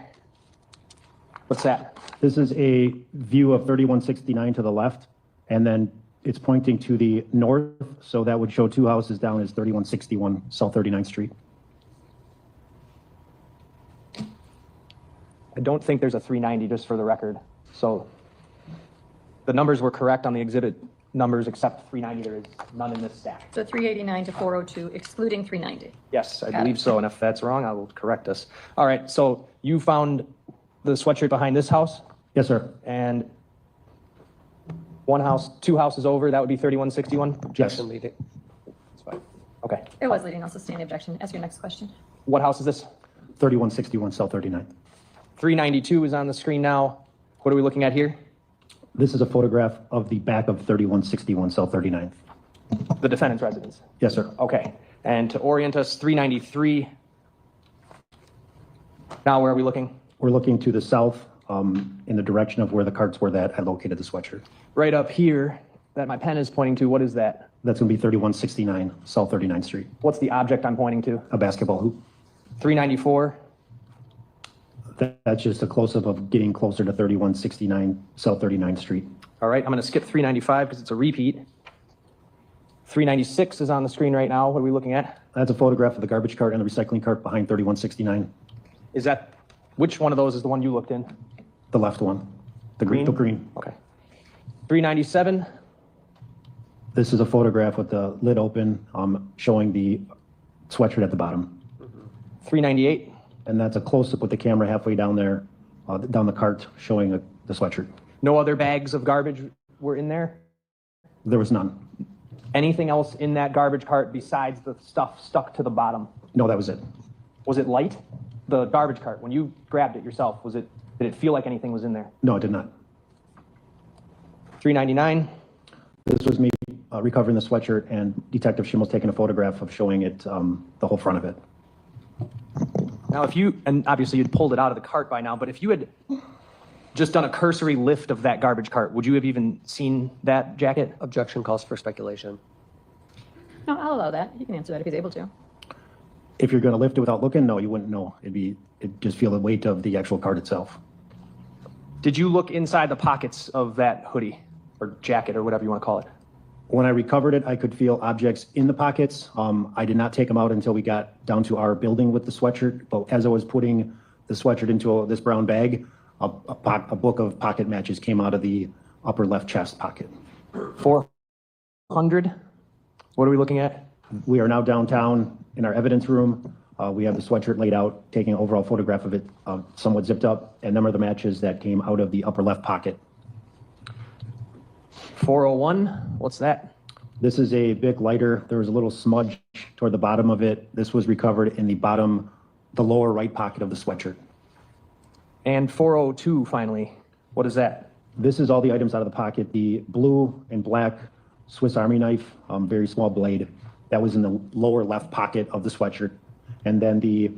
What's that? This is a view of 3169 to the left, and then it's pointing to the north, so that would show two houses down as 3161 South 39th Street. I don't think there's a 390, just for the record. So the numbers were correct on the exhibit numbers, except 390. There is none in this stack. So 389 to 402, excluding 390. Yes, I Got believe it. so. And if that's wrong, I will correct us. All right. So you found the sweatshirt behind this house? Yes, sir. And two houses over, that would be 3161? Yes. It's fine. Okay. It was leading. I'll sustain the objection. Ask your next question. What house is this? 3161 South 39th. 392 is on the screen now. What are we looking at here? This is a photograph of the back of 3161 South 39th. The defendant's residence? Yes, sir. Okay. And to orient us, 393. Now where are we looking? We're looking to the south in the direction of where the carts were that I located the sweatshirt. Right up here that my pen is pointing to, what is that? That's going to be 3169 South 39th Street. What's the object I'm pointing to? A basketball hoop. 394. That's just a close-up of getting closer to 3169 South 39th Street. All right, I'm going to skip 395 because it's a repeat. 396 is on the screen right now. What are we looking at? That's a photograph of the garbage cart and the recycling cart behind 3169. Is that, which one of those is the one you looked in? The left one. The green. The green. Okay. 397. This is a photograph with the lid open, showing the sweatshirt at the bottom. 398. And that's a close-up with the camera halfway down there, down the cart, showing the sweatshirt. No other bags of garbage were in there? There was none. Anything else in that garbage cart besides the stuff stuck to the bottom? No, that was it. Was it light? The garbage cart, when you grabbed it yourself, did it feel like anything was in there? No, it did not. 399. This was me recovering the sweatshirt, and Detective Schimmel's taking a photograph of showing it, the whole front of it. Now, and obviously you'd pulled it out of the cart by now, but if you had just done a cursory lift of that garbage cart, would you have even seen that jacket? Objection calls for speculation. No, I'll allow that. He can answer that if he's able to. If you're going to lift it without looking, no, you wouldn't know. It'd just feel the weight of the actual cart itself. Did you look inside the pockets of that hoodie or jacket or whatever you want to call it? When I recovered it, I could feel objects in the pockets. I did not take them out until we got down to our building with the sweatshirt. But as I was putting the sweatshirt into this brown bag, a book of pocket matches came out of the upper left chest pocket. 400? What are we looking at? We are now downtown in our evidence room. We have the sweatshirt laid out, taking an overall photograph of it, somewhat zipped up, and them are the matches that came out of the upper left pocket. 401, what's that? This is a Bic lighter. There was a little smudge toward the bottom of it. This was recovered in the lower right pocket of the sweatshirt. And 402, finally, what is that? This is all the items out of the pocket. The blue and black Swiss Army knife, very small blade, that was in the lower left pocket of the sweatshirt. And then the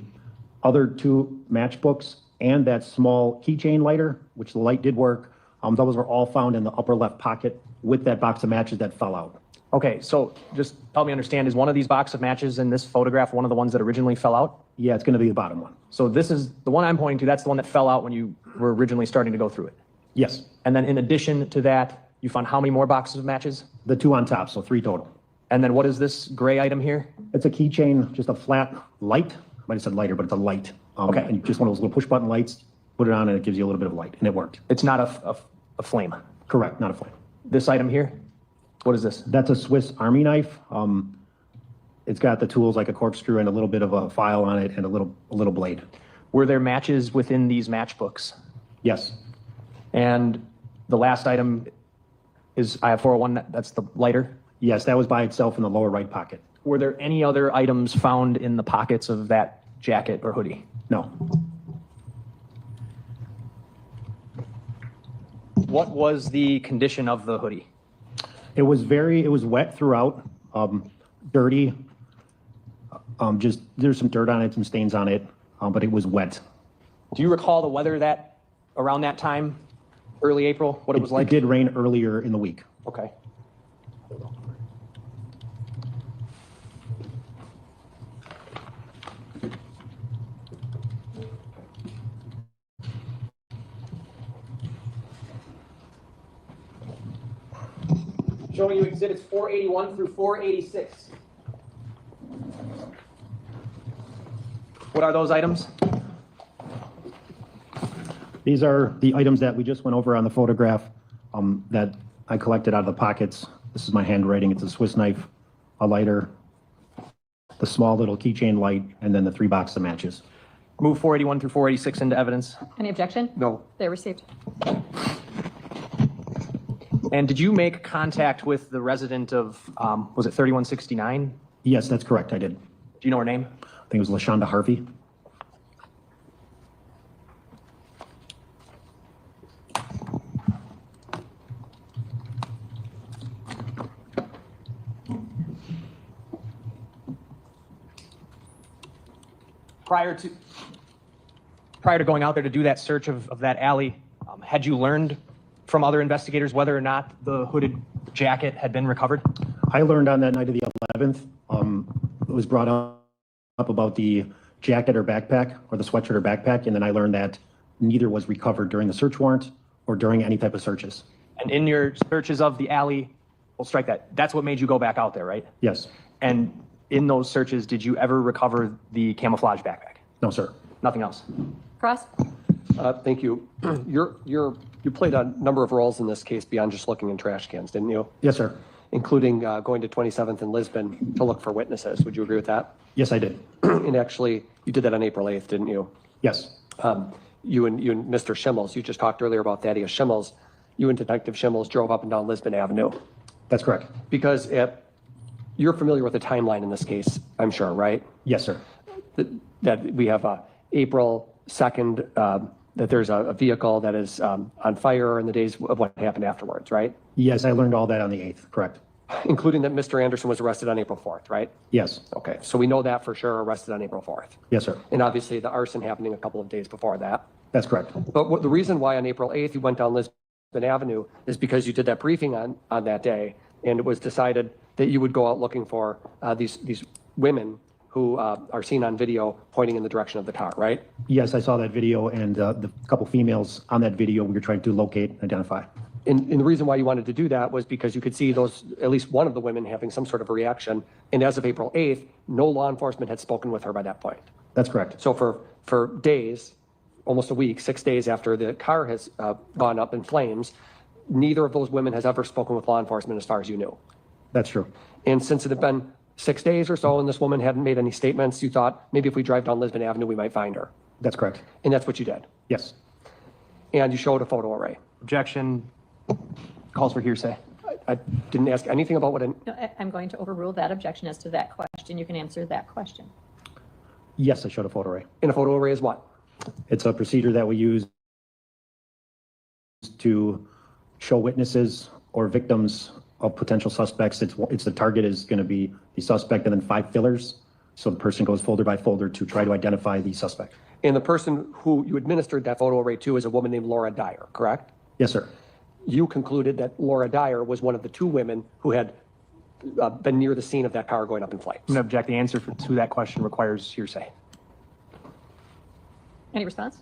other two matchbooks and that small keychain lighter, which the light did work, those were all found in the upper left pocket with that box of matches that fell out. Okay, so just help me understand, is one of these box of matches in this photograph one of the ones that originally fell out? Yeah, it's going to be the bottom one. So this is the one I'm pointing to, that's the one that fell out when you were originally starting to go through it? Yes. And then in addition to that, you found how many more boxes of matches? The two on top, so 3 total. And then what is this gray item here? It's a keychain, just a flat light. I might have said lighter, but it's a light. Okay. And just one of those little push button lights, put it on and it gives you a little bit of light, and it worked. It's not a flame? Correct, not a flame. This item here? What is this? That's a Swiss Army knife. It's got the tools like a corkscrew and a little bit of a file on it and a little blade. Were there matches within these matchbooks? Yes. And the last item is, I have 401, that's the lighter? Yes, that was by itself in the lower right pocket. Were there any other items found in the pockets of that jacket or hoodie? No. What was the condition of the hoodie? It was wet throughout, dirty. Just, there's some dirt on it, some stains on it, but it was wet. Do you recall the weather around that time, early April, what it was like? It did rain earlier in the week. Okay. Showing you exhibits 481 through 486. What are those items? These are the items that we just went over on the photograph that I collected out of the pockets. This is my handwriting. It's a Swiss knife, a lighter, the small little keychain light, and then the 3 boxes of matches. Move 481 through 486 into evidence. Any objection? No. They're received. And did you make contact with the resident of, was it 3169? Yes, that's correct. I did. Do you know her name? I think it was LaShonda Harvey. Prior to going out there to do that search of that alley, had you learned from other investigators whether or not the hooded jacket had been recovered? I learned on that night of the 11th, it was brought up about the jacket or backpack, or the sweatshirt or backpack, and then I learned that neither was recovered during the search warrant or during any type of searches. And in your searches of the alley, we'll strike that. That's what made you go back out there, right? Yes. And in those searches, did you ever recover the camouflage backpack? No, sir. Nothing else? Cross? Thank you. You played a number of roles in this case beyond just looking in trash cans, didn't you? Yes, sir. Including going to 27th and Lisbon to look for witnesses. Would you agree with that? Yes, I did. And actually, you did that on April 8th, didn't you? Yes. You and Mr. Schimmels, you just talked earlier about Thaddeus Schimmels. You and Detective Schimmels drove up and down Lisbon Avenue. That's correct. Because you're familiar with the timeline in this case, I'm sure, right? Yes, sir. That we have April 2nd, that there's a vehicle that is on fire in the days of what happened afterwards, right? Yes, I learned all that on the 8th, correct. Including that Mr. Anderson was arrested on April 4th, right? Yes. Okay, so we know that for sure, arrested on April 4th. Yes, sir. And obviously the arson happening a couple of days before that. That's correct. But the reason why on April 8th you went down Lisbon Avenue is because you did that briefing on that day, and it was decided that you would go out looking for these women who are seen on video pointing in the direction of the car, right? Yes, I saw that video, and the couple females on that video we were trying to locate and identify. And the reason why you wanted to do that was because you could see at least one of the women having some sort of a reaction. And as of April 8th, no law enforcement had spoken with her by that point. That's correct. So for days, almost a week, 6 days after the car has gone up in flames, neither of those women has ever spoken with law enforcement as far as you knew. That's true. And since it had been 6 days or so and this woman hadn't made any statements, you thought maybe if we drive down Lisbon Avenue, we might find her. That's correct. And that's what you did. Yes. And you showed a photo array. Objection. Calls for hearsay. I didn't ask anything about what No, I'm going to overrule that objection as to that question. You can answer that question. Yes, I showed a photo array. And a photo array is what? It's a procedure that we use to show witnesses or victims of potential suspects. It's the target is going to be the suspect and then 5 fillers. So the person goes folder by folder to try to identify the suspect. And the person who you administered that photo array to is a woman named Laura Dyer, correct? Yes, sir. You concluded that Laura Dyer was one of the 2 women who had been near the scene of that car going up in flames. I'm going to object. The answer to that question requires hearsay. Any response?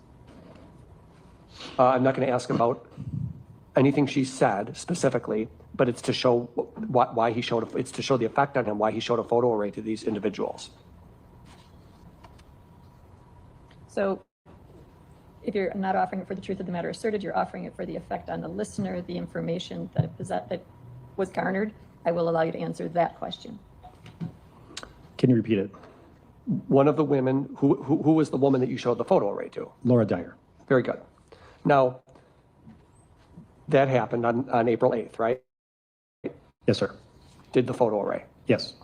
I'm not going to ask about anything she said specifically, but it's to show why he showed, it's to show the effect on him, why he showed a photo array to these individuals. So if you're not offering it for the truth of the matter asserted, you're offering it for the effect on the listener, the information that was garnered. I will allow you to answer that question. Can you repeat it? One of the women, who was the woman that you showed the photo array to? Laura Dyer. Very good. Now, that happened on April 8th, right? Yes, sir. did the photo array. Yes.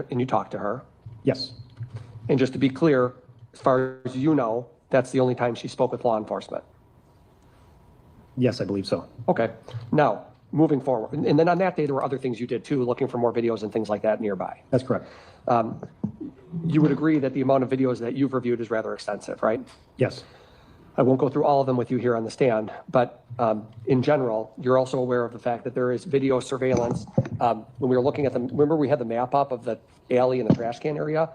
And you talked to her. Yes. And just to be clear, as far as you know, that's the only time she spoke with law enforcement. Yes, I believe so. Okay. Now, moving forward, and then on that day, there were other things you did too, looking for more videos and things like that nearby. That's correct. You would agree that the amount of videos that you've reviewed is rather extensive, right? Yes. I won't go through all of them with you here on the stand, but in general, you're also aware of the fact that there is video surveillance. When we were looking at them, remember we had the map up of the alley and the trash can area?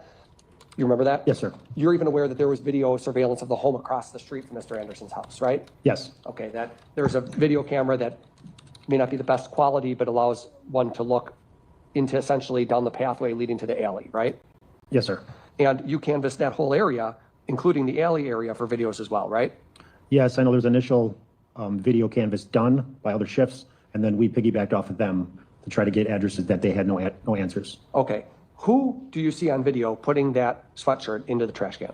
You remember that? Yes, sir. You're even aware that there was video surveillance of the home across the street from Mr. Anderson's house, right? Yes. Okay, that there's a video camera that may not be the best quality, but allows one to look into essentially down the pathway leading to the alley, right? Yes, sir. And you canvassed that whole area, including the alley area, for videos as well, right? Yes, I know there's initial video canvas done by other shifts, and then we piggybacked off of them to try to get addresses that they had no answers. Okay. Who do you see on video putting that sweatshirt into the trash can?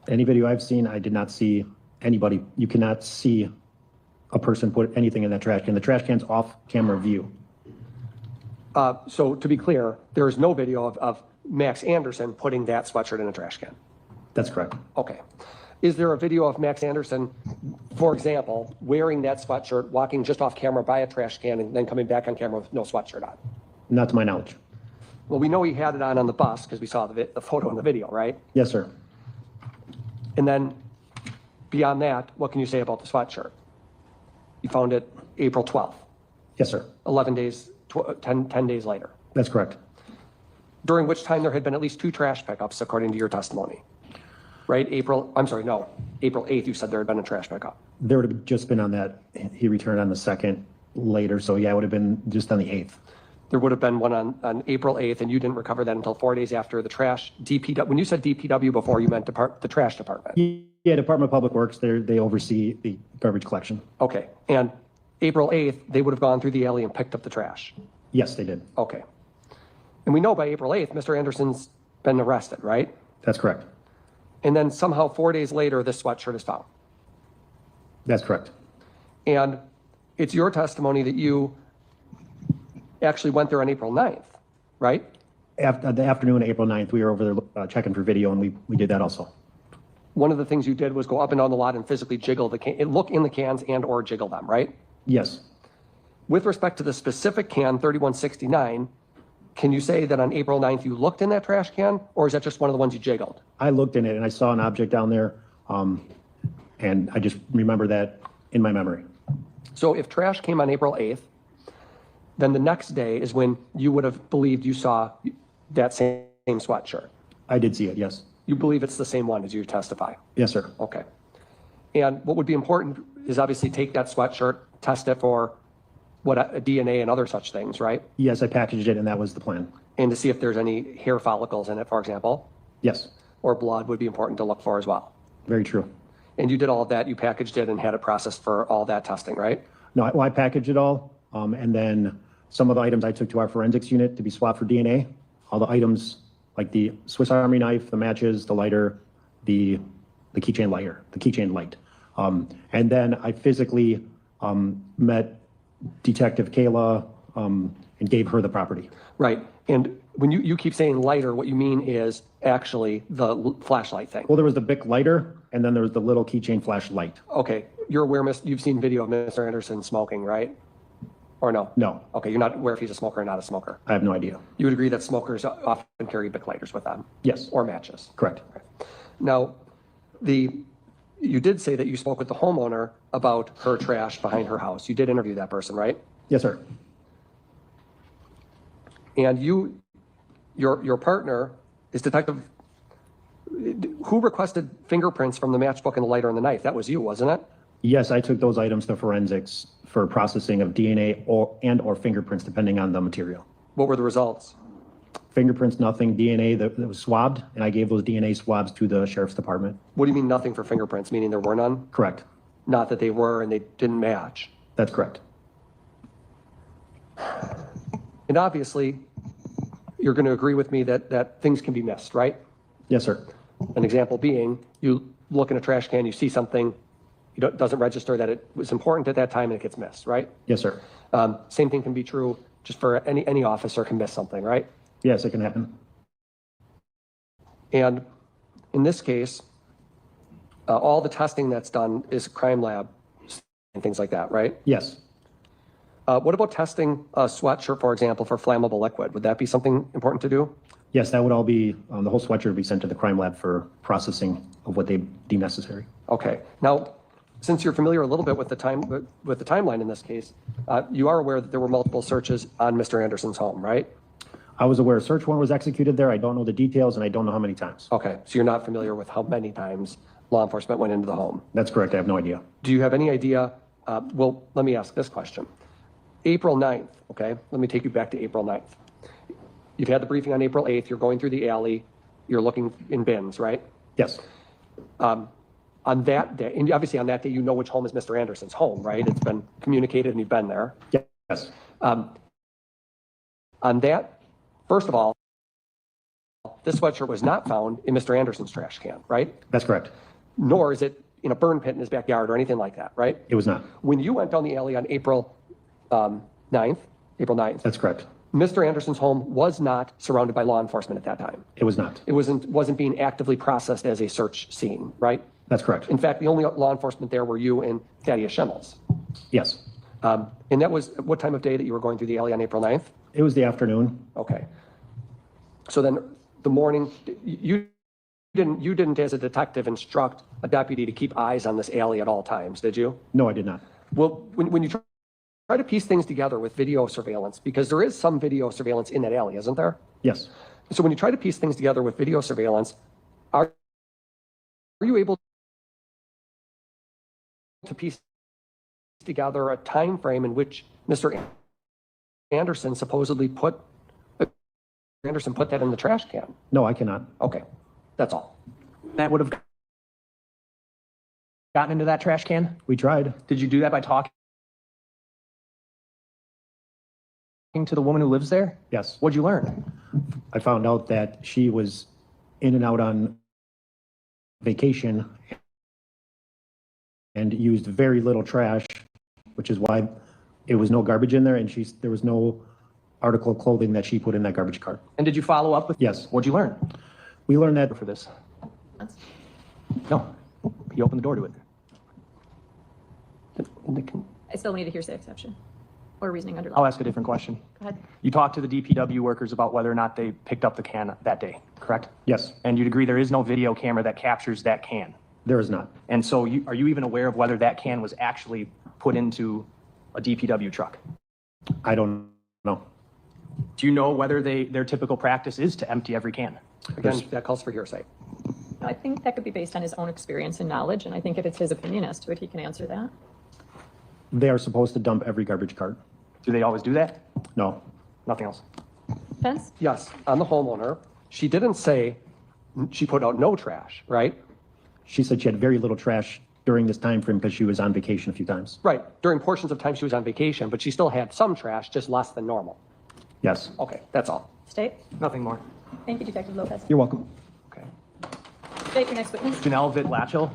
Any video I've seen, I did not see anybody. You cannot see a person put anything in that trash can. The trash can's off camera view. So to be clear, there is no video of Max Anderson putting that sweatshirt in a trash can. That's correct. Okay. Is there a video of Max Anderson, for example, wearing that sweatshirt, walking just off camera by a trash can, and then coming back on camera with no sweatshirt on? Not to my knowledge. Well, we know he had it on the bus because we saw the photo in the video, right? Yes, sir. And then beyond that, what can you say about the sweatshirt? You found it April 12th. Yes, sir. 11 days, 10 days later. That's correct. During which time there had been at least 2 trash pickups, according to your testimony. Right? April 8th, you said there had been a trash pickup. There would have just been on that. He returned on the 2nd later. So yeah, it would have been just on the 8th. There would have been one on April 8th, and you didn't recover that until 4 days after the trash DPW. When you said DPW before, you meant the trash department. Yeah, Department of Public Works, they oversee the garbage collection. Okay. And April 8th, they would have gone through the alley and picked up the trash. Yes, they did. Okay. And we know by April 8th, Mr. Anderson's been arrested, right? That's correct. And then somehow 4 days later, this sweatshirt is found. That's correct. And it's your testimony that you actually went there on April 9th, right? After the afternoon of April 9th, we were over there checking for video, and we did that also. One of the things you did was go up and down the lot and physically jiggle look in the cans and or jiggle them, right? Yes. With respect to the specific can 3169, can you say that on April 9th you looked in that trash can, or is that just one of the ones you jiggled? I looked in it and I saw an object down there, and I just remember that in my memory. So if trash came on April 8th, then the next day is when you would have believed you saw that same sweatshirt. I did see it, yes. You believe it's the same one as you testify? Yes, sir. Okay. And what would be important is obviously take that sweatshirt, test it for DNA and other such things, right? Yes, I packaged it, and that was the plan. And to see if there's any hair follicles in it, for example. Yes. Or blood would be important to look for as well. Very true. And you did all of that, you packaged it and had it processed for all that testing, right? No, I packaged it all, and then some of the items I took to our forensics unit to be swabbed for DNA. All the items, like the Swiss Army knife, the matches, the lighter, the keychain light. And then I physically met Detective Kayla and gave her the property. Right. And when you keep saying lighter, what you mean is actually the flashlight thing. Well, there was the Bic lighter, and then there was the little keychain flashlight. Okay. You're aware, you've seen video of Mr. Anderson smoking, right? Or no? No. Okay. You're not aware if he's a smoker or not a smoker? I have no idea. You would agree that smokers often carry Bic lighters with them? Yes. Or matches? Correct. Okay. Now, you did say that you spoke with the homeowner about her trash behind her house. You did interview that person, right? Yes, sir. And your partner is Detective, who requested fingerprints from the matchbook and the lighter and the knife? That was you, wasn't it? Yes, I took those items to forensics for processing of DNA or fingerprints, depending on the material. What were the results? Fingerprints, nothing. DNA that was swabbed, and I gave those DNA swabs to the sheriff's department. What do you mean nothing for fingerprints, meaning there were none? Correct. Not that they were and they didn't match? That's correct. And obviously, you're going to agree with me that things can be missed, right? Yes, sir. An example being, you look in a trash can, you see something, doesn't register that it was important at that time and it gets missed, right? Yes, sir. Same thing can be true Just for any officer can miss something, right? Yes, it can happen. And in this case, all the testing that's done is crime lab and things like that, right? Yes. What about testing a sweatshirt, for example, for flammable liquid? Would that be something important to do? Yes, that would all be, the whole sweatshirt would be sent to the crime lab for processing of what they deem necessary. Okay. Now, since you're familiar a little bit with the timeline in this case, you are aware that there were multiple searches on Mr. Anderson's home, right? I was aware a search warrant was executed there. I don't know the details, and I don't know how many times. Okay, so you're not familiar with how many times law enforcement went into the home? That's correct. I have no idea. Do you have any idea? Well, let me ask this question. April 9th, okay? Let me take you back to April 9th. You've had the briefing on April 8th. You're going through the alley. You're looking in bins, right? Yes. On that day, and obviously on that day, you know which home is Mr. Anderson's home, right? It's been communicated and you've been there. Yes. On that, first of all, this sweatshirt was not found in Mr. Anderson's trash can, right? That's correct. Nor is it in a burn pit in his backyard or anything like that, right? It was not. When you went down the alley on April 9th, That's correct. Mr. Anderson's home was not surrounded by law enforcement at that time. It was not. It wasn't being actively processed as a search scene, right? That's correct. In fact, the only law enforcement there were you and Thaddeus Schemmels. Yes. And that was what time of day that you were going through the alley on April 9th? It was the afternoon. Okay. So then the morning, you didn't as a detective instruct a deputy to keep eyes on this alley at all times, did you? No, I did not. Well, when you try to piece things together with video surveillance, because there is some video surveillance in that alley, isn't there? Yes. So when you try to piece things together with video surveillance, are you able to piece together a time frame in which Mr. Anderson supposedly put that in the trash can? No, I cannot. Okay, that's all. That would have gotten into that trash can? We tried. Did you do that by talking to the woman who lives there? Yes. What'd you learn? I found out that she was in and out on vacation and used very little trash, which is why it was no garbage in there, and there was no article of clothing that she put in that garbage cart. And did you follow up with? Yes. What'd you learn? We learned that for this. No, he opened the door to it. I still need a hearsay exception or reasoning underlying. I'll ask a different question. Go ahead. You talked to the DPW workers about whether or not they picked up the can that day, correct? Yes. And you'd agree there is no video camera that captures that can? There is not. And so are you even aware of whether that can was actually put into a DPW truck? I don't know. Do you know whether their typical practice is to empty every can? Again, that calls for hearsay. I think that could be based on his own experience and knowledge, and I think if it's his opinion as to it, he can answer that. They are supposed to dump every garbage cart. Do they always do that? No. Nothing else? Fence? Yes, on the homeowner, she didn't say she put out no trash, right? She said she had very little trash during this time frame because she was on vacation a few times. Right, during portions of time she was on vacation, but she still had some trash, just less than normal. Yes. Okay, that's all. State? Nothing more. Thank you, Detective Lopez. You're welcome. Okay. State, your next witness. Janelle Vitt-Latchel.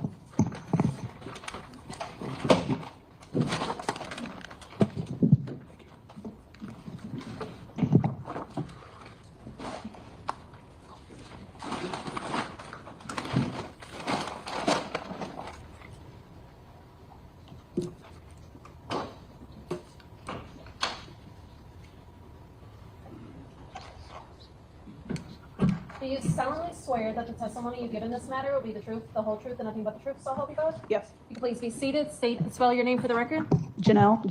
Do you solemnly swear that the testimony you give in this matter will be the truth, the whole truth, and nothing but the truth, so help you God? Yes. You can please be seated, state and spell your name for the record. Janelle,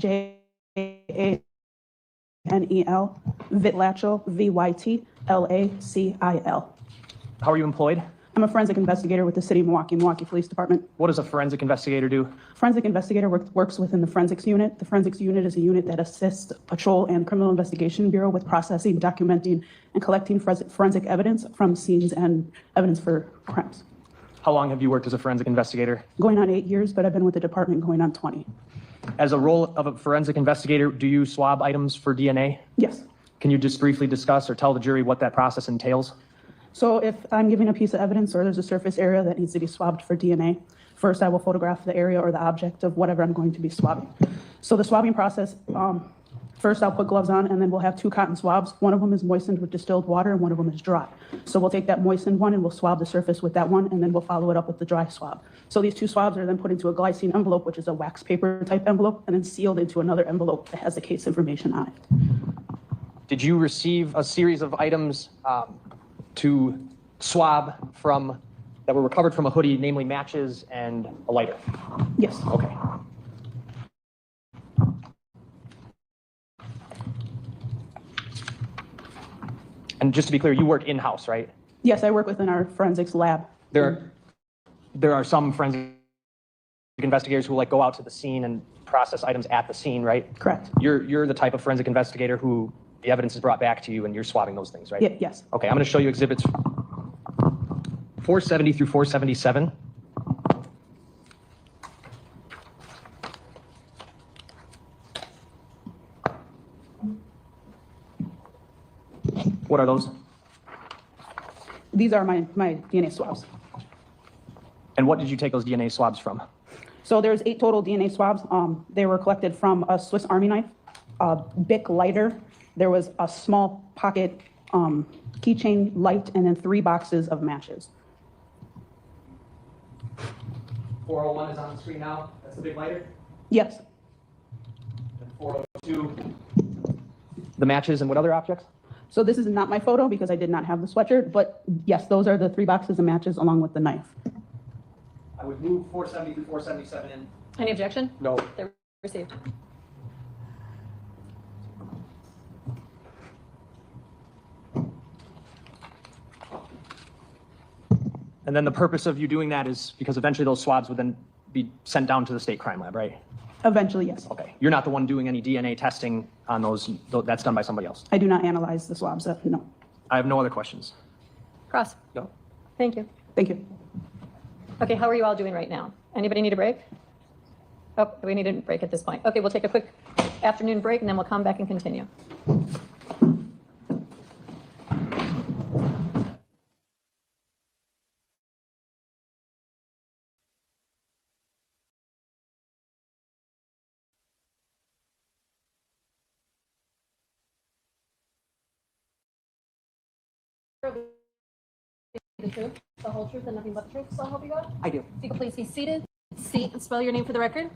Janel, Vitt-Latchel, Vytlacil. How are you employed? I'm a forensic investigator with the City of Milwaukee Police Department. What does a forensic investigator do? Forensic investigator works within the forensics unit. The forensics unit is a unit that assists Patrol and Criminal Investigation Bureau with processing, documenting, and collecting forensic evidence from scenes and evidence for crimes. How long have you worked as a forensic investigator? Going on 8 years, but I've been with the department going on 20. As a role of a forensic investigator, do you swab items for DNA? Yes. Can you just briefly discuss or tell the jury what that process entails? So if I'm giving a piece of evidence or there's a surface area that needs to be swabbed for DNA, first I will photograph the area or the object of whatever I'm going to be swabbing. So the swabbing process First, I'll put gloves on, and then we'll have 2 cotton swabs. One of them is moistened with distilled water, and one of them is dry. So we'll take that moistened one, and we'll swab the surface with that one, and then we'll follow it up with the dry swab. So these 2 swabs are then put into a glycine envelope, which is a wax paper type envelope, and then sealed into another envelope that has the case information on it. Did you receive a series of items to swab from that were recovered from a hoodie, namely matches and a lighter? Yes. Okay. And just to be clear, you work in-house, right? Yes, I work within our forensics lab. There are some forensic investigators who like go out to the scene and process items at the scene, right? Correct. You're the type of forensic investigator who the evidence is brought back to you and you're swabbing those things, right? Yes. Okay, I'm going to show you exhibits 470 through 477. What are those? These are my DNA swabs. And what did you take those DNA swabs from? So there's 8 total DNA swabs. They were collected from a Swiss Army knife, a Bic lighter. There was a small pocket keychain light, and then 3 boxes of matches. 401 is on the screen now. That's the big lighter. Yes. And 402, the matches and what other objects? So this is not my photo because I did not have the sweatshirt, but yes, those are the 3 boxes of matches along with the knife. I would move 470 through 477 in. Any objection? No. They're received. And then the purpose of you doing that is because eventually those swabs would then be sent down to the state crime lab, right? Eventually, yes. Okay. You're not the one doing any DNA testing on those. That's done by somebody else. I do not analyze the swabs, no. I have no other questions. Cross. No. Thank you. Thank you. Okay, how are you all doing right now? Anybody need a break? Oh, we need a break at this point. Okay, we'll take a quick afternoon break and then we'll come back and continue. The truth, the whole truth, and nothing but the truth, so help you God? I do. If you could please be seated. Seat and spell your name for the record.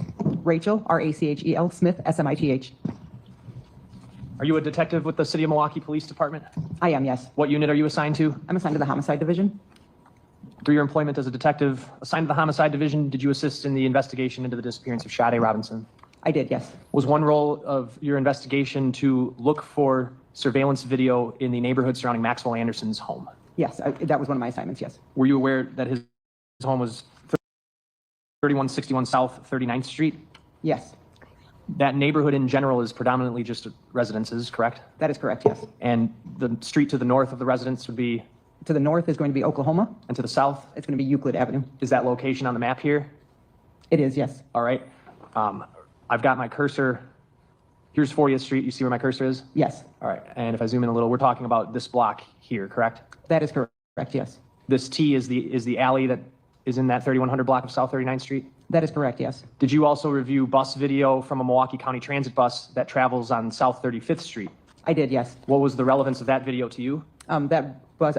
Rachel, R-A-C-H-E-L, Smith, S-M-I-T-H. Are you a detective with the City of Milwaukee Police Department? I am, yes. What unit are you assigned to? I'm assigned to the Homicide Division. Through your employment as a detective assigned to the Homicide Division, did you assist in the investigation into the disappearance of Sade Robinson? I did, yes. Was one role of your investigation to look for surveillance video in the neighborhood surrounding Maxwell Anderson's home? Yes, that was one of my assignments, yes. Were you aware that his home was 3161 South 39th Street? Yes. That neighborhood in general is predominantly just residences, correct? That is correct, yes. And the street to the north of the residence would be? To the north is going to be Oklahoma. And to the south? It's going to be Euclid Avenue. Is that location on the map here? It is, yes. All right. I've got my cursor. Here's 40th Street. You see where my cursor is? Yes. All right. And if I zoom in a little, we're talking about this block here, correct? That is correct, yes. This T is the alley that is in that 3100 block of South 39th Street? That is correct, yes. Did you also review bus video from a Milwaukee County Transit bus that travels on South 35th Street? I did, yes. What was the relevance of that video to you? I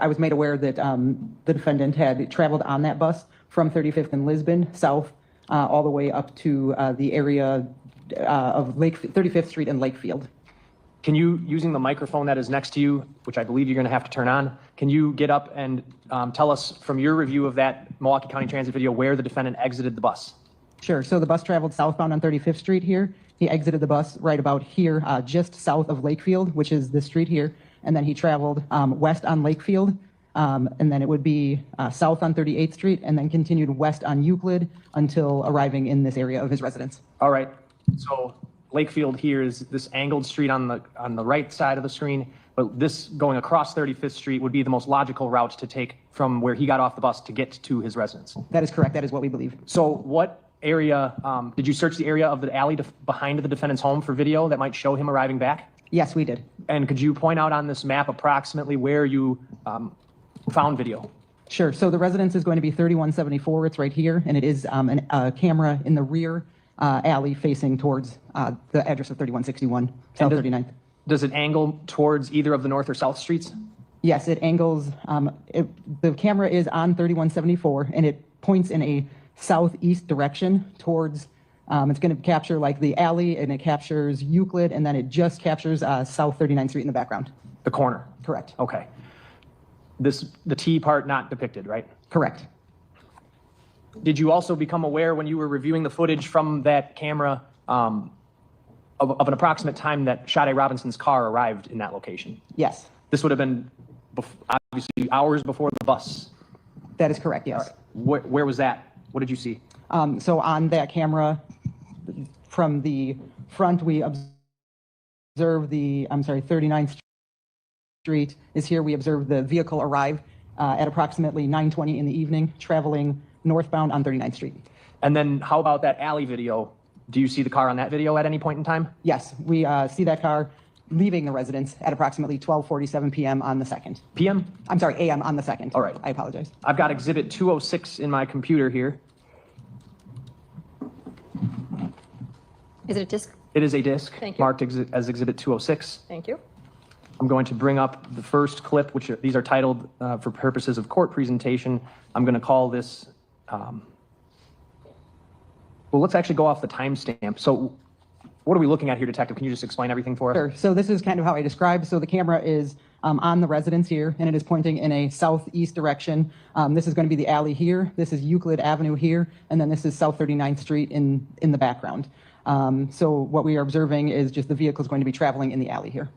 was made aware that the defendant had traveled on that bus from 35th and Lisbon south all the way up to the area of 35th Street and Lakefield. Can you, using the microphone that is next to you, which I believe you're going to have to turn on, can you get up and tell us from your review of that Milwaukee County Transit video where the defendant exited the bus? Sure. So the bus traveled southbound on 35th Street here. He exited the bus right about here, just south of Lakefield, which is this street here. And then he traveled west on Lakefield, and then it would be south on 38th Street, and then continued west on Euclid until arriving in this area of his residence. All right. So Lakefield here is this angled street on the right side of the screen, but this going across 35th Street would be the most logical route to take from where he got off the bus to get to his residence. That is correct. That is what we believe. So what area, did you search the area of the alley behind the defendant's home for video that might show him arriving back? Yes, we did. And could you point out on this map approximately where you found video? Sure. So the residence is going to be 3174. It's right here, and it is a camera in the rear alley facing towards the address of 3161 South 39th. Does it angle towards either of the north or south streets? Yes, it angles, the camera is on 3174 and it points in a southeast direction towards, it's going to capture like the alley and it captures Euclid and then it just captures South 39th Street in the background. The corner? Correct. Okay. The T part not depicted, right? Correct. Did you also become aware when you were reviewing the footage from that camera of an approximate time that Sade Robinson's car arrived in that location? Yes. This would have been obviously hours before the bus. That is correct, yes. Where was that? What did you see? So on that camera, from the front, we observe the, 39th Street is here. We observe the vehicle arrive at approximately 9:20 in the evening, traveling northbound on 39th Street. And then how about that alley video? Do you see the car on that video at any point in time? Yes, we see that car leaving the residence at approximately 12:47 p.m. on the 2nd. PM? I'm sorry, a.m. on the 2nd. All right. I apologize. I've got exhibit 206 in my computer here. Is it a disc? It is a disc Thank you. marked as exhibit 206. Thank you. I'm going to bring up the first clip, which these are titled for purposes of court presentation. I'm going to call this, well, let's actually go off the timestamp. So what are we looking at here, Detective? Can you just explain everything for us? Sure. So this is kind of how I described. So the camera is on the residence here, and it is pointing in a southeast direction. This is going to be the alley here. This is Euclid Avenue here, and then this is South 39th Street in the background. So what we are observing is just the vehicle is going to be traveling in the alley here.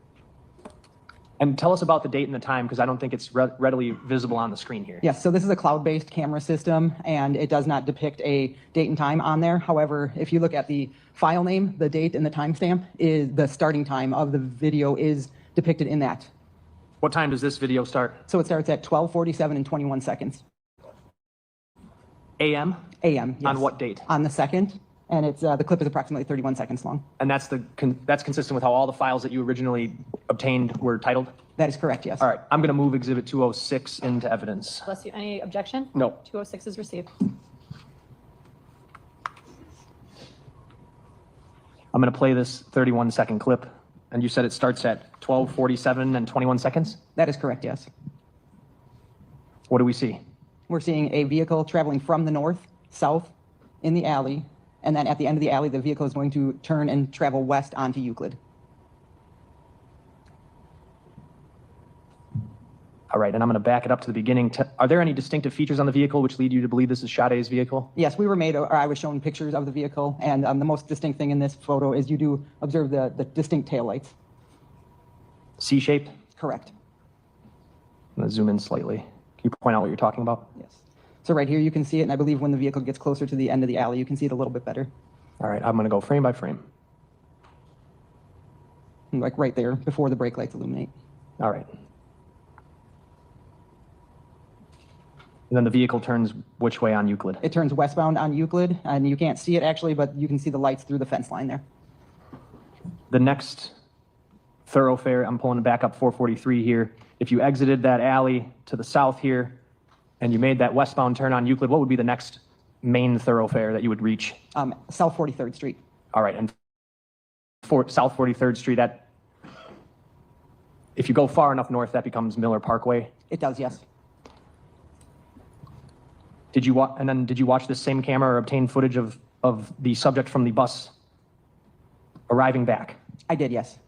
And tell us about the date and the time, because I don't think it's readily visible on the screen here. Yes, so this is a cloud-based camera system, and it does not depict a date and time on there. However, if you look at the file name, the date and the timestamp, is the starting time of the video is depicted in that. What time does this video start? So it starts at 12:47 and 21 seconds. AM? AM, yes. On what date? On the 2nd, and it's the clip is approximately 31 seconds long. And that's consistent with how all the files that you originally obtained were titled? That is correct, yes. All right, I'm going to move exhibit 206 into evidence. Bless you. Any objection? No. 206 is received. I'm going to play this 31-second clip, and you said it starts at 12:47 and 21 seconds? That is correct, yes. What do we see? We're seeing a vehicle traveling from the north, south, in the alley, and then at the end of the alley, the vehicle is going to turn and travel west onto Euclid. All right, and I'm going to back it up to the beginning. Are there any distinctive features on the vehicle which lead you to believe this is Sade's vehicle? Yes, we were made, or I was shown pictures of the vehicle, and the most distinct thing in this photo is you do observe the distinct taillights. C-shaped? Correct. I'm going to zoom in slightly. Can you point out what you're talking about? Yes. So right here you can see it, and I believe when the vehicle gets closer to the end of the alley, you can see it a little bit better. All right, I'm going to go frame by frame. Like right there, before the brake lights illuminate. All right. And then the vehicle turns which way on Euclid? It turns westbound on Euclid, and you can't see it actually, but you can see the lights through the fence line there. The next thoroughfare, I'm pulling back up 443 here. If you exited that alley to the south here, and you made that westbound turn on Euclid, what would be the next main thoroughfare that you would reach? South 43rd Street. All right, and South 43rd Street, if you go far enough north, that becomes Miller Parkway? It does, yes. Did you watch this same camera or obtain footage of the subject from the bus arriving back? I did, yes.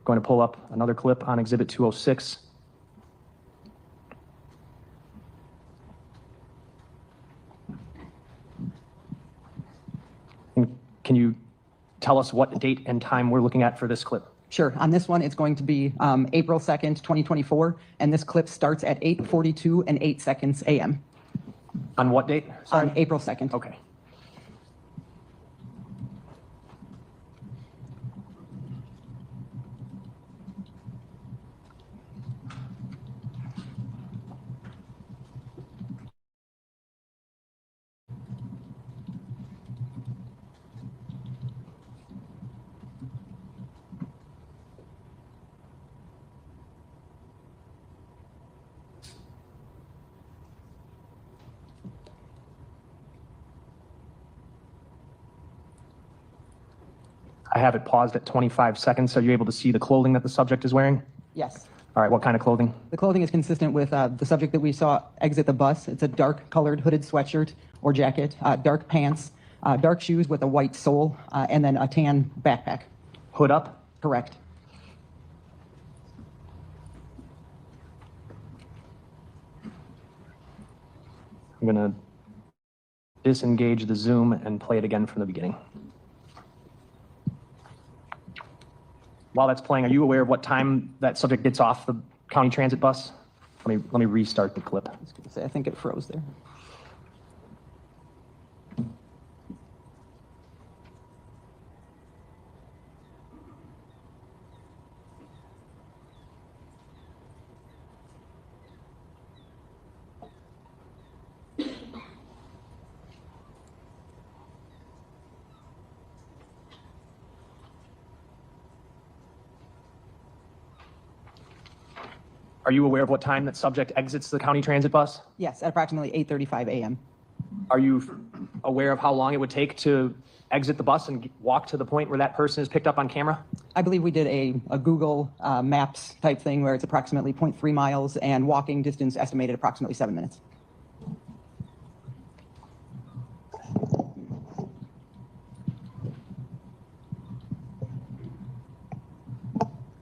Going to pull up another clip on exhibit 206. And can you tell us what date and time we're looking at for this clip? Sure. On this one, it's going to be April 2nd, 2024, and this clip starts at 8:42 and 8 seconds a.m. On what date? Sorry. On April 2nd. Okay. I have it paused at 25 seconds. Are you able to see the clothing that the subject is wearing? Yes. All right, what kind of clothing? The clothing is consistent with the subject that we saw exit the bus. It's a dark colored hooded sweatshirt or jacket, dark pants, dark shoes with a white sole, and then a tan backpack. Hood up? Correct. I'm gonna disengage the Zoom and play it again from the beginning. While that's playing, are you aware of what time that subject gets off the county transit bus? Let me restart the clip. I was gonna say, I think it froze there. Are you aware of what time that subject exits the county transit bus? Yes, at approximately 8:35 a.m. Are you aware of how long it would take to exit the bus and walk to the point where that person is picked up on camera? I believe we did a Google Maps type thing where it's approximately 0.3 miles and walking distance estimated approximately 7 minutes.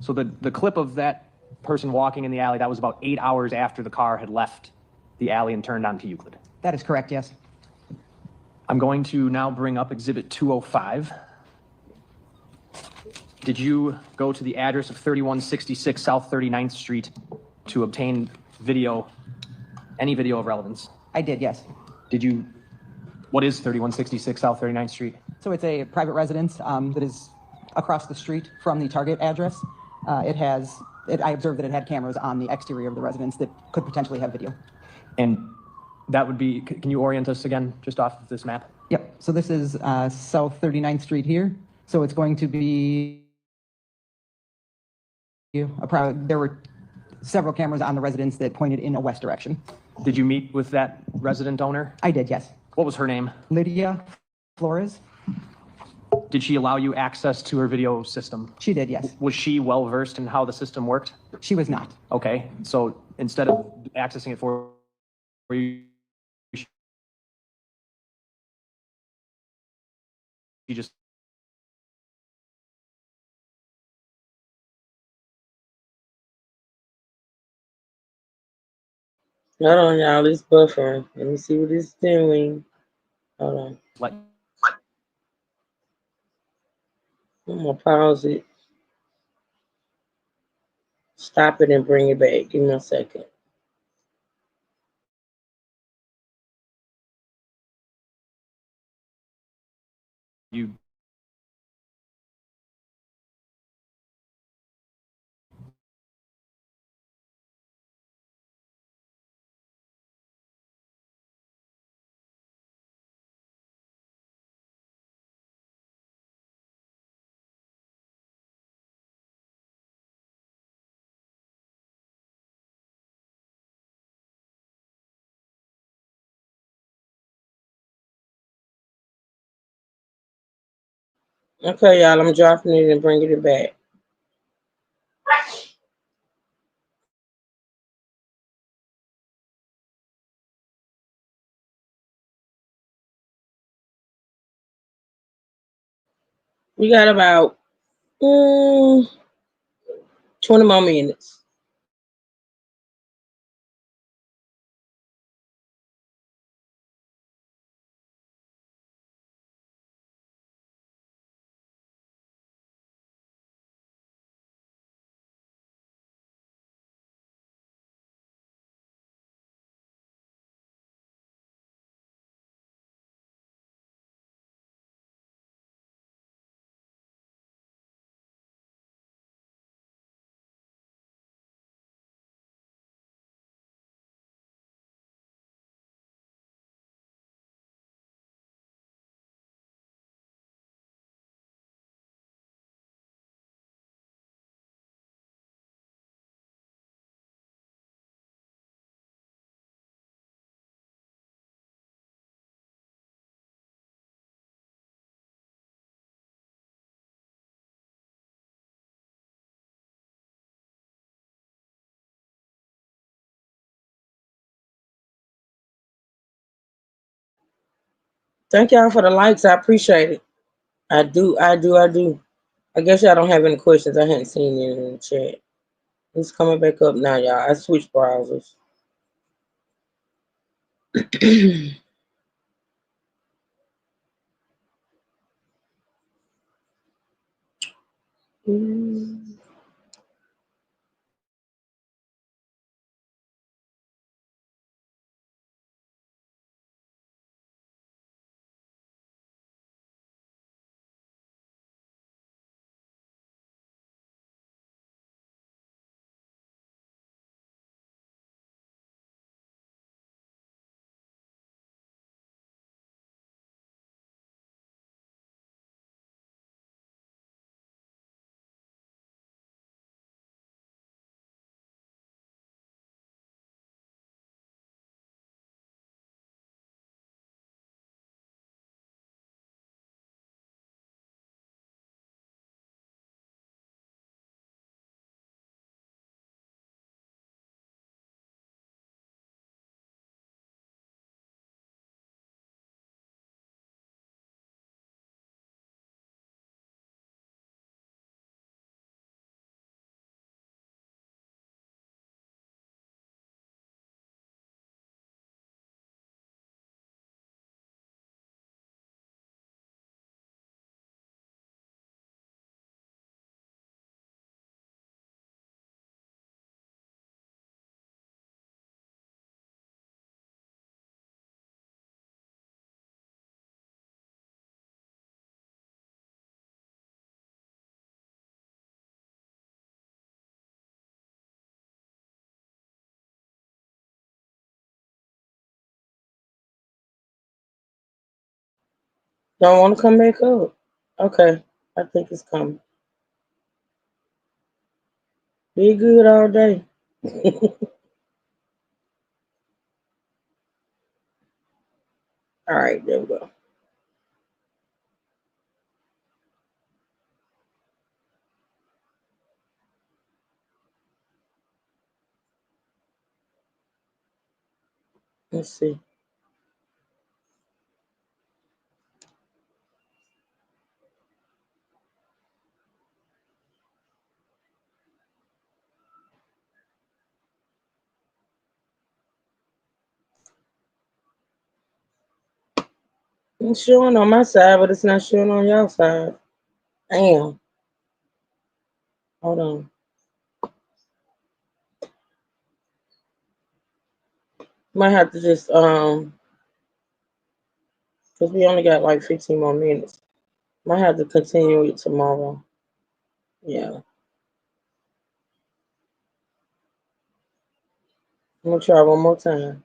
So the clip of that person walking in the alley, that was about 8 hours after the car had left the alley and turned onto Euclid. That is correct, yes. I'm going to now bring up Exhibit 205. Did you go to the address of 3166 South 39th Street to obtain video, any video of relevance? I did, yes. What is 3166 South 39th Street? So it's a private residence that is across the street from the target address. I observed that it had cameras on the exterior of the residence that could potentially have video. And that would be, can you orient us again, just off of this map? Yep, so this is South 39th Street here. So it's going to be, there were several cameras on the residence that pointed in a west direction. Did you meet with that resident owner? I did, yes. What was her name? Lydia Flores. Did she allow you access to her video system? She did, yes. Was she well versed in how the system worked? She was not. Okay, so instead of accessing it for you, you just Hold on, y'all. It's buffering. Let me see what it's doing. Hold on. let I'm gonna pause it. Stop it and bring it back. Give me a second. you Okay, y'all. I'm dropping it and bringing it back. We got about 20 more minutes. Thank y'all for the likes. I appreciate it. I do. I guess y'all don't have any questions. I hadn't seen any in the chat. It's coming back up now, y'all. I switched browsers. Don't want to come back up. Okay, I think it's coming. Be good all day. All right, there we go. Let's see. It's showing on my side, but it's not showing on your side. Damn. Hold on. Might have to just because we only got like 15 more minutes. Might have to continue it tomorrow. Yeah. I'm gonna try one more time.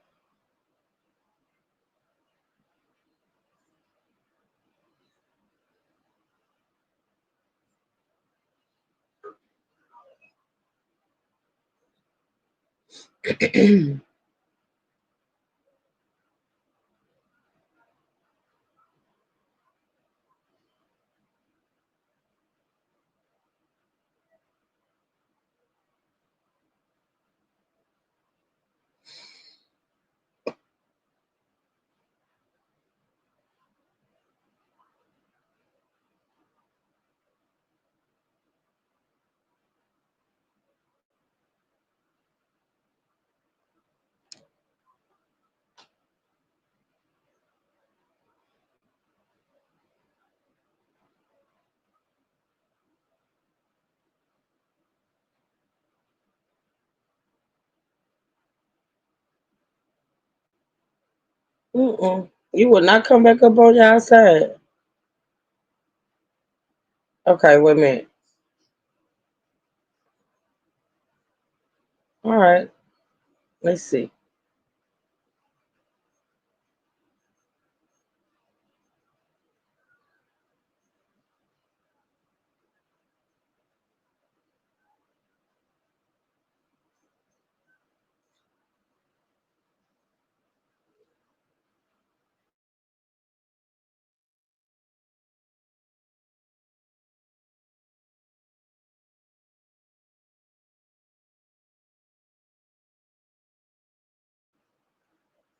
You will not come back up on your side. Okay, wait a minute. All right. Let's see.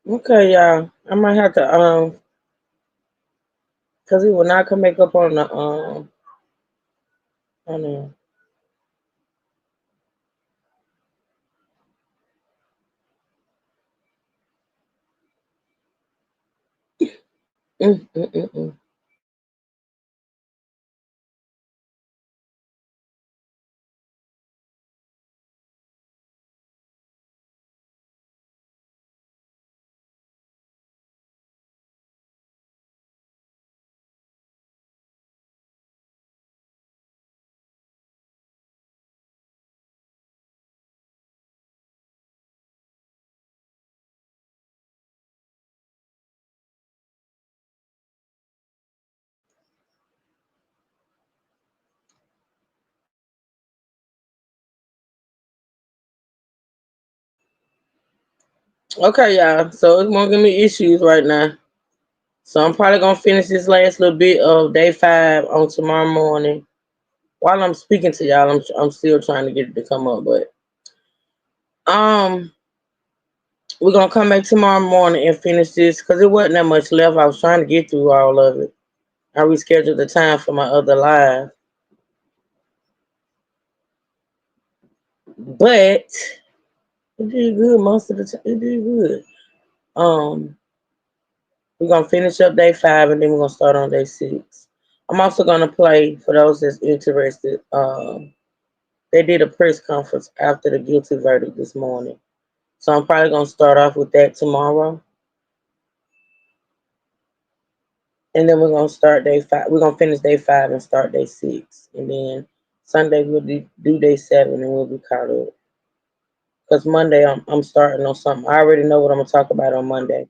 Okay, y'all. I might have to Cause it will not come back up on the I know. Mm, mm, mm, mm. Okay, y'all. So it's gonna give me issues right now. So I'm probably gonna finish this last little bit of day 5 on tomorrow morning. While I'm speaking to y'all, I'm still trying to get it to come up, but um, we're gonna come back tomorrow morning and finish this because it wasn't that much left. I was trying to get through all of it. I rescheduled the time for my other live, but it did good most of the time. It did good. Um, we're gonna finish up day 5 and then we're gonna start on day 6. I'm also gonna play for those that's interested. They did a press conference after the guilty verdict this morning. So I'm probably gonna start off with that tomorrow. And then we're gonna start day 5. We're gonna finish day 5 and start day 6. And then Sunday we'll do day 7 and we'll be caught up. Because Monday I'm starting on something. I already know what I'm gonna talk about on Monday.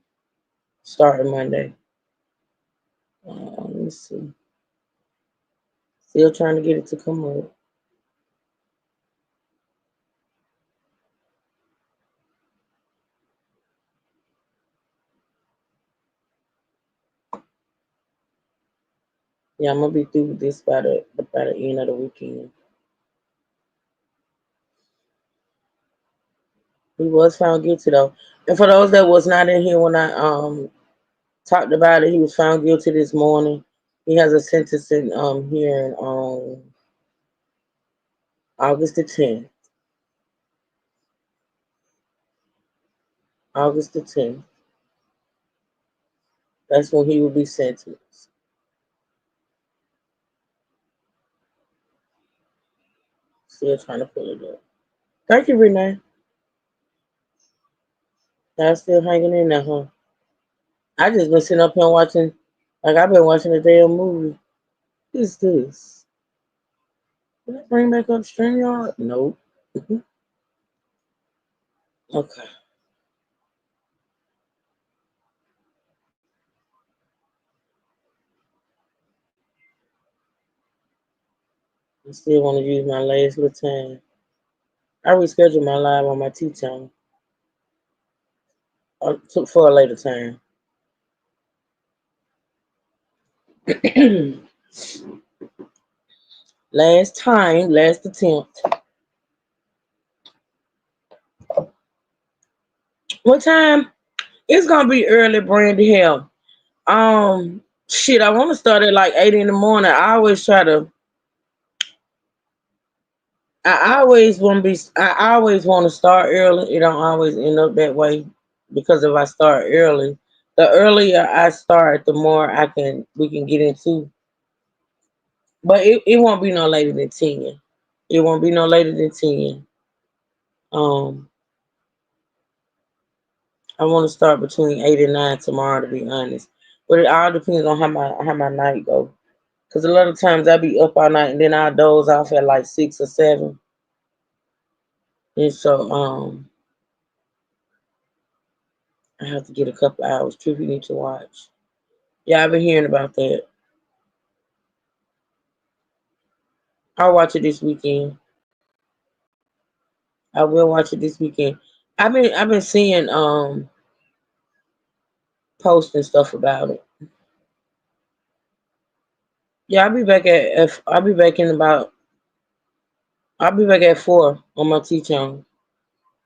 Starting Monday. Let me see. Still trying to get it to come up. Yeah, I'm gonna be through with this by the end of the weekend. He was found guilty though. And for those that was not in here when I talked about it, he was found guilty this morning. He has a sentencing hearing on August the 10th. August the 10th. That's when he will be sentenced. Still trying to pull it up. Thank you, Renee. Y'all still hanging in there, huh? I just been sitting up here watching, like I've been watching a damn movie. What is this? Did I bring back up StreamYard? Nope. Okay. I still want to use my last little time. I rescheduled my live on my T channel. I took for a later time. Last time, last attempt. What time? It's gonna be early, Brandy. Hell. Shit, I want to start at like 8 in the morning. I always want to start early. It don't always end up that way because if I start early, the earlier I start, the more we can get into. But it won't be no later than 10. It won't be no later than 10. I want to start between 8 and 9 tomorrow, to be honest. But it all depends on how my night go. Cause a lot of times I be up all night and then I doze off at like 6 or 7. And so I have to get a couple hours. Trip you need to watch. Yeah, I've been hearing about that. I'll watch it this weekend. I will watch it this weekend. I've been seeing posts and stuff about it. Yeah, I'll be back at 4 on my T channel.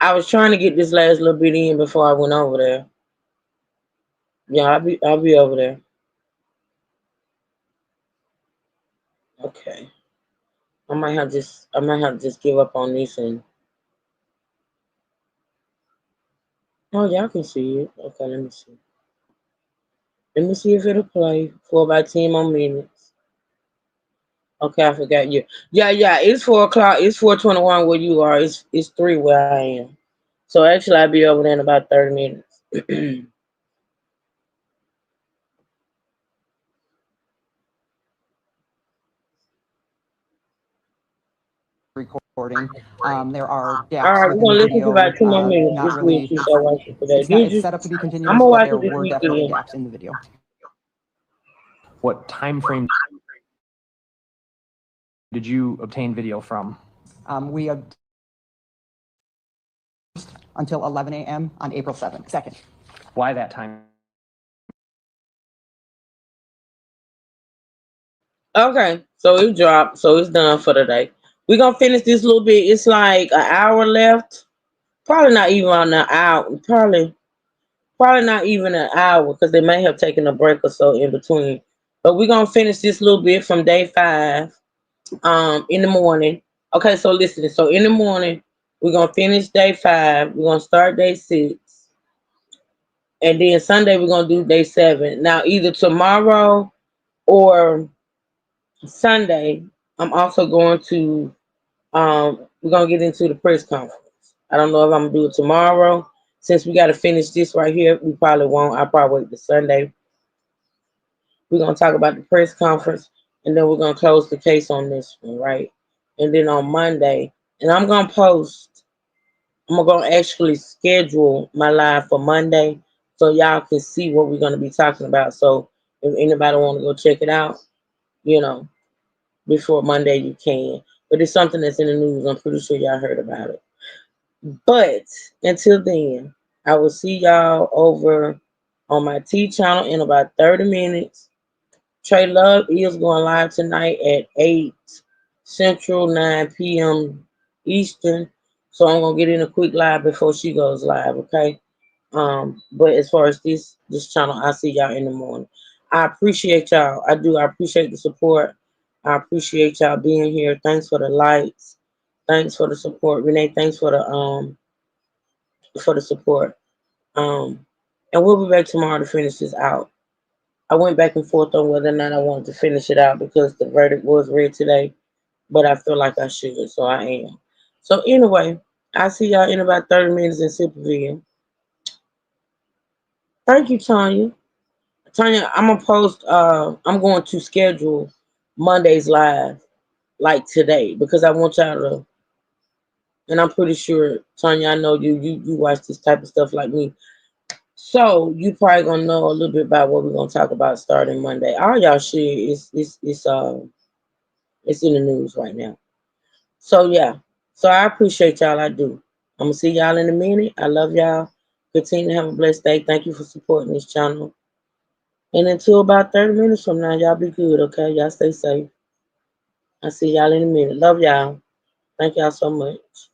I was trying to get this last little bit in before I went over there. Yeah, I'll be over there. Okay. I might have to just give up on this and oh y'all can see it. Okay, let me see. Let me see if it'll play for about 10 more minutes. Okay, I forgot you. Yeah, it's 4 o'clock. It's 4:21 where you are. It's 3 where I am. So actually I'll be over there in about 30 minutes. Recording. There are All gaps right, we're within gonna the listen for video. about 2 more minutes. Not This week really, you shall watch it today. it's not, Did it's you? set up to be I'm continuous, gonna but watch there it this were definitely weekend. gaps in the video. What time frame did you obtain video from? We had until 11 a.m. on April 2nd. Why that time? Okay, so it dropped, so it's done for today. We're gonna finish this little bit. It's like an hour left. Probably not even on an hour. Probably not even an hour because they may have taken a break or so in between. But we're gonna finish this little bit from day 5 in the morning. Okay, so listen, so in the morning we're gonna finish day 5, we're gonna start day 6, and then Sunday we're gonna do day 7. Now either tomorrow or Sunday, I'm also going to we're gonna get into the press conference. I don't know if I'm gonna do it tomorrow. Since we gotta finish this right here, we probably won't. I'll probably wait till Sunday. We're gonna talk about the press conference and then we're gonna close the case on this one, right? And then on Monday, and I'm gonna actually schedule my live for Monday so y'all can see what we're gonna be talking about. So if anybody wanna go check it out, you know, before Monday you can. But it's something that's in the news. I'm pretty sure y'all heard about it. But until then, I will see y'all over on my T channel in about 30 minutes. Trey Love is going live tonight at 8 Central, 9 p.m. Eastern. So I'm gonna get in a quick live before she goes live, okay? But as far as this channel, I'll see y'all in the morning. I appreciate y'all. I do. I appreciate the support. I appreciate y'all being here. Thanks for the likes. Thanks for the support. Renee, thanks for the support. And we'll be back tomorrow to finish this out. I went back and forth on whether or not I wanted to finish it out because the verdict was read today, but I feel like I should, so I am. So anyway, I'll see y'all in about 30 minutes in Supervision. Thank you, Tanya. Tanya, I'm going to schedule Monday's live like today because I want y'all to, and I'm pretty sure, Tanya, I know you watch this type of stuff like me. So you probably gonna know a little bit about what we're gonna talk about starting Monday. All y'all should. It's in the news right now. So yeah. So I appreciate y'all. I do. I'm gonna see y'all in a minute. I love y'all. Continue to have a blessed day. Thank you for supporting this channel. And until about 30 minutes from now, y'all be good, okay? Y'all stay safe. I'll see y'all in a minute. Love y'all. Thank y'all so much.